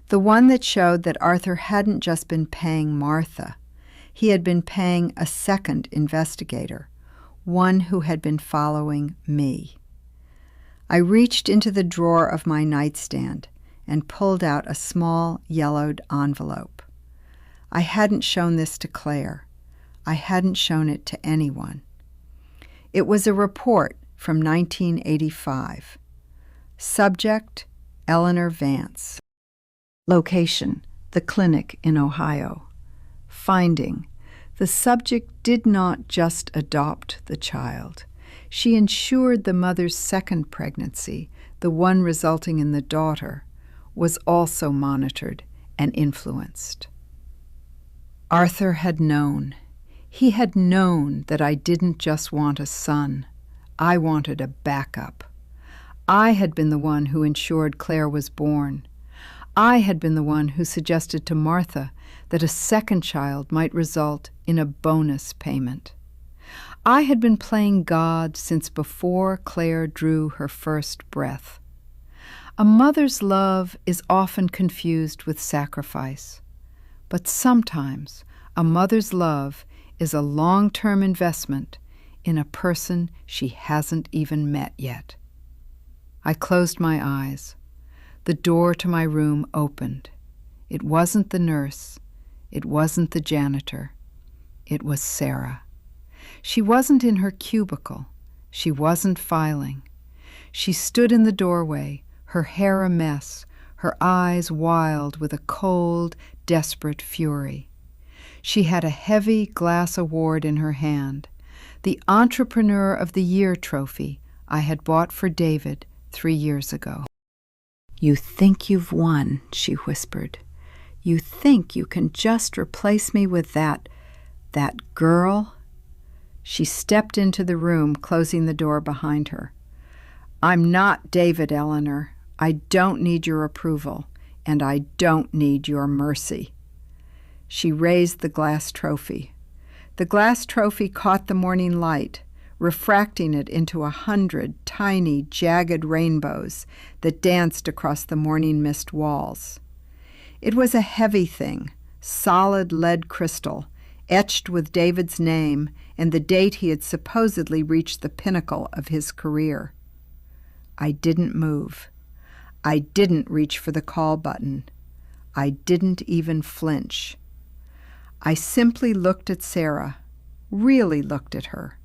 the one that showed that Arthur hadn't just been paying Martha. He had been paying a second investigator, one who had been following me. I reached into the drawer of my nightstand and pulled out a small yellowed envelope. I hadn't shown this to Claire. I hadn't shown it to anyone. It was a report from 1985. Subject, Eleanor Vance. Location, the clinic in Ohio. Finding, the subject did not just adopt the child. She ensured the mother's second pregnancy, the one resulting in the daughter, was also monitored and influenced. Arthur had known. He had known that I didn't just want a son. I wanted a backup. I had been the one who ensured Claire was born. I had been the one who suggested to Martha that a second child might result in a bonus payment. I had been playing God since before Claire drew her first breath. A mother's love is often confused with sacrifice, but sometimes a mother's love is a long-term investment in a person she hasn't even met yet. I closed my eyes. The door to my room opened. It wasn't the nurse. It wasn't the janitor. It was Sarah. She wasn't in her cubicle. She wasn't filing. She stood in the doorway, her hair a mess, her eyes wild with a cold, desperate fury. She had a heavy glass award in her hand, the Entrepreneur of the Year trophy I had bought for David 3 years ago. "You think you've won," she whispered. "You think you can just replace me with that girl?" She stepped into the room, closing the door behind her. "I'm not David, Eleanor. I don't need your approval, and I don't need your mercy." She raised the glass trophy. The glass trophy caught the morning light, refracting it into 100 tiny, jagged rainbows that danced across the morning mist walls. It was a heavy thing, solid lead crystal, etched with David's name and the date he had supposedly reached the pinnacle of his career. I didn't move. I didn't reach for the call button. I didn't even flinch. I simply looked at Sarah, really looked at her.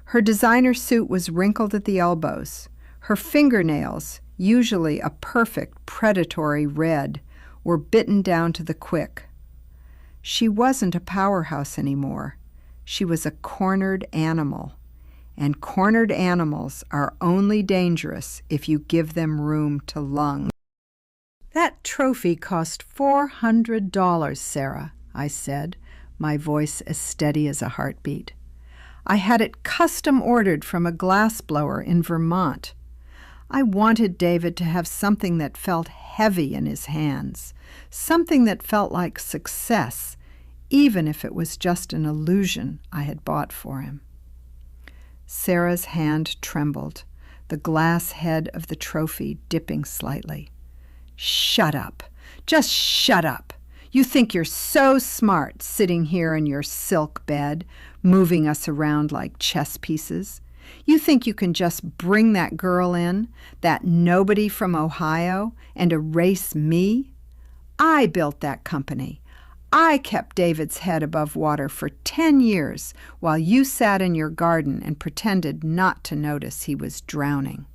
Her designer suit was wrinkled at the elbows. Her fingernails, usually a perfect predatory red, were bitten down to the quick. She wasn't a powerhouse anymore. She was a cornered animal, and cornered animals are only dangerous if you give them room to lung. "That trophy cost $400, Sarah," I said, my voice as steady as a heartbeat. "I had it custom ordered from a glassblower in Vermont. I wanted David to have something that felt heavy in his hands, something that felt like success, even if it was just an illusion I had bought for him." Sarah's hand trembled, the glass head of the trophy dipping slightly. Shut up. Just shut up. You think you're so smart sitting here in your silk bed, moving us around like chess pieces. You think you can just bring that girl in, that nobody from Ohio, and erase me? I built that company. I kept David's head above water for 10 years while you sat in your garden and pretended not to notice he was drowning.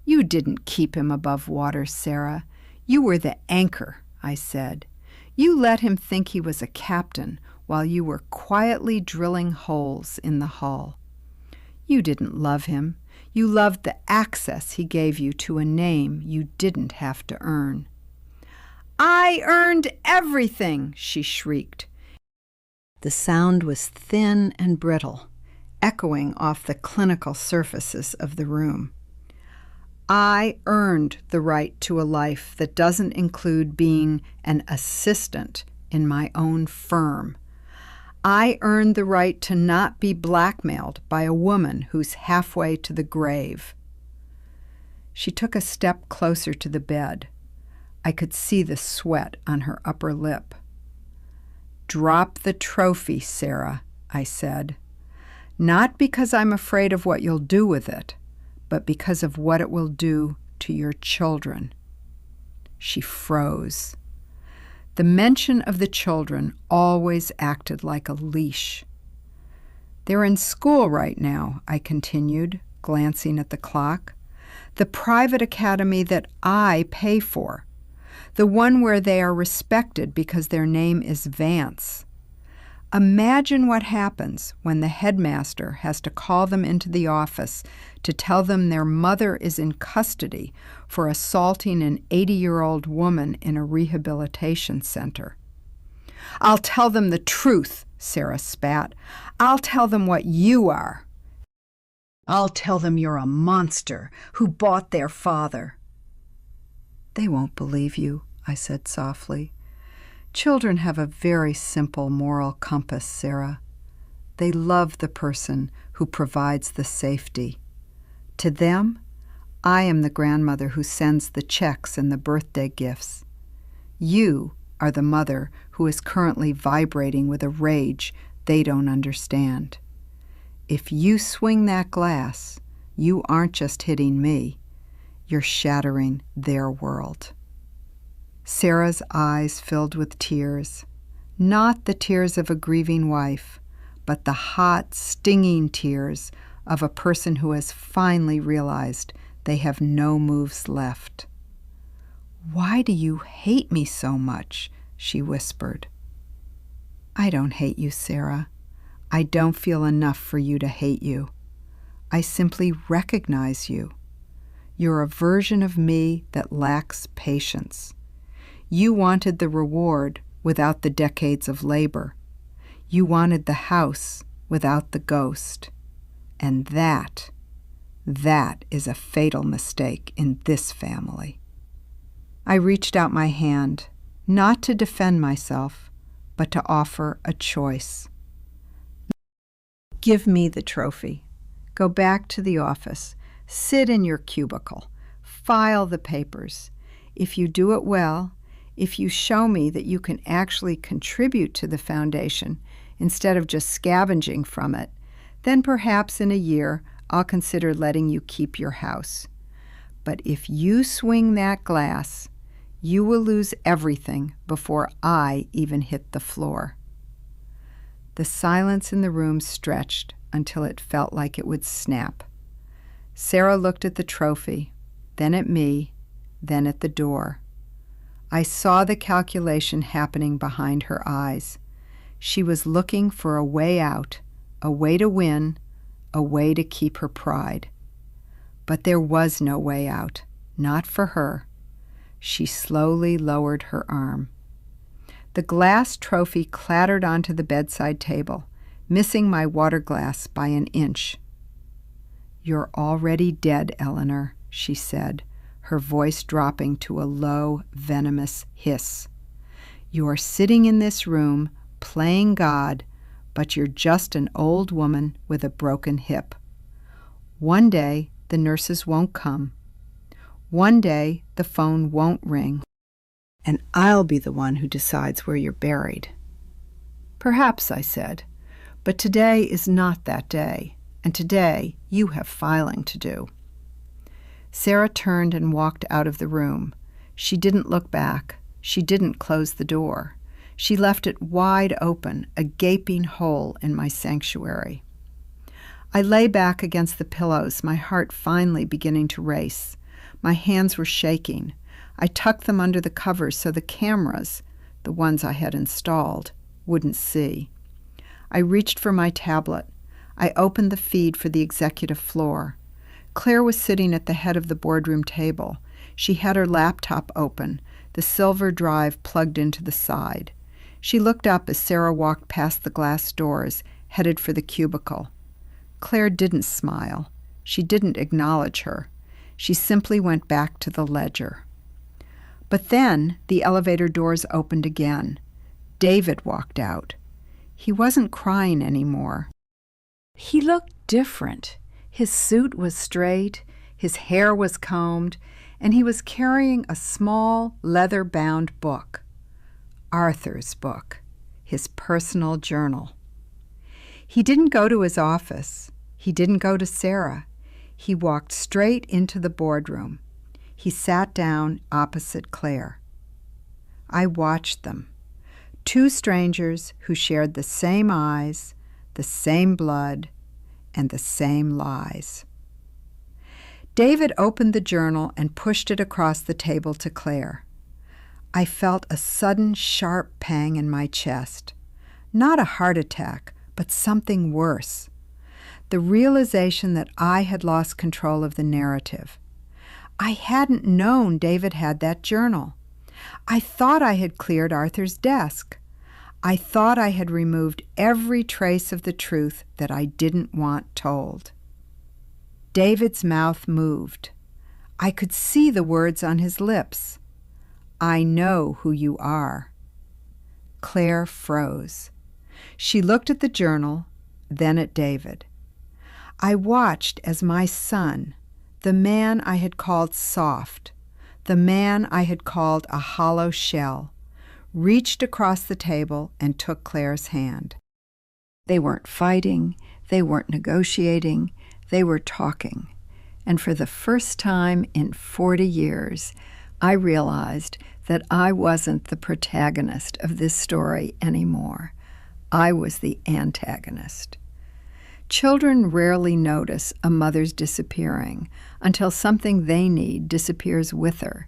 You didn't keep him above water, Sarah. You were the anchor, I said. You let him think he was a captain while you were quietly drilling holes in the hull. You didn't love him. You loved the access he gave you to a name you didn't have to earn. I earned everything, she shrieked. The sound was thin and brittle, echoing off the clinical surfaces of the room. I earned the right to a life that doesn't include being an assistant in my own firm. I earned the right to not be blackmailed by a woman who's halfway to the grave. She took a step closer to the bed. I could see the sweat on her upper lip. Drop the trophy, Sarah, I said. Not because I'm afraid of what you'll do with it, but because of what it will do to your children. She froze. The mention of the children always acted like a leash. They're in school right now, I continued, glancing at the clock. The private academy that I pay for. The one where they are respected because their name is Vance. Imagine what happens when the headmaster has to call them into the office to tell them their mother is in custody for assaulting an 80-year-old woman in a rehabilitation center. I'll tell them the truth, Sarah spat. I'll tell them what you are. I'll tell them you're a monster who bought their father. They won't believe you, I said softly. Children have a very simple moral compass, Sarah. They love the person who provides the safety. To them, I am the grandmother who sends the checks and the birthday gifts. You are the mother who is currently vibrating with a rage they don't understand. If you swing that glass, you aren't just hitting me, you're shattering their world. Sarah's eyes filled with tears, not the tears of a grieving wife, but the hot, stinging tears of a person who has finally realized they have no moves left. Why do you hate me so much? She whispered. I don't hate you, Sarah. I don't feel enough for you to hate you. I simply recognize you. You're a version of me that lacks patience. You wanted the reward without the decades of labor. You wanted the house without the ghost. And that is a fatal mistake in this family. I reached out my hand, not to defend myself, but to offer a choice. Give me the trophy. Go back to the office. Sit in your cubicle. File the papers. If you do it well, if you show me that you can actually contribute to the foundation instead of just scavenging from it, then perhaps in a year I'll consider letting you keep your house. But if you swing that glass, you will lose everything before I even hit the floor. The silence in the room stretched until it felt like it would snap. Sarah looked at the trophy, then at me, then at the door. I saw the calculation happening behind her eyes. She was looking for a way out, a way to win, a way to keep her pride. But there was no way out, not for her. She slowly lowered her arm. The glass trophy clattered onto the bedside table, missing my water glass by an inch. You're already dead, Eleanor, she said, her voice dropping to a low, venomous hiss. You are sitting in this room, playing God, but you're just an old woman with a broken hip. One day, the nurses won't come. One day, the phone won't ring, and I'll be the one who decides where you're buried." "Perhaps," I said, "but today is not that day, and today you have filing to do." Sarah turned and walked out of the room. She didn't look back. She didn't close the door. She left it wide open, a gaping hole in my sanctuary. I lay back against the pillows, my heart finally beginning to race. My hands were shaking. I tucked them under the covers so the cameras, the ones I had installed, wouldn't see. I reached for my tablet. I opened the feed for the executive floor. Claire was sitting at the head of the boardroom table. She had her laptop open, the silver drive plugged into the side. She looked up as Sarah walked past the glass doors, headed for the cubicle. Claire didn't smile. She didn't acknowledge her. She simply went back to the ledger. But then the elevator doors opened again. David walked out. He wasn't crying anymore. He looked different. His suit was straight, his hair was combed, and he was carrying a small, leather-bound book. Arthur's book, his personal journal. He didn't go to his office. He didn't go to Sarah. He walked straight into the boardroom. He sat down opposite Claire. I watched them. Two strangers who shared the same eyes, the same blood, and the same lies. David opened the journal and pushed it across the table to Claire. I felt a sudden sharp pang in my chest. Not a heart attack, but something worse. The realization that I had lost control of the narrative. I hadn't known David had that journal. I thought I had cleared Arthur's desk. I thought I had removed every trace of the truth that I didn't want told. David's mouth moved. I could see the words on his lips. "I know who you are." Claire froze. She looked at the journal, then at David. I watched as my son, the man I had called soft, the man I had called a hollow shell, reached across the table and took Claire's hand. They weren't fighting, they weren't negotiating, they were talking. And for the first time in 40 years, I realized that I wasn't the protagonist of this story anymore. I was the antagonist. Children rarely notice a mother's disappearing until something they need disappears with her.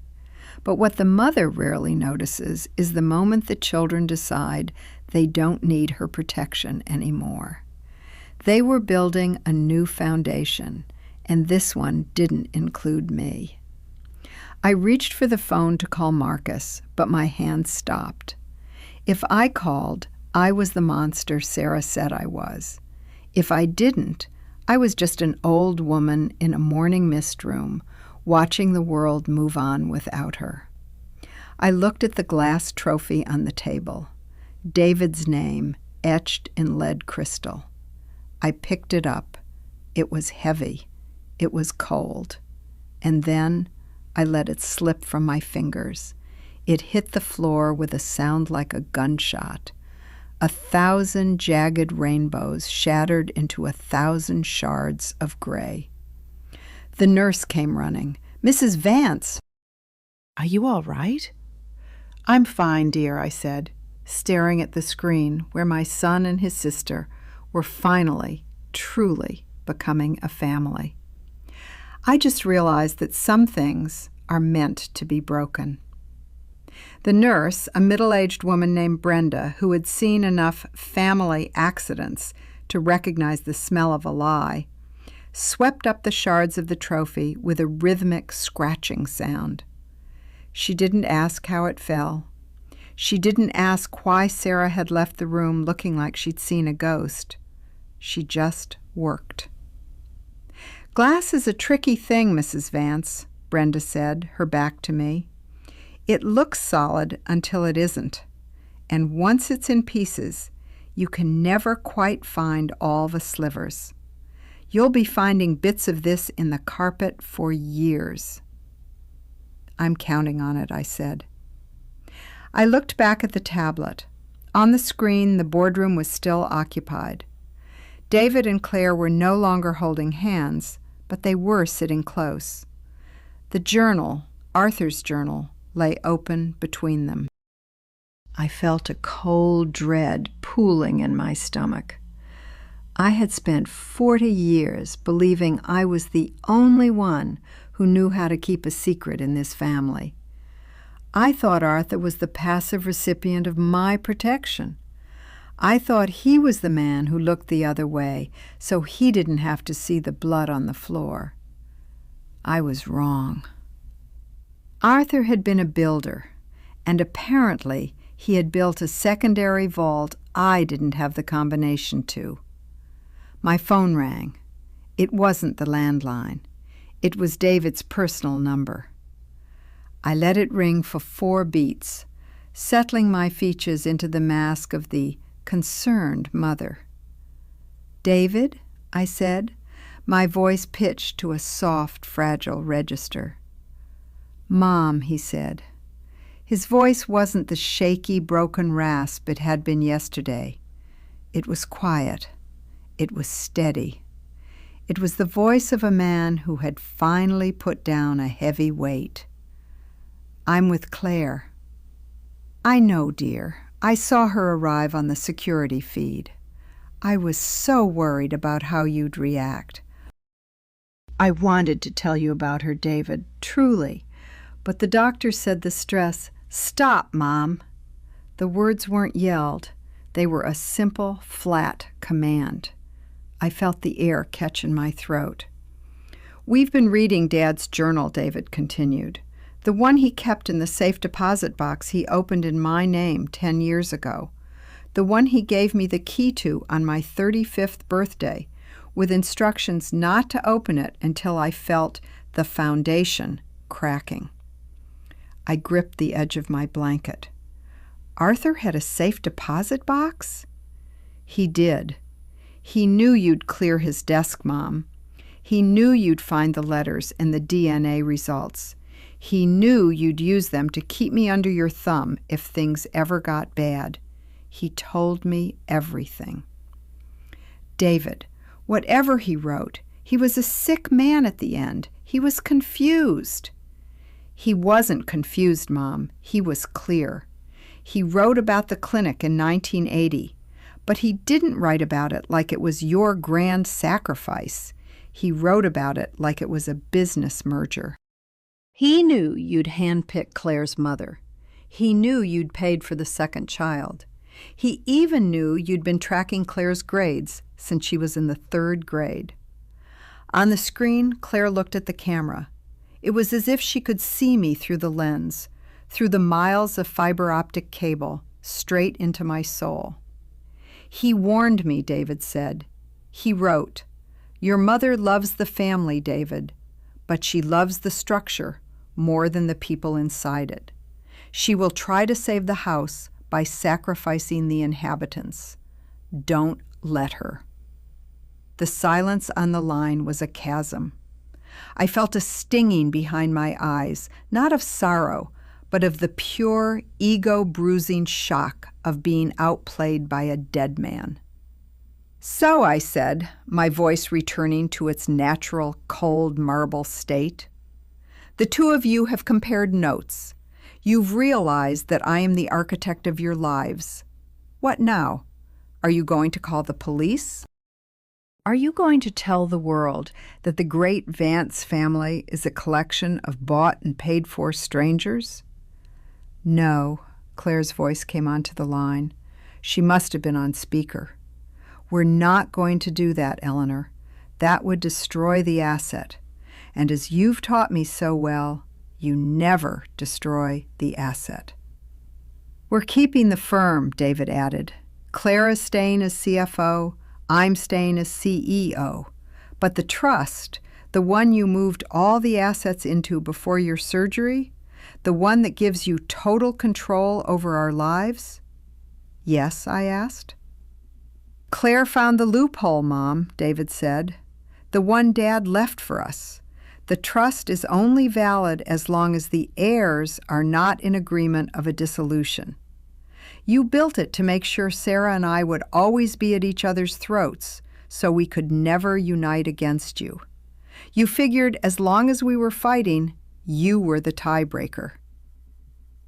But what the mother rarely notices is the moment the children decide they don't need her protection anymore. They were building a new foundation, and this one didn't include me. I reached for the phone to call Marcus, but my hand stopped. If I called, I was the monster Sarah said I was. If I didn't, I was just an old woman in a morning mist room, watching the world move on without her. I looked at the glass trophy on the table, David's name etched in lead crystal. I picked it up. It was heavy. It was cold. And then I let it slip from my fingers. It hit the floor with a sound like a gunshot. 1,000 jagged rainbows shattered into 1,000 shards of gray. The nurse came running. "Mrs. Vance!" "Are you all right?" "I'm fine, dear," I said, staring at the screen where my son and his sister were finally, truly becoming a family. I just realized that some things are meant to be broken. The nurse, a middle-aged woman named Brenda, who had seen enough family accidents to recognize the smell of a lie, swept up the shards of the trophy with a rhythmic scratching sound. She didn't ask how it fell. She didn't ask why Sarah had left the room looking like she'd seen a ghost. She just worked. "Glass is a tricky thing, Mrs. Vance," Brenda said, her back to me. "It looks solid until it isn't, and once it's in pieces, you can never quite find all the slivers. You'll be finding bits of this in the carpet for years." I'm counting on it, I said. I looked back at the tablet. On the screen, the boardroom was still occupied. David and Claire were no longer holding hands, but they were sitting close. The journal, Arthur's journal, lay open between them. I felt a cold dread pooling in my stomach. I had spent 40 years believing I was the only one who knew how to keep a secret in this family. I thought Arthur was the passive recipient of my protection. I thought he was the man who looked the other way, so he didn't have to see the blood on the floor. I was wrong. Arthur had been a builder, and apparently he had built a secondary vault I didn't have the combination to. My phone rang. It wasn't the landline. It was David's personal number. I let it ring for 4 beats, settling my features into the mask of the concerned mother. "David," I said, my voice pitched to a soft, fragile register. "Mom," he said. His voice wasn't the shaky, broken rasp it had been yesterday. It was quiet. It was steady. It was the voice of a man who had finally put down a heavy weight. "I'm with Claire." "I know, dear. I saw her arrive on the security feed. I was so worried about how you'd react. I wanted to tell you about her, David, truly. But the doctor said the stress—" "Stop, Mom." The words weren't yelled. They were a simple, flat command. I felt the air catch in my throat. "We've been reading Dad's journal," David continued. "The one he kept in the safe deposit box he opened in my name 10 years ago. The one he gave me the key to on my 35th birthday, with instructions not to open it until I felt the foundation cracking." I gripped the edge of my blanket. Arthur had a safe deposit box? He did. He knew you'd clear his desk, Mom. He knew you'd find the letters and the DNA results. He knew you'd use them to keep me under your thumb if things ever got bad. He told me everything. David, whatever he wrote, he was a sick man at the end. He was confused. He wasn't confused, Mom. He was clear. He wrote about the clinic in 1980, but he didn't write about it like it was your grand sacrifice. He wrote about it like it was a business merger. He knew you'd handpicked Claire's mother. He knew you'd paid for the second child. He even knew you'd been tracking Claire's grades since she was in the 3rd grade. On the screen, Claire looked at the camera. It was as if she could see me through the lens, through the miles of fiber optic cable, straight into my soul. "He warned me," David said. He wrote, "Your mother loves the family, David, but she loves the structure more than the people inside it. She will try to save the house by sacrificing the inhabitants. Don't let her." The silence on the line was a chasm. I felt a stinging behind my eyes, not of sorrow, but of the pure, ego-bruising shock of being outplayed by a dead man. "So," I said, my voice returning to its natural, cold marble state, "the 2 of you have compared notes. You've realized that I am the architect of your lives. What now? Are you going to call the police? Are you going to tell the world that the great Vance family is a collection of bought and paid-for strangers?" "No," Claire's voice came onto the line. She must have been on speaker. "We're not going to do that, Eleanor. That would destroy the asset. And as you've taught me so well, you never destroy the asset." "We're keeping the firm," David added. "Claire is staying as CFO. I'm staying as CEO. But the trust, the one you moved all the assets into before your surgery, the one that gives you total control over our lives?" "Yes," I asked. "Claire found the loophole, Mom," David said. "The one Dad left for us. The trust is only valid as long as the heirs are not in agreement of a dissolution. You built it to make sure Sarah and I would always be at each other's throats, so we could never unite against you. You figured as long as we were fighting, you were the tiebreaker.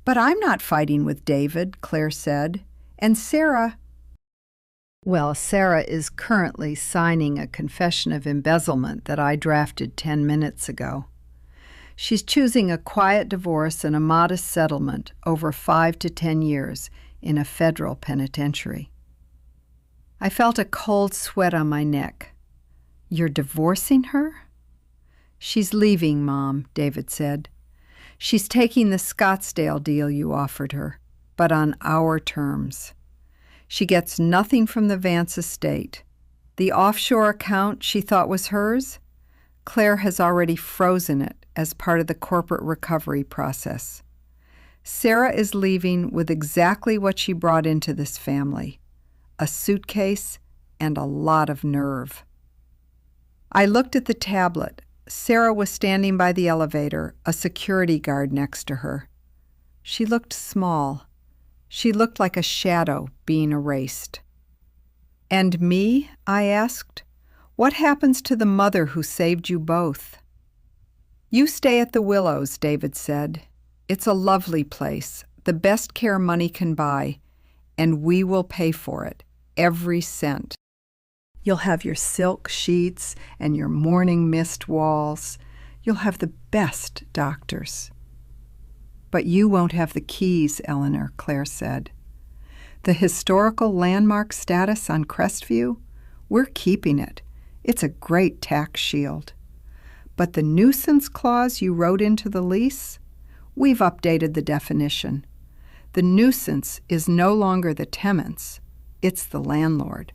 But I'm not fighting with David, Claire said, and Sarah... Well, Sarah is currently signing a confession of embezzlement that I drafted 10 minutes ago. She's choosing a quiet divorce and a modest settlement over 5 to 10 years in a federal penitentiary. I felt a cold sweat on my neck. You're divorcing her? She's leaving, Mom, David said. She's taking the Scottsdale deal you offered her, but on our terms. She gets nothing from the Vance estate. The offshore account she thought was hers, Claire has already frozen it as part of the corporate recovery process. Sarah is leaving with exactly what she brought into this family, a suitcase and a lot of nerve. I looked at the tablet. Sarah was standing by the elevator, a security guard next to her. She looked small. She looked like a shadow being erased. And me? I asked. What happens to the mother who saved you both? You stay at the Willows, David said. It's a lovely place, the best care money can buy, and we will pay for it, every cent. You'll have your silk sheets and your morning mist walls. You'll have the best doctors. But you won't have the keys, Eleanor, Claire said. The historical landmark status on Crestview, we're keeping it. It's a great tax shield. But the nuisance clause you wrote into the lease, we've updated the definition. The nuisance is no longer the tenants, it's the landlord.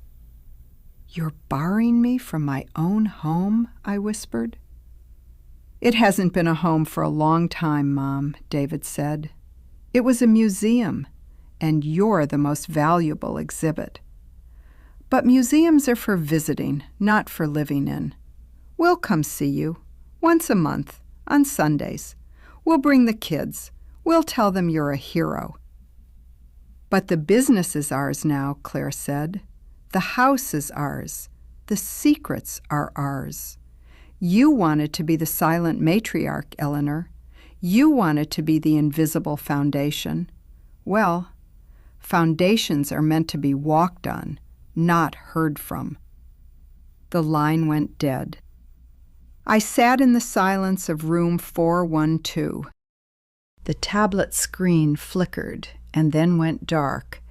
You're barring me from my own home, I whispered. It hasn't been a home for a long time, Mom, David said. It was a museum, and you're the most valuable exhibit. But museums are for visiting, not for living in. We'll come see you, once a month, on Sundays. We'll bring the kids. We'll tell them you're a hero. But the business is ours now, Claire said. The house is ours. The secrets are ours. You wanted to be the silent matriarch, Eleanor. You wanted to be the invisible foundation. Well, foundations are meant to be walked on, not heard from. The line went dead. I sat in the silence of room 412. The tablet screen flickered and then went dark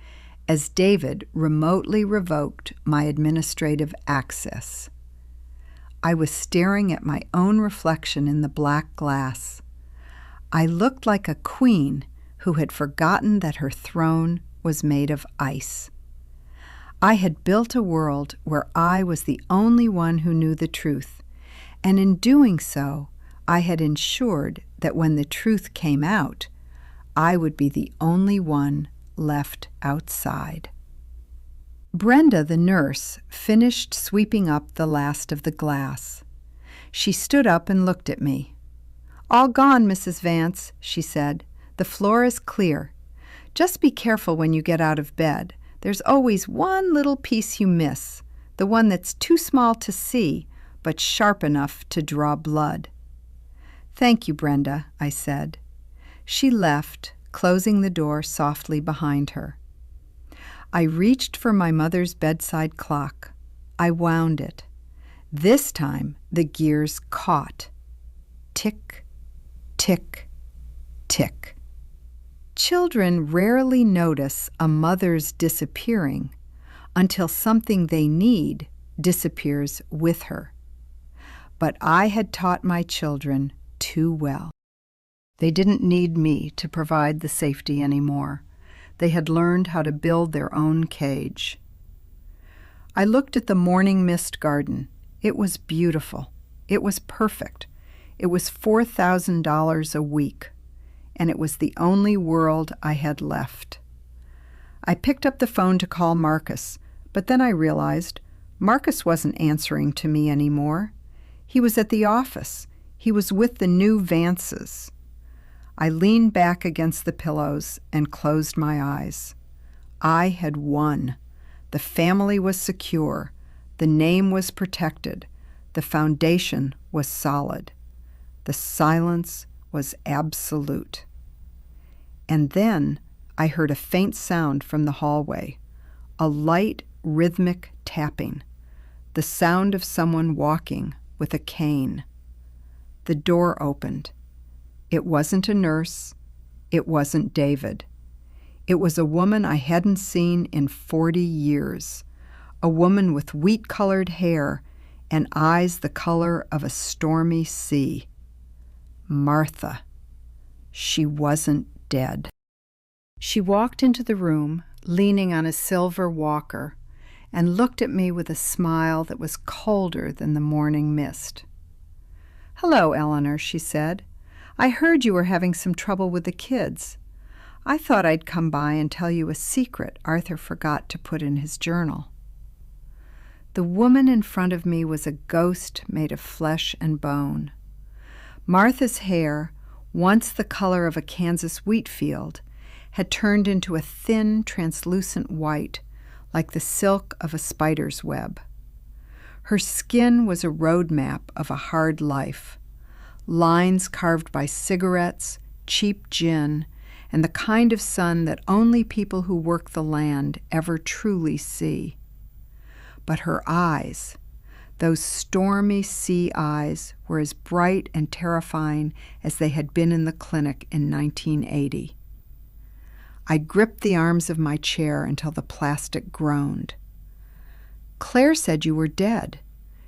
as David remotely revoked my administrative access. I was staring at my own reflection in the black glass. I looked like a queen who had forgotten that her throne was made of ice. I had built a world where I was the only one who knew the truth, and in doing so, I had ensured that when the truth came out, I would be the only one left outside. Brenda, the nurse, finished sweeping up the last of the glass. She stood up and looked at me. "All gone, Mrs. Vance," she said. "The floor is clear. Just be careful when you get out of bed. There's always one little piece you miss, the one that's too small to see, but sharp enough to draw blood." "Thank you, Brenda," I said. She left, closing the door softly behind her. I reached for my mother's bedside clock. I wound it. This time the gears caught. Tick, tick, tick. Children rarely notice a mother's disappearing until something they need disappears with her. But I had taught my children too well. They didn't need me to provide the safety anymore. They had learned how to build their own cage. I looked at the morning mist garden. It was beautiful. It was perfect. It was $4,000 a week, and it was the only world I had left. I picked up the phone to call Marcus, but then I realized Marcus wasn't answering to me anymore. He was at the office. He was with the new Vances. I leaned back against the pillows and closed my eyes. I had won. The family was secure. The name was protected. The foundation was solid. The silence was absolute. And then I heard a faint sound from the hallway, a light, rhythmic tapping, the sound of someone walking with a cane. The door opened. It wasn't a nurse. It wasn't David. It was a woman I hadn't seen in 40 years, a woman with wheat-colored hair and eyes the color of a stormy sea. Martha. She wasn't dead. She walked into the room, leaning on a silver walker, and looked at me with a smile that was colder than the morning mist. "Hello, Eleanor," she said. "I heard you were having some trouble with the kids. I thought I'd come by and tell you a secret Arthur forgot to put in his journal." The woman in front of me was a ghost made of flesh and bone. Martha's hair, once the color of a Kansas wheat field, had turned into a thin, translucent white, like the silk of a spider's web. Her skin was a road map of a hard life, lines carved by cigarettes, cheap gin, and the kind of sun that only people who work the land ever truly see. But her eyes, those stormy sea eyes, were as bright and terrifying as they had been in the clinic in 1980. I gripped the arms of my chair until the plastic groaned. "Claire said you were dead.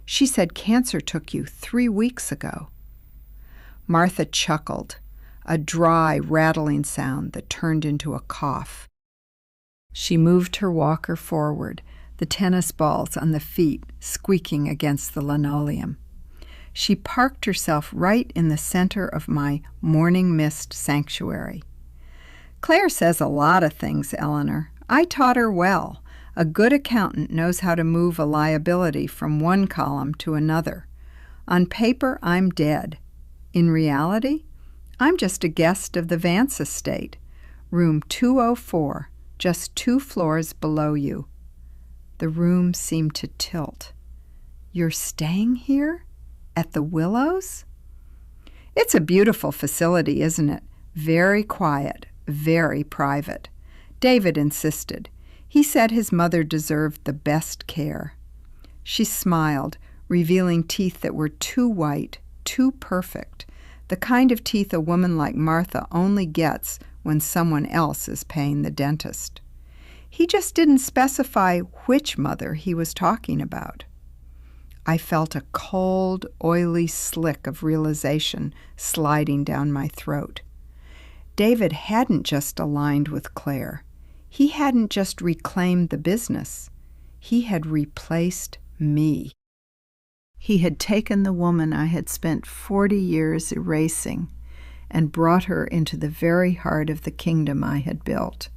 She said cancer took you 3 weeks ago." Martha chuckled, a dry, rattling sound that turned into a cough. She moved her walker forward, the tennis balls on the feet squeaking against the linoleum. She parked herself right in the center of my morning mist sanctuary. "Claire says a lot of things, Eleanor. I taught her well. A good accountant knows how to move a liability from one column to another. On paper, I'm dead. In reality, I'm just a guest of the Vance estate, room 204, just 2 floors below you." The room seemed to tilt. "You're staying here? At the Willows?" "It's a beautiful facility, isn't it? Very quiet, very private. David insisted. He said his mother deserved the best care." She smiled, revealing teeth that were too white, too perfect, the kind of teeth a woman like Martha only gets when someone else is paying the dentist. He just didn't specify which mother he was talking about. I felt a cold, oily slick of realization sliding down my throat. David hadn't just aligned with Claire. He hadn't just reclaimed the business. He had replaced me. He had taken the woman I had spent 40 years erasing and brought her into the very heart of the kingdom I had built.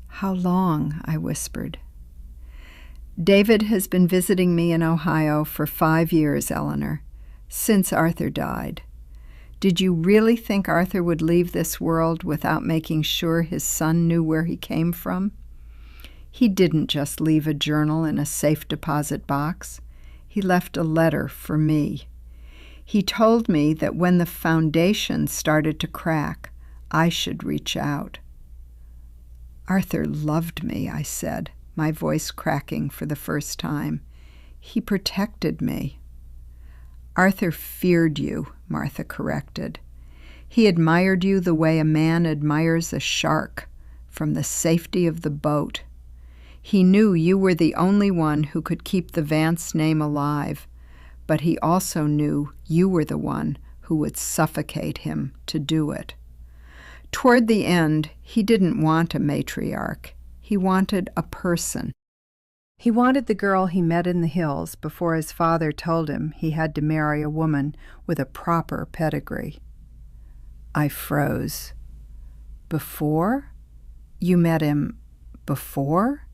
"How long?" I whispered. "David has been visiting me in Ohio for 5 years, Eleanor, since Arthur died. Did you really think Arthur would leave this world without making sure his son knew where he came from? He didn't just leave a journal in a safe deposit box. He left a letter for me. He told me that when the foundation started to crack, I should reach out." "Arthur loved me," I said, my voice cracking for the first time. "He protected me." "Arthur feared you," Martha corrected. "He admired you the way a man admires a shark, from the safety of the boat. He knew you were the only one who could keep the Vance name alive, but he also knew you were the one who would suffocate him to do it. Toward the end, he didn't want a matriarch. He wanted a person. He wanted the girl he met in the hills before his father told him he had to marry a woman with a proper pedigree." I froze. "Before? You met him before?"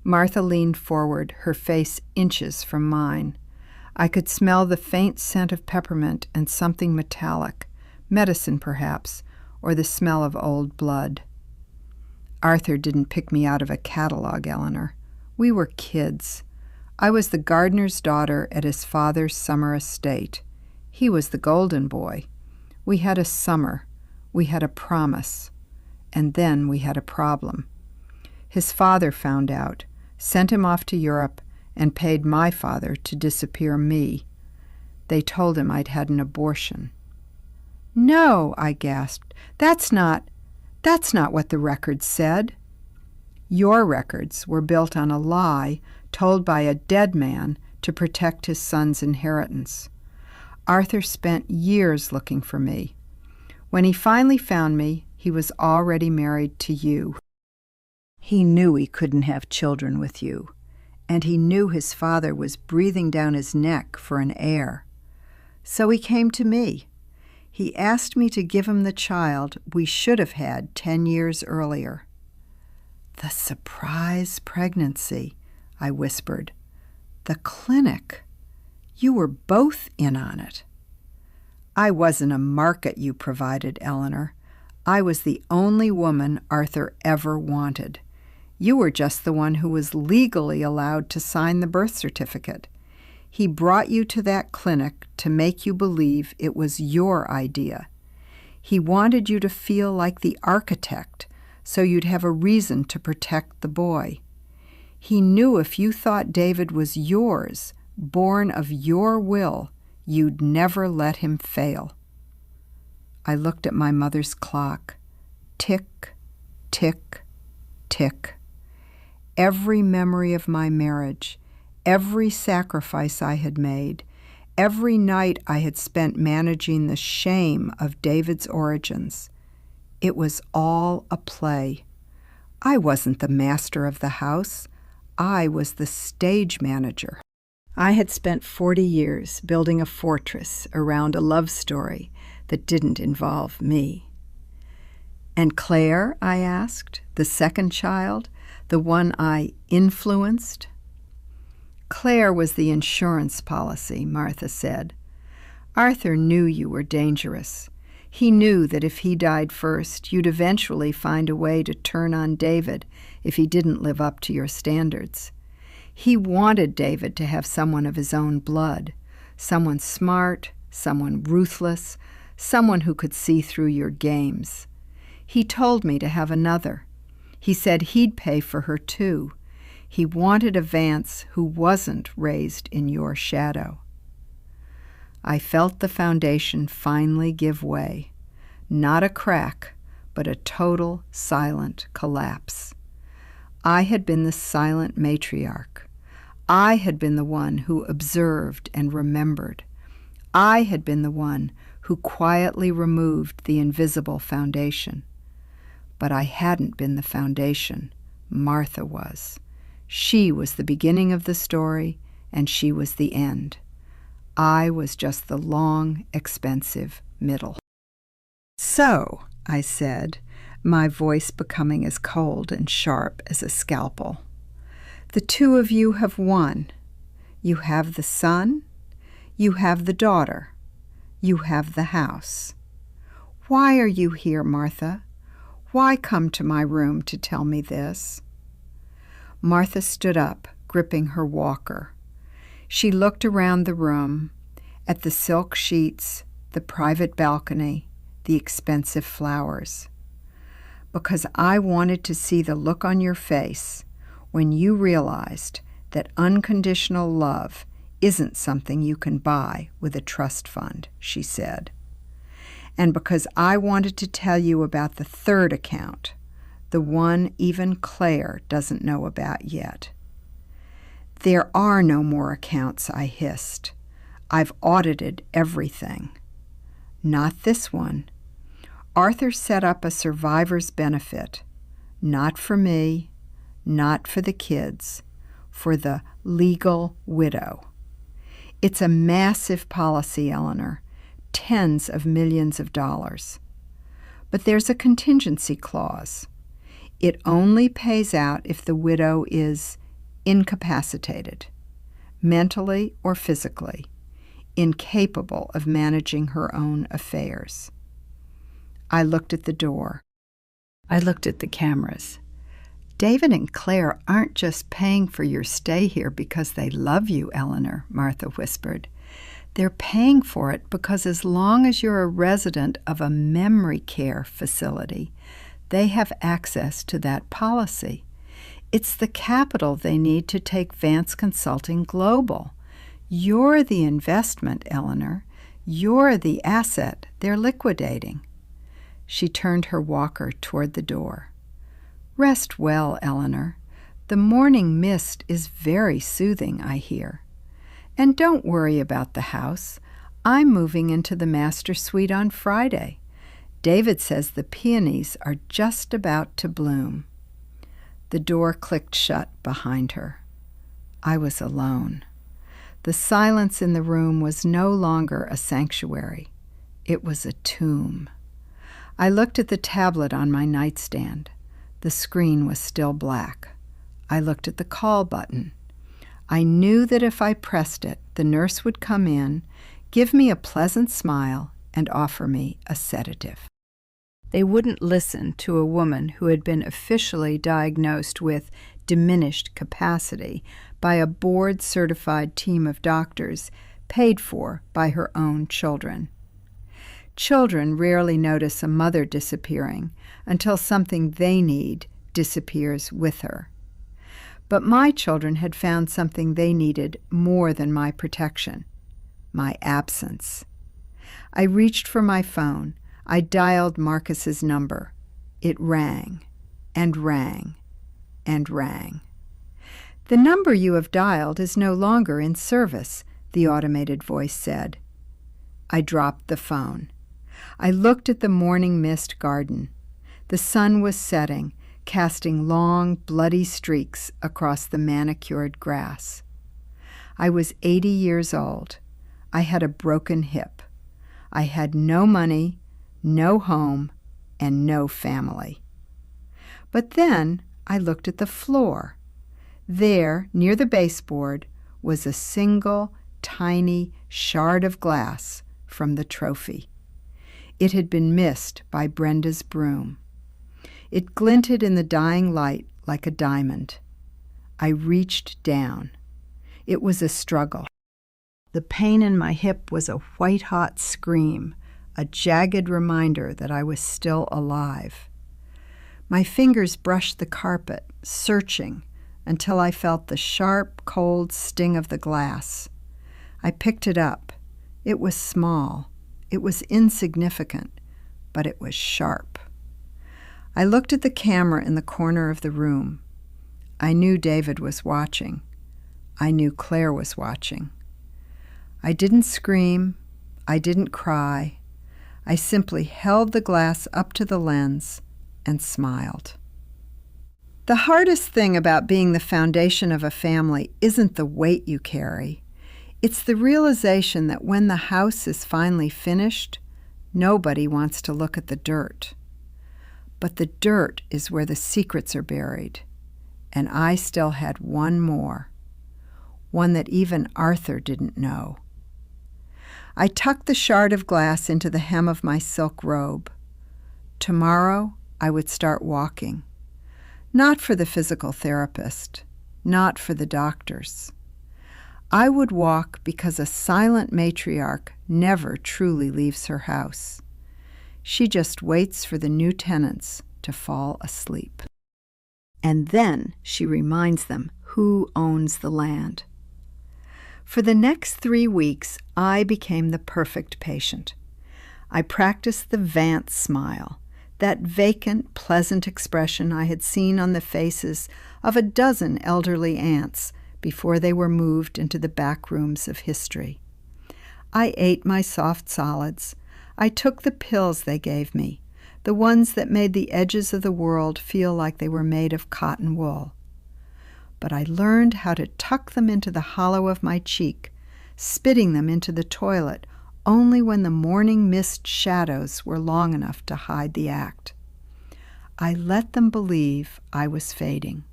Martha leaned forward, her face inches from mine. I could smell the faint scent of peppermint and something metallic, medicine perhaps, or the smell of old blood. Arthur didn't pick me out of a catalog, Eleanor. We were kids. I was the gardener's daughter at his father's summer estate. He was the golden boy. We had a summer. We had a promise. And then we had a problem. His father found out, sent him off to Europe, and paid my father to disappear me. They told him I'd had an abortion. "No," I gasped. That's not what the records said." "Your records were built on a lie told by a dead man to protect his son's inheritance. Arthur spent years looking for me. When he finally found me, he was already married to you. He knew he couldn't have children with you, and he knew his father was breathing down his neck for an heir. So he came to me. He asked me to give him the child we should have had 10 years earlier." "The surprise pregnancy," I whispered. "The clinic. You were both in on it." "I wasn't a market you provided, Eleanor. I was the only woman Arthur ever wanted. You were just the one who was legally allowed to sign the birth certificate. He brought you to that clinic to make you believe it was your idea. He wanted you to feel like the architect, so you'd have a reason to protect the boy. He knew if you thought David was yours, born of your will, you'd never let him fail." I looked at my mother's clock. Tick, tick, tick. Every memory of my marriage, every sacrifice I had made, every night I had spent managing the shame of David's origins. It was all a play. I wasn't the master of the house. I was the stage manager. I had spent 40 years building a fortress around a love story that didn't involve me. "And Claire," I asked, "the second child, the one I influenced?" "Claire was the insurance policy," Martha said. "Arthur knew you were dangerous. He knew that if he died first, you'd eventually find a way to turn on David if he didn't live up to your standards. He wanted David to have someone of his own blood, someone smart, someone ruthless, someone who could see through your games. He told me to have another. He said he'd pay for her too. He wanted a Vance who wasn't raised in your shadow." I felt the foundation finally give way. Not a crack, but a total silent collapse. I had been the silent matriarch. I had been the one who observed and remembered. I had been the one who quietly removed the invisible foundation. But I hadn't been the foundation. Martha was. She was the beginning of the story, and she was the end. I was just the long, expensive middle. "So," I said, my voice becoming as cold and sharp as a scalpel, "the two of you have won. You have the son, you have the daughter, you have the house. Why are you here, Martha? Why come to my room to tell me this?" Martha stood up, gripping her walker. She looked around the room, at the silk sheets, the private balcony, the expensive flowers. "Because I wanted to see the look on your face when you realized that unconditional love isn't something you can buy with a trust fund," she said. "And because I wanted to tell you about the third account, the one even Claire doesn't know about yet." "There are no more accounts," I hissed. "I've audited everything." "Not this one. Arthur set up a survivor's benefit. Not for me, not for the kids, for the legal widow. It's a massive policy, Eleanor, tens of millions of dollars. But there's a contingency clause. It only pays out if the widow is incapacitated, mentally or physically, incapable of managing her own affairs. I looked at the door. I looked at the cameras. David and Claire aren't just paying for your stay here because they love you, Eleanor, Martha whispered. They're paying for it because as long as you're a resident of a memory care facility, they have access to that policy. It's the capital they need to take Vance Consulting global. You're the investment, Eleanor. You're the asset they're liquidating. She turned her walker toward the door. Rest well, Eleanor. The morning mist is very soothing, I hear. And don't worry about the house. I'm moving into the master suite on Friday. David says the peonies are just about to bloom. The door clicked shut behind her. I was alone. The silence in the room was no longer a sanctuary. It was a tomb. I looked at the tablet on my nightstand. The screen was still black. I looked at the call button. I knew that if I pressed it, the nurse would come in, give me a pleasant smile, and offer me a sedative. They wouldn't listen to a woman who had been officially diagnosed with diminished capacity by a board-certified team of doctors paid for by her own children. Children rarely notice a mother disappearing until something they need disappears with her. But my children had found something they needed more than my protection, my absence. I reached for my phone. I dialed Marcus's number. It rang and rang and rang. The number you have dialed is no longer in service, the automated voice said. I dropped the phone. I looked at the morning mist garden. The sun was setting, casting long, bloody streaks across the manicured grass. I was 80 years old. I had a broken hip. I had no money, no home, and no family. But then I looked at the floor. There, near the baseboard, was a single, tiny shard of glass from the trophy. It had been missed by Brenda's broom. It glinted in the dying light like a diamond. I reached down. It was a struggle. The pain in my hip was a white-hot scream, a jagged reminder that I was still alive. My fingers brushed the carpet, searching, until I felt the sharp, cold sting of the glass. I picked it up. It was small. It was insignificant, but it was sharp. I looked at the camera in the corner of the room. I knew David was watching. I knew Claire was watching. I didn't scream. I didn't cry. I simply held the glass up to the lens and smiled. The hardest thing about being the foundation of a family isn't the weight you carry. It's the realization that when the house is finally finished, nobody wants to look at the dirt. But the dirt is where the secrets are buried, and I still had one more, one that even Arthur didn't know. I tucked the shard of glass into the hem of my silk robe. Tomorrow, I would start walking. Not for the physical therapist, not for the doctors. I would walk because a silent matriarch never truly leaves her house. She just waits for the new tenants to fall asleep. And then she reminds them who owns the land. For the next 3 weeks, I became the perfect patient. I practiced the Vance smile, that vacant, pleasant expression I had seen on the faces of a dozen elderly aunts before they were moved into the back rooms of history. I ate my soft solids. I took the pills they gave me, the ones that made the edges of the world feel like they were made of cotton wool. But I learned how to tuck them into the hollow of my cheek, spitting them into the toilet only when the morning mist shadows were long enough to hide the act. I let them believe I was fading.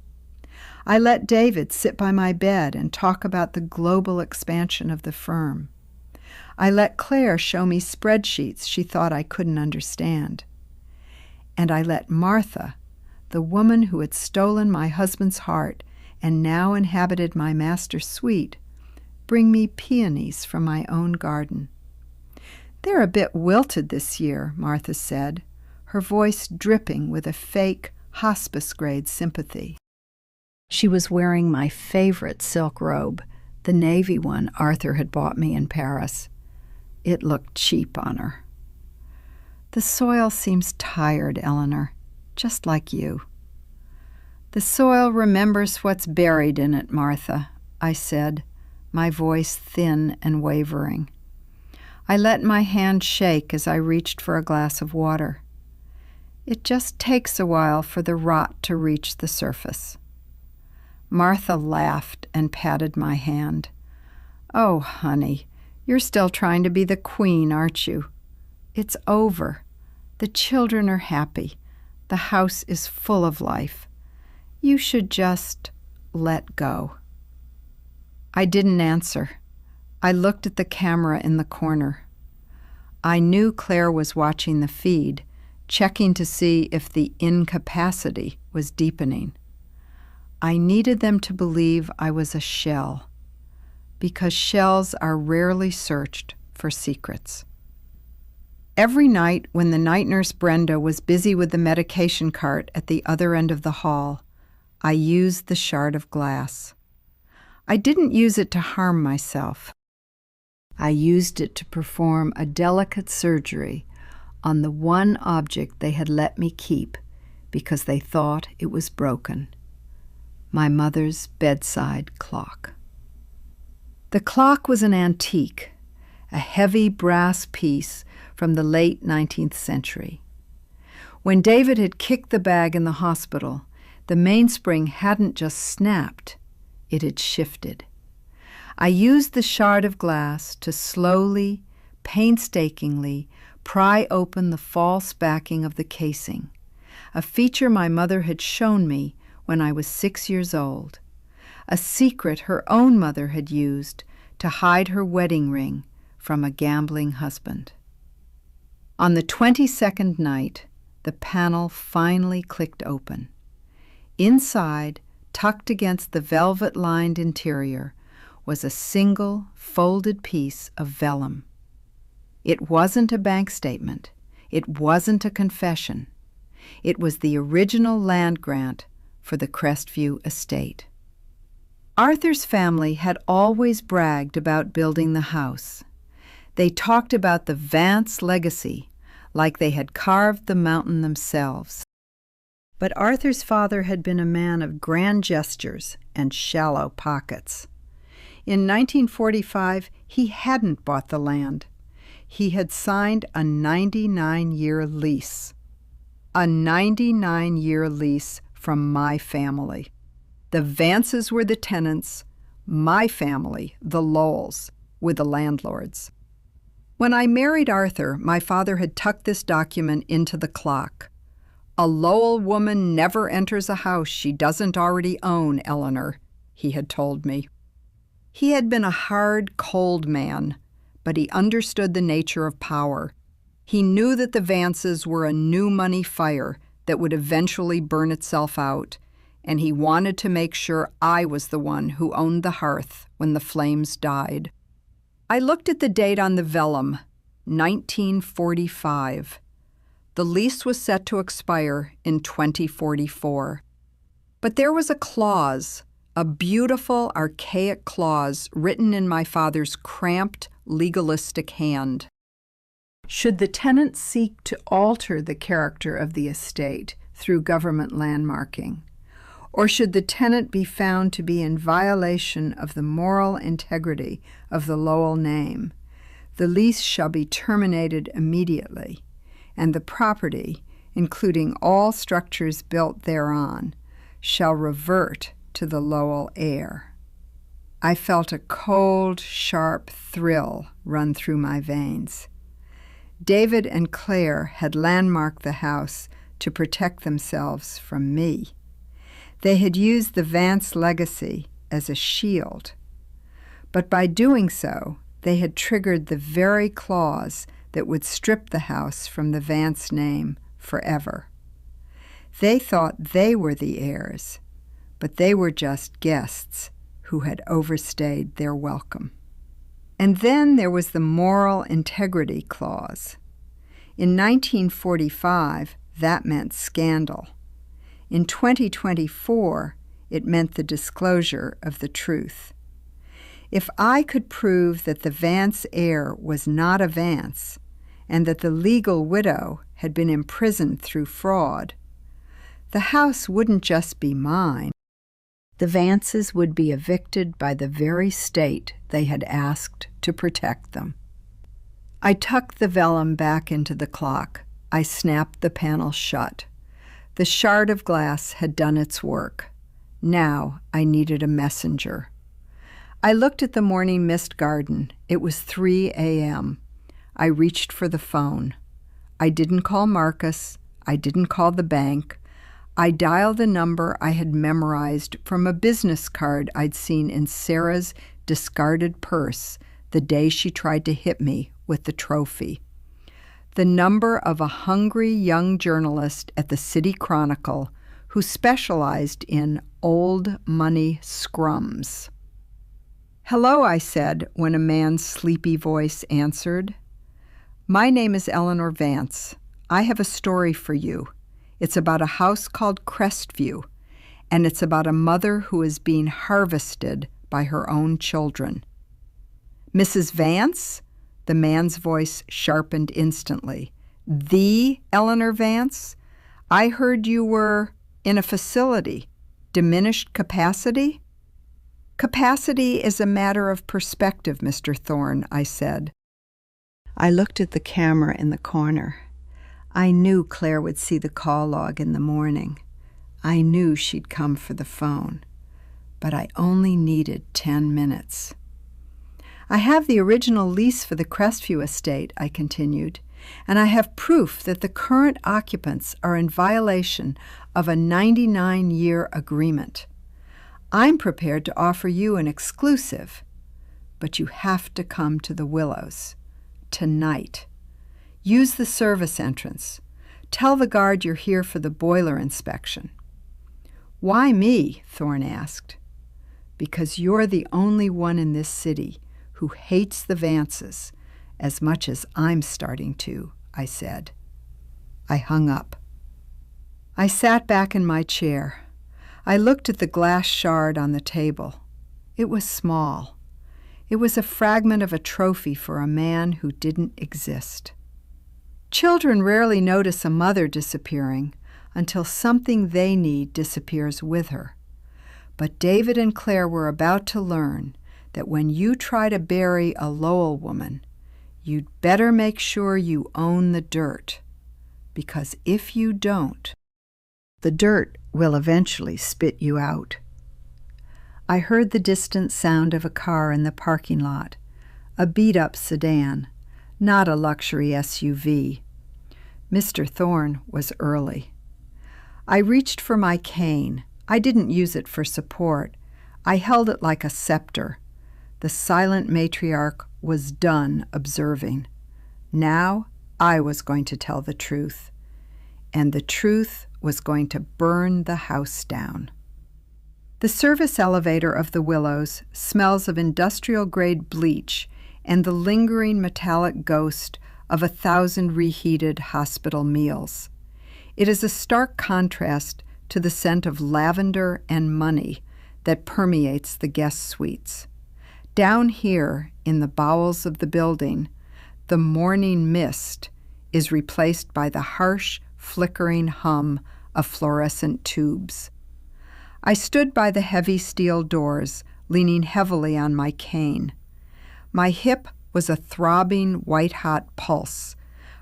I let David sit by my bed and talk about the global expansion of the firm. I let Claire show me spreadsheets she thought I couldn't understand. And I let Martha, the woman who had stolen my husband's heart and now inhabited my master's suite, bring me peonies from my own garden. "They're a bit wilted this year," Martha said, her voice dripping with a fake hospice-grade sympathy. She was wearing my favorite silk robe, the navy one Arthur had bought me in Paris. It looked cheap on her. "The soil seems tired, Eleanor, just like you." "The soil remembers what's buried in it, Martha," I said, my voice thin and wavering. I let my hand shake as I reached for a glass of water. "It just takes a while for the rot to reach the surface." Martha laughed and patted my hand. "Oh, honey, you're still trying to be the queen, aren't you? It's over. The children are happy. The house is full of life. You should just let go." I didn't answer. I looked at the camera in the corner. I knew Claire was watching the feed, checking to see if the incapacity was deepening. I needed them to believe I was a shell, because shells are rarely searched for secrets. Every night when the night nurse Brenda was busy with the medication cart at the other end of the hall, I used the shard of glass. I didn't use it to harm myself. I used it to perform a delicate surgery on the one object they had let me keep because they thought it was broken: my mother's bedside clock. The clock was an antique, a heavy brass piece from the late 19th century. When David had kicked the bag in the hospital, the mainspring hadn't just snapped, it had shifted. I used the shard of glass to slowly, painstakingly pry open the false backing of the casing, a feature my mother had shown me when I was 6 years old, a secret her own mother had used to hide her wedding ring from a gambling husband. On the 22nd night, the panel finally clicked open. Inside, tucked against the velvet-lined interior, was a single, folded piece of vellum. It wasn't a bank statement. It wasn't a confession. It was the original land grant for the Crestview estate. Arthur's family had always bragged about building the house. They talked about the Vance legacy like they had carved the mountain themselves. But Arthur's father had been a man of grand gestures and shallow pockets. In 1945, he hadn't bought the land. He had signed a 99-year lease. A 99-year lease from my family. The Vances were the tenants, my family, the Lowells, were the landlords. When I married Arthur, my father had tucked this document into the clock. "A Lowell woman never enters a house she doesn't already own, Eleanor," he had told me. He had been a hard, cold man, but he understood the nature of power. He knew that the Vances were a new money fire that would eventually burn itself out, and he wanted to make sure I was the one who owned the hearth when the flames died. I looked at the date on the vellum, 1945. The lease was set to expire in 2044. But there was a clause, a beautiful, archaic clause written in my father's cramped, legalistic hand. Should the tenant seek to alter the character of the estate through government landmarking, or should the tenant be found to be in violation of the moral integrity of the Lowell name, the lease shall be terminated immediately, and the property, including all structures built thereon, shall revert to the Lowell heir. I felt a cold, sharp thrill run through my veins. David and Claire had landmarked the house to protect themselves from me. They had used the Vance legacy as a shield, but by doing so, they had triggered the very clause that would strip the house from the Vance name forever. They thought they were the heirs, but they were just guests who had overstayed their welcome. And then there was the moral integrity clause. In 1945, that meant scandal. In 2024, it meant the disclosure of the truth. If I could prove that the Vance heir was not a Vance and that the legal widow had been imprisoned through fraud, the house wouldn't just be mine. The Vances would be evicted by the very state they had asked to protect them. I tucked the vellum back into the clock. I snapped the panel shut. The shard of glass had done its work. Now I needed a messenger. I looked at the morning mist garden. It was 3 a.m. I reached for the phone. I didn't call Marcus. I didn't call the bank. I dialed a number I had memorized from a business card I'd seen in Sarah's discarded purse the day she tried to hit me with the trophy. The number of a hungry young journalist at the City Chronicle who specialized in old money scrums. "Hello," I said when a man's sleepy voice answered. "My name is Eleanor Vance. I have a story for you. It's about a house called Crestview, and it's about a mother who is being harvested by her own children." "Mrs. Vance?" The man's voice sharpened instantly. "The Eleanor Vance? I heard you were in a facility. Diminished capacity?" "Capacity is a matter of perspective, Mr. Thorne," I said. I looked at the camera in the corner. I knew Claire would see the call log in the morning. I knew she'd come for the phone. But I only needed 10 minutes. "I have the original lease for the Crestview estate," I continued, "and I have proof that the current occupants are in violation of a 99-year agreement. I'm prepared to offer you an exclusive, but you have to come to the Willows. Tonight. Use the service entrance. Tell the guard you're here for the boiler inspection." "Why me?" Thorne asked. "Because you're the only one in this city who hates the Vances as much as I'm starting to," I said. I hung up. I sat back in my chair. I looked at the glass shard on the table. It was small. It was a fragment of a trophy for a man who didn't exist. Children rarely notice a mother disappearing until something they need disappears with her. But David and Claire were about to learn that when you try to bury a Lowell woman, you'd better make sure you own the dirt, because if you don't, the dirt will eventually spit you out. I heard the distant sound of a car in the parking lot, a beat-up sedan, not a luxury SUV. Mr. Thorne was early. I reached for my cane. I didn't use it for support. I held it like a scepter. The silent matriarch was done observing. Now I was going to tell the truth, and the truth was going to burn the house down. The service elevator of the Willows smells of industrial-grade bleach and the lingering metallic ghost of 1,000 reheated hospital meals. It is a stark contrast to the scent of lavender and money that permeates the guest suites. Down here, in the bowels of the building, the morning mist is replaced by the harsh, flickering hum of fluorescent tubes. I stood by the heavy steel doors, leaning heavily on my cane. My hip was a throbbing, white-hot pulse,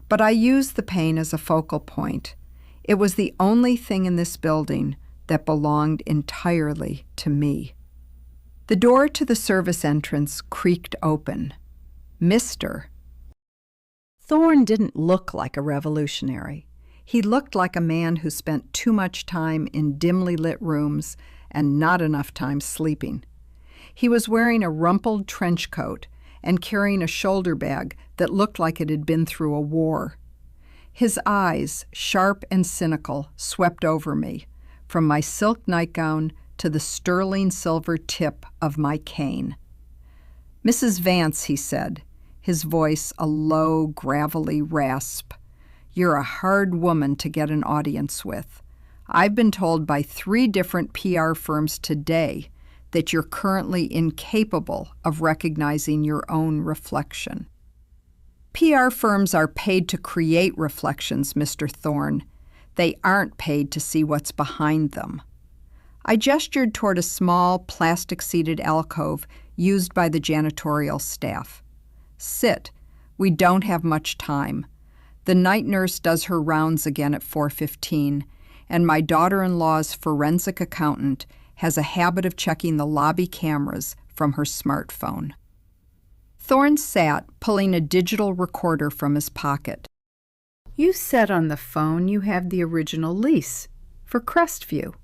but I used the pain as a focal point. It was the only thing in this building that belonged entirely to me. The door to the service entrance creaked open. Mr. Thorne didn't look like a revolutionary. He looked like a man who spent too much time in dimly lit rooms and not enough time sleeping. He was wearing a rumpled trench coat and carrying a shoulder bag that looked like it had been through a war. His eyes, sharp and cynical, swept over me, from my silk nightgown to the sterling silver tip of my cane. "Mrs. Vance," he said, his voice a low, gravelly rasp, "you're a hard woman to get an audience with. I've been told by 3 different PR firms today that you're currently incapable of recognizing your own reflection." PR firms are paid to create reflections, Mr. Thorne. They aren't paid to see what's behind them. I gestured toward a small, plastic-seated alcove used by the janitorial staff. "Sit. We don't have much time. The night nurse does her rounds again at 4:15, and my daughter-in-law's forensic accountant has a habit of checking the lobby cameras from her smartphone." Thorne sat, pulling a digital recorder from his pocket. You said on the phone you have the original lease for Crestview.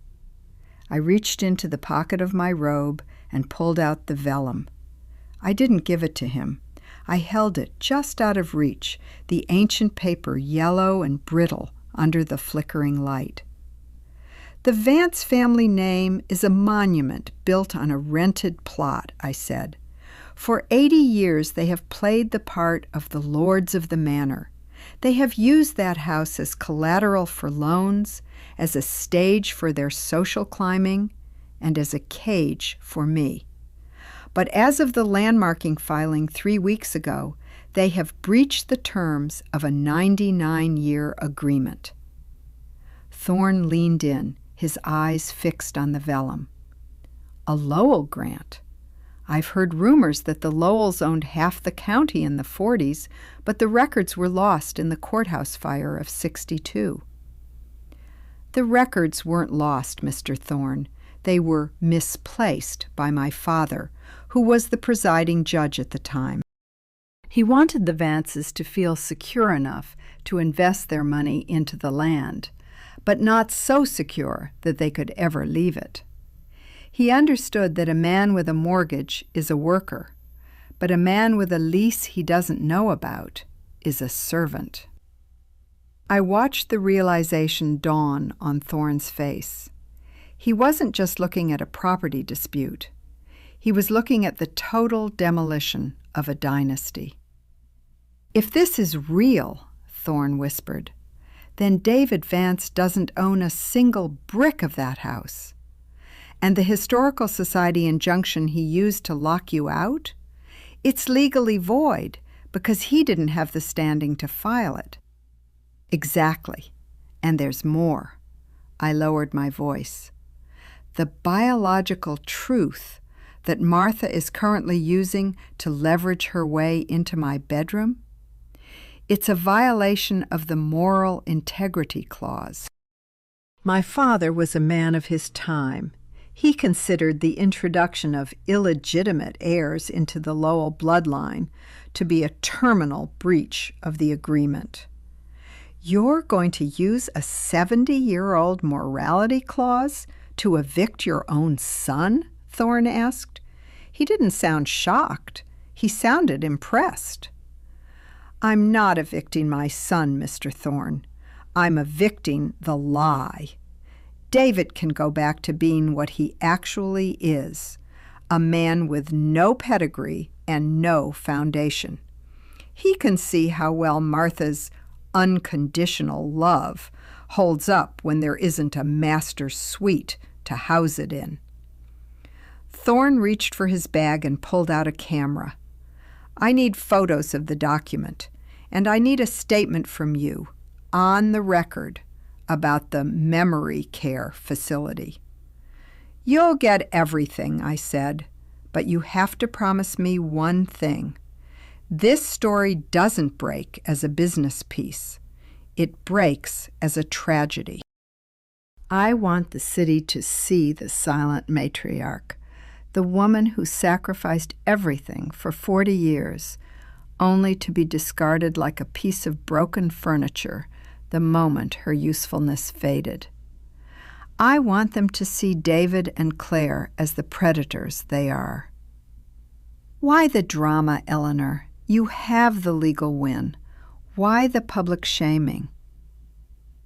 I reached into the pocket of my robe and pulled out the vellum. I didn't give it to him. I held it just out of reach, the ancient paper yellow and brittle under the flickering light. "The Vance family name is a monument built on a rented plot," I said. "For 80 years they have played the part of the lords of the manor. They have used that house as collateral for loans, as a stage for their social climbing, and as a cage for me. But as of the landmarking filing 3 weeks ago, they have breached the terms of a 99-year agreement." Thorne leaned in, his eyes fixed on the vellum. "A Lowell grant. I've heard rumors that the Lowells owned half the county in the 40s, but the records were lost in the courthouse fire of 62. "The records weren't lost, Mr. Thorne. They were misplaced by my father, who was the presiding judge at the time. He wanted the Vances to feel secure enough to invest their money into the land, but not so secure that they could ever leave it. He understood that a man with a mortgage is a worker, but a man with a lease he doesn't know about is a servant." I watched the realization dawn on Thorne's face. He wasn't just looking at a property dispute. He was looking at the total demolition of a dynasty. "If this is real," Thorne whispered, "then David Vance doesn't own a single brick of that house. And the Historical Society injunction he used to lock you out? It's legally void because he didn't have the standing to file it." "Exactly. And there's more." I lowered my voice. "The biological truth that Martha is currently using to leverage her way into my bedroom? It's a violation of the moral integrity clause." My father was a man of his time. He considered the introduction of illegitimate heirs into the Lowell bloodline to be a terminal breach of the agreement. "You're going to use a 70-year-old morality clause to evict your own son?" Thorne asked. He didn't sound shocked. He sounded impressed. "I'm not evicting my son, Mr. Thorne. I'm evicting the lie. David can go back to being what he actually is, a man with no pedigree and no foundation. He can see how well Martha's unconditional love holds up when there isn't a master suite to house it in." Thorne reached for his bag and pulled out a camera. "I need photos of the document, and I need a statement from you, on the record, about the memory care facility." "You'll get everything," I said, "but you have to promise me one thing. This story doesn't break as a business piece. It breaks as a tragedy. I want the city to see the silent matriarch, the woman who sacrificed everything for 40 years, only to be discarded like a piece of broken furniture the moment her usefulness faded. I want them to see David and Claire as the predators they are. Why the drama, Eleanor? You have the legal win. Why the public shaming?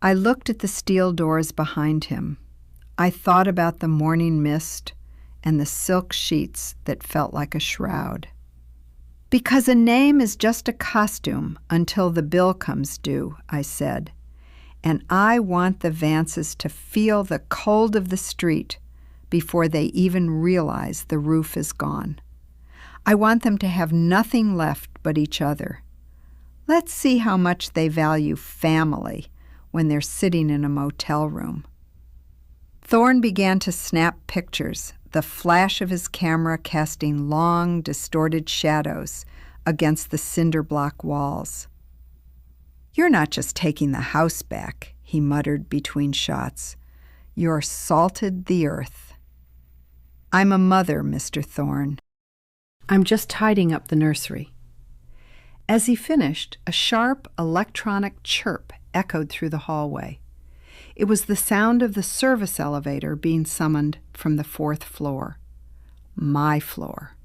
I looked at the steel doors behind him. I thought about the morning mist and the silk sheets that felt like a shroud. Because a name is just a costume until the bill comes due, I said, and I want the Vances to feel the cold of the street before they even realize the roof is gone. I want them to have nothing left but each other. Let's see how much they value family when they're sitting in a motel room. Thorne began to snap pictures, the flash of his camera casting long, distorted shadows against the cinder block walls. "You're not just taking the house back," he muttered between shots. "You're salted the earth." "I'm a mother, Mr. Thorne." I'm just tidying up the nursery. As he finished, a sharp electronic chirp echoed through the hallway. It was the sound of the service elevator being summoned from the 4th floor. My floor.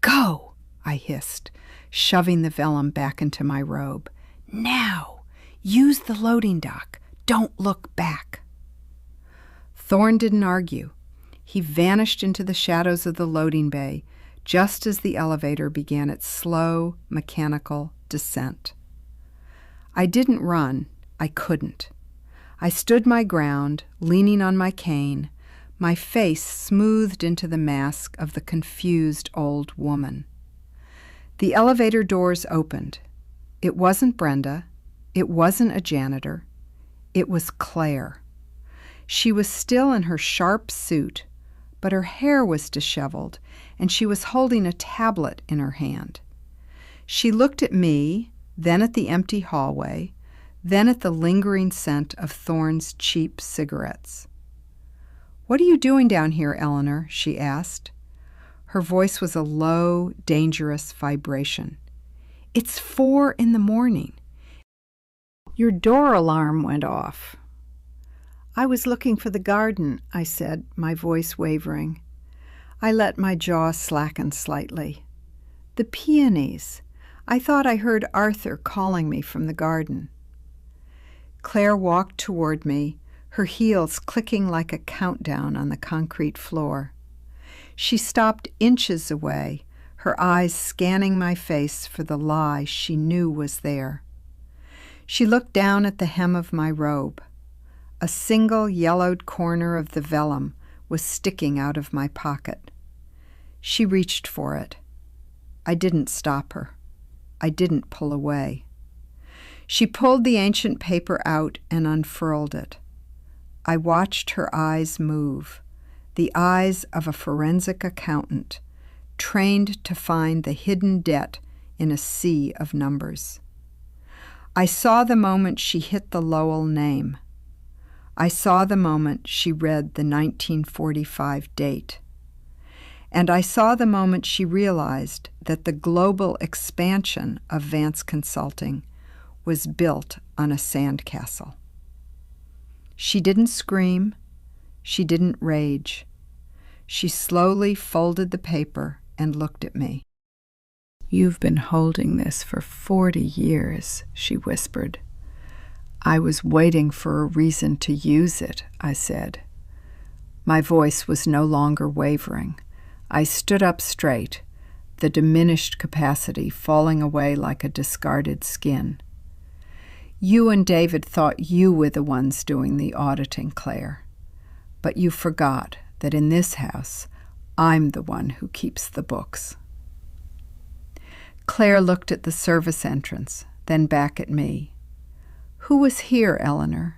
"Go!" I hissed, shoving the vellum back into my robe. "Now! Use the loading dock. Don't look back." Thorne didn't argue. He vanished into the shadows of the loading bay just as the elevator began its slow, mechanical descent. I didn't run. I couldn't. I stood my ground, leaning on my cane, my face smoothed into the mask of the confused old woman. The elevator doors opened. It wasn't Brenda. It wasn't a janitor. It was Claire. She was still in her sharp suit, but her hair was disheveled, and she was holding a tablet in her hand. She looked at me, then at the empty hallway, then at the lingering scent of Thorne's cheap cigarettes. "What are you doing down here, Eleanor?" she asked. Her voice was a low, dangerous vibration. "It's 4 a.m. Your door alarm went off." "I was looking for the garden," I said, my voice wavering. I let my jaw slacken slightly. "The peonies. I thought I heard Arthur calling me from the garden." Claire walked toward me, her heels clicking like a countdown on the concrete floor. She stopped inches away, her eyes scanning my face for the lie she knew was there. She looked down at the hem of my robe. A single yellowed corner of the vellum was sticking out of my pocket. She reached for it. I didn't stop her. I didn't pull away. She pulled the ancient paper out and unfurled it. I watched her eyes move, the eyes of a forensic accountant, trained to find the hidden debt in a sea of numbers. I saw the moment she hit the Lowell name. I saw the moment she read the 1945 date. And I saw the moment she realized that the global expansion of Vance Consulting was built on a sandcastle. She didn't scream. She didn't rage. She slowly folded the paper and looked at me. "You've been holding this for 40 years, she whispered. "I was waiting for a reason to use it," I said. My voice was no longer wavering. I stood up straight, the diminished capacity falling away like a discarded skin. "You and David thought you were the ones doing the auditing, Claire. But you forgot that in this house, I'm the one who keeps the books." Claire looked at the service entrance, then back at me. "Who was here, Eleanor?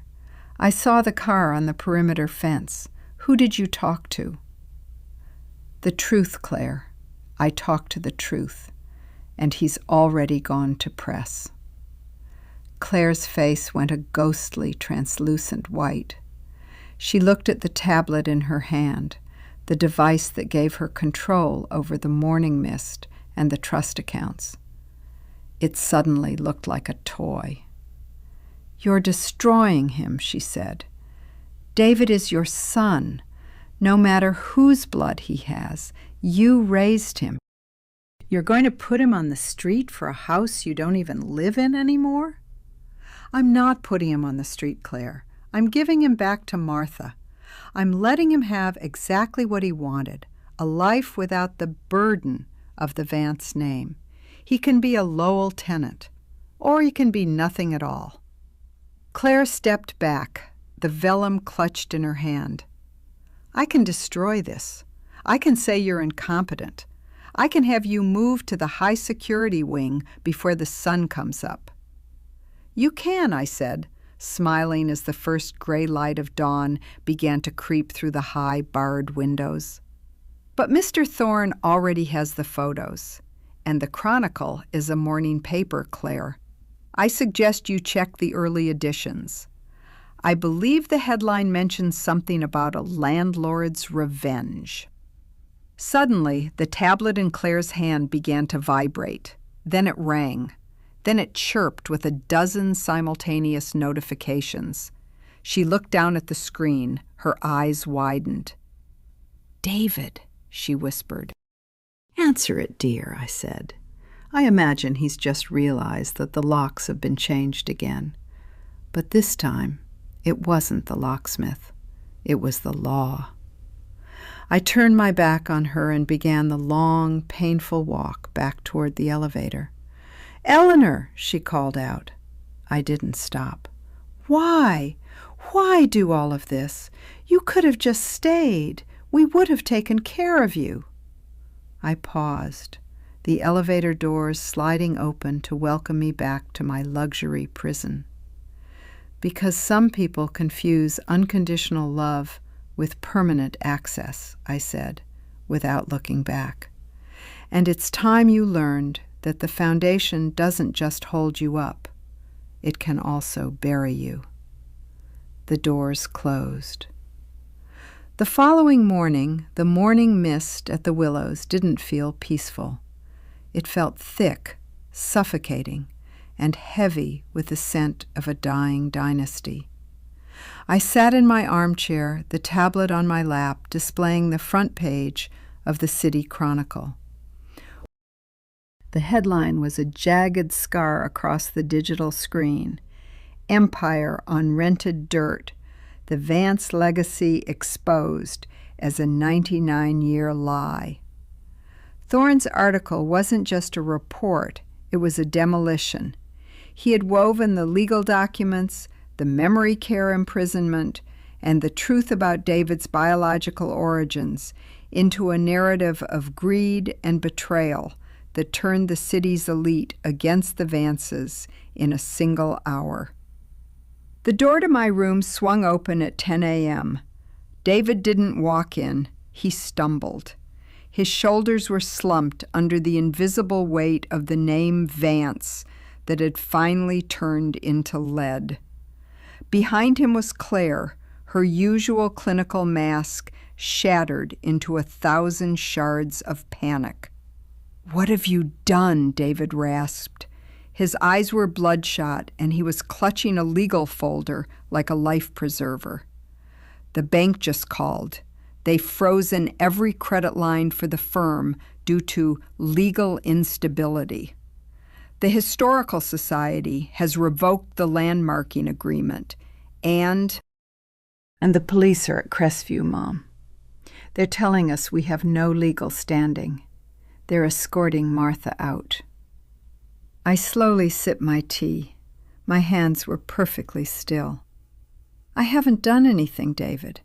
I saw the car on the perimeter fence. Who did you talk to?" "The truth, Claire. I talked to the truth. And he's already gone to press." Claire's face went a ghostly, translucent white. She looked at the tablet in her hand, the device that gave her control over the morning mist and the trust accounts. It suddenly looked like a toy. "You're destroying him," she said. "David is your son. No matter whose blood he has, you raised him. You're going to put him on the street for a house you don't even live in anymore?" "I'm not putting him on the street, Claire. I'm giving him back to Martha. I'm letting him have exactly what he wanted, a life without the burden of the Vance name. He can be a Lowell tenant, or he can be nothing at all." Claire stepped back, the vellum clutched in her hand. "I can destroy this. I can say you're incompetent. I can have you moved to the high security wing before the sun comes up." "You can," I said, smiling as the first gray light of dawn began to creep through the high barred windows. "But Mr. Thorne already has the photos, and the Chronicle is a morning paper, Claire. I suggest you check the early editions. I believe the headline mentions something about a landlord's revenge." Suddenly, the tablet in Claire's hand began to vibrate. Then it rang. Then it chirped with a dozen simultaneous notifications. She looked down at the screen. Her eyes widened. "David," she whispered. "Answer it, dear," I said. I imagine he's just realized that the locks have been changed again. But this time, it wasn't the locksmith. It was the law. I turned my back on her and began the long, painful walk back toward the elevator. "Eleanor," she called out. I didn't stop. "Why? Why do all of this? You could have just stayed. We would have taken care of you." I paused, the elevator doors sliding open to welcome me back to my luxury prison. "Because some people confuse unconditional love with permanent access," I said, without looking back. "And it's time you learned that the foundation doesn't just hold you up. It can also bury you." The doors closed. The following morning, the morning mist at the Willows didn't feel peaceful. It felt thick, suffocating, and heavy with the scent of a dying dynasty. I sat in my armchair, the tablet on my lap, displaying the front page of the City Chronicle. The headline was a jagged scar across the digital screen. "Empire on Rented Dirt. The Vance Legacy Exposed as a 99-year lie." Thorne's article wasn't just a report, it was a demolition. He had woven the legal documents, the memory care imprisonment, and the truth about David's biological origins into a narrative of greed and betrayal that turned the city's elite against the Vances in a single hour. The door to my room swung open at 10 a.m. David didn't walk in, he stumbled. His shoulders were slumped under the invisible weight of the name Vance that had finally turned into lead. Behind him was Claire, her usual clinical mask shattered into 1,000 shards of panic. "What have you done?" David rasped. His eyes were bloodshot, and he was clutching a legal folder like a life preserver. "The bank just called. They've frozen every credit line for the firm due to legal instability. The Historical Society has revoked the landmarking agreement, and the police are at Crestview, Mom. They're telling us we have no legal standing. They're escorting Martha out." I slowly sipped my tea. My hands were perfectly still. "I haven't done anything, David.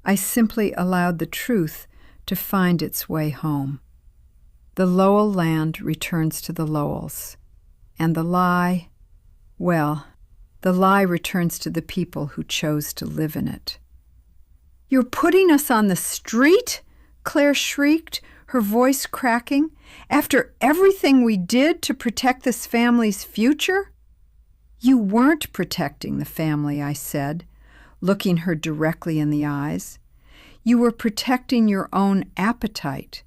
I simply allowed the truth to find its way home. The Lowell land returns to the Lowells, and the lie, well, the lie returns to the people who chose to live in it." "You're putting us on the street?" Claire shrieked, her voice cracking. "After everything we did to protect this family's future?" "You weren't protecting the family," I said, looking her directly in the eyes. "You were protecting your own appetite.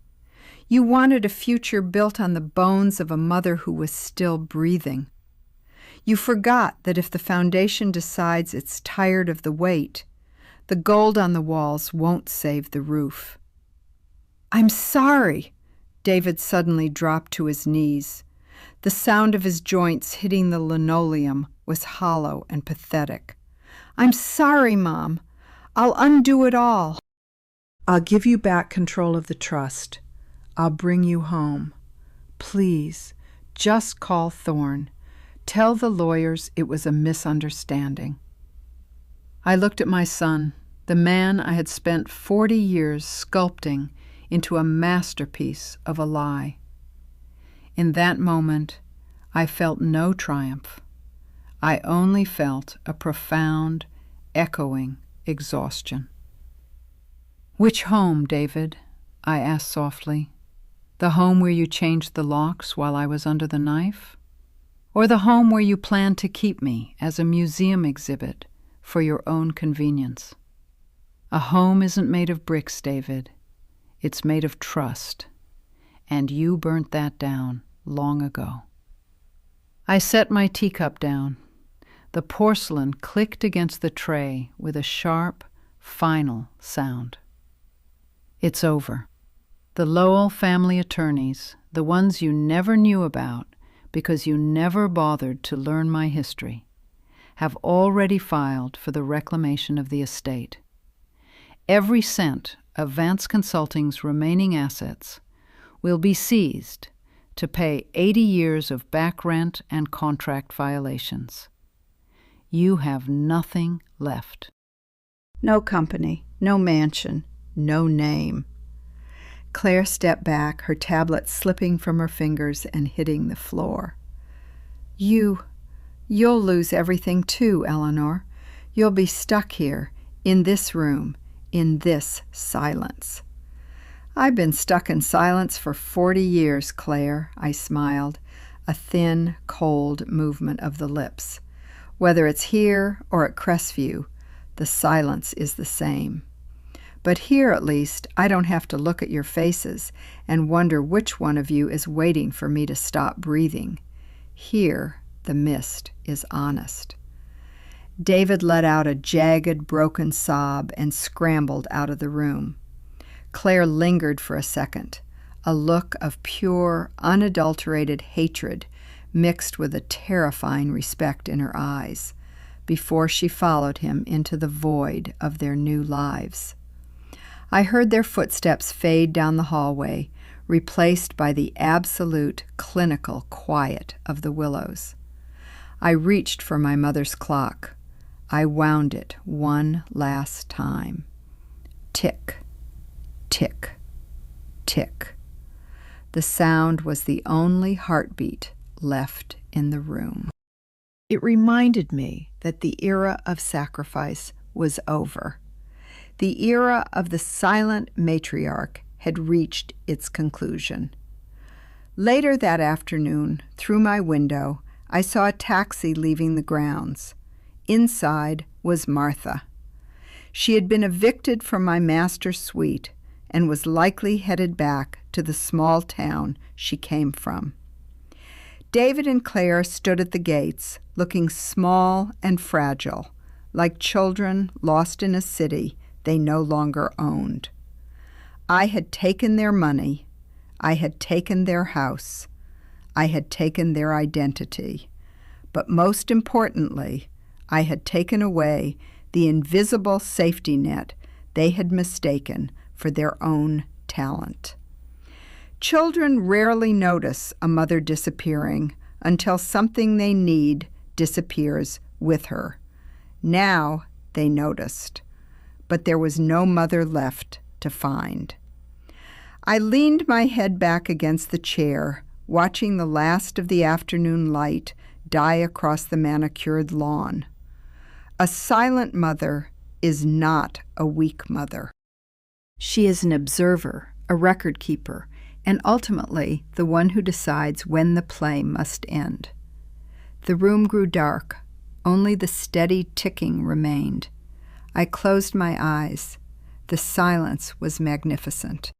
You wanted a future built on the bones of a mother who was still breathing. You forgot that if the foundation decides it's tired of the weight, the gold on the walls won't save the roof. I'm sorry. David suddenly dropped to his knees. The sound of his joints hitting the linoleum was hollow and pathetic. I'm sorry, Mom. I'll undo it all. I'll give you back control of the trust. I'll bring you home. Please, just call Thorne. Tell the lawyers it was a misunderstanding. I looked at my son, the man I had spent 40 years sculpting into a masterpiece of a lie. In that moment, I felt no triumph. I only felt a profound, echoing exhaustion. Which home, David? I asked softly. The home where you changed the locks while I was under the knife? Or the home where you planned to keep me as a museum exhibit for your own convenience? A home isn't made of bricks, David. It's made of trust, and you burnt that down long ago. I set my teacup down. The porcelain clicked against the tray with a sharp, final sound. It's over. The Lowell family attorneys, the ones you never knew about because you never bothered to learn my history, have already filed for the reclamation of the estate. Every cent of Vance Consulting's remaining assets will be seized to pay 80 years of back rent and contract violations. You have nothing left. No company, no mansion, no name. Claire stepped back, her tablet slipping from her fingers and hitting the floor. You'll lose everything too, Eleanor. You'll be stuck here, in this room, in this silence. I've been stuck in silence for 40 years, Claire, I smiled, a thin, cold movement of the lips. Whether it's here or at Crestview, the silence is the same. But here, at least, I don't have to look at your faces and wonder which one of you is waiting for me to stop breathing. Here, the mist is honest. David let out a jagged, broken sob and scrambled out of the room. Claire lingered for a second, a look of pure, unadulterated hatred mixed with a terrifying respect in her eyes, before she followed him into the void of their new lives. I heard their footsteps fade down the hallway, replaced by the absolute, clinical quiet of the willows. I reached for my mother's clock. I wound it one last time. Tick, tick, tick. The sound was the only heartbeat left in the room. It reminded me that the era of sacrifice was over. The era of the silent matriarch had reached its conclusion. Later that afternoon, through my window, I saw a taxi leaving the grounds. Inside was Martha. She had been evicted from my master's suite and was likely headed back to the small town she came from. David and Claire stood at the gates, looking small and fragile, like children lost in a city they no longer owned. I had taken their money. I had taken their house. I had taken their identity. But most importantly, I had taken away the invisible safety net they had mistaken for their own talent. Children rarely notice a mother disappearing until something they need disappears with her. Now they noticed, but there was no mother left to find. I leaned my head back against the chair, watching the last of the afternoon light die across the manicured lawn. A silent mother is not a weak mother. She is an observer, a record keeper, and ultimately the one who decides when the play must end. The room grew dark. Only the steady ticking remained. I closed my eyes. The silence was magnificent.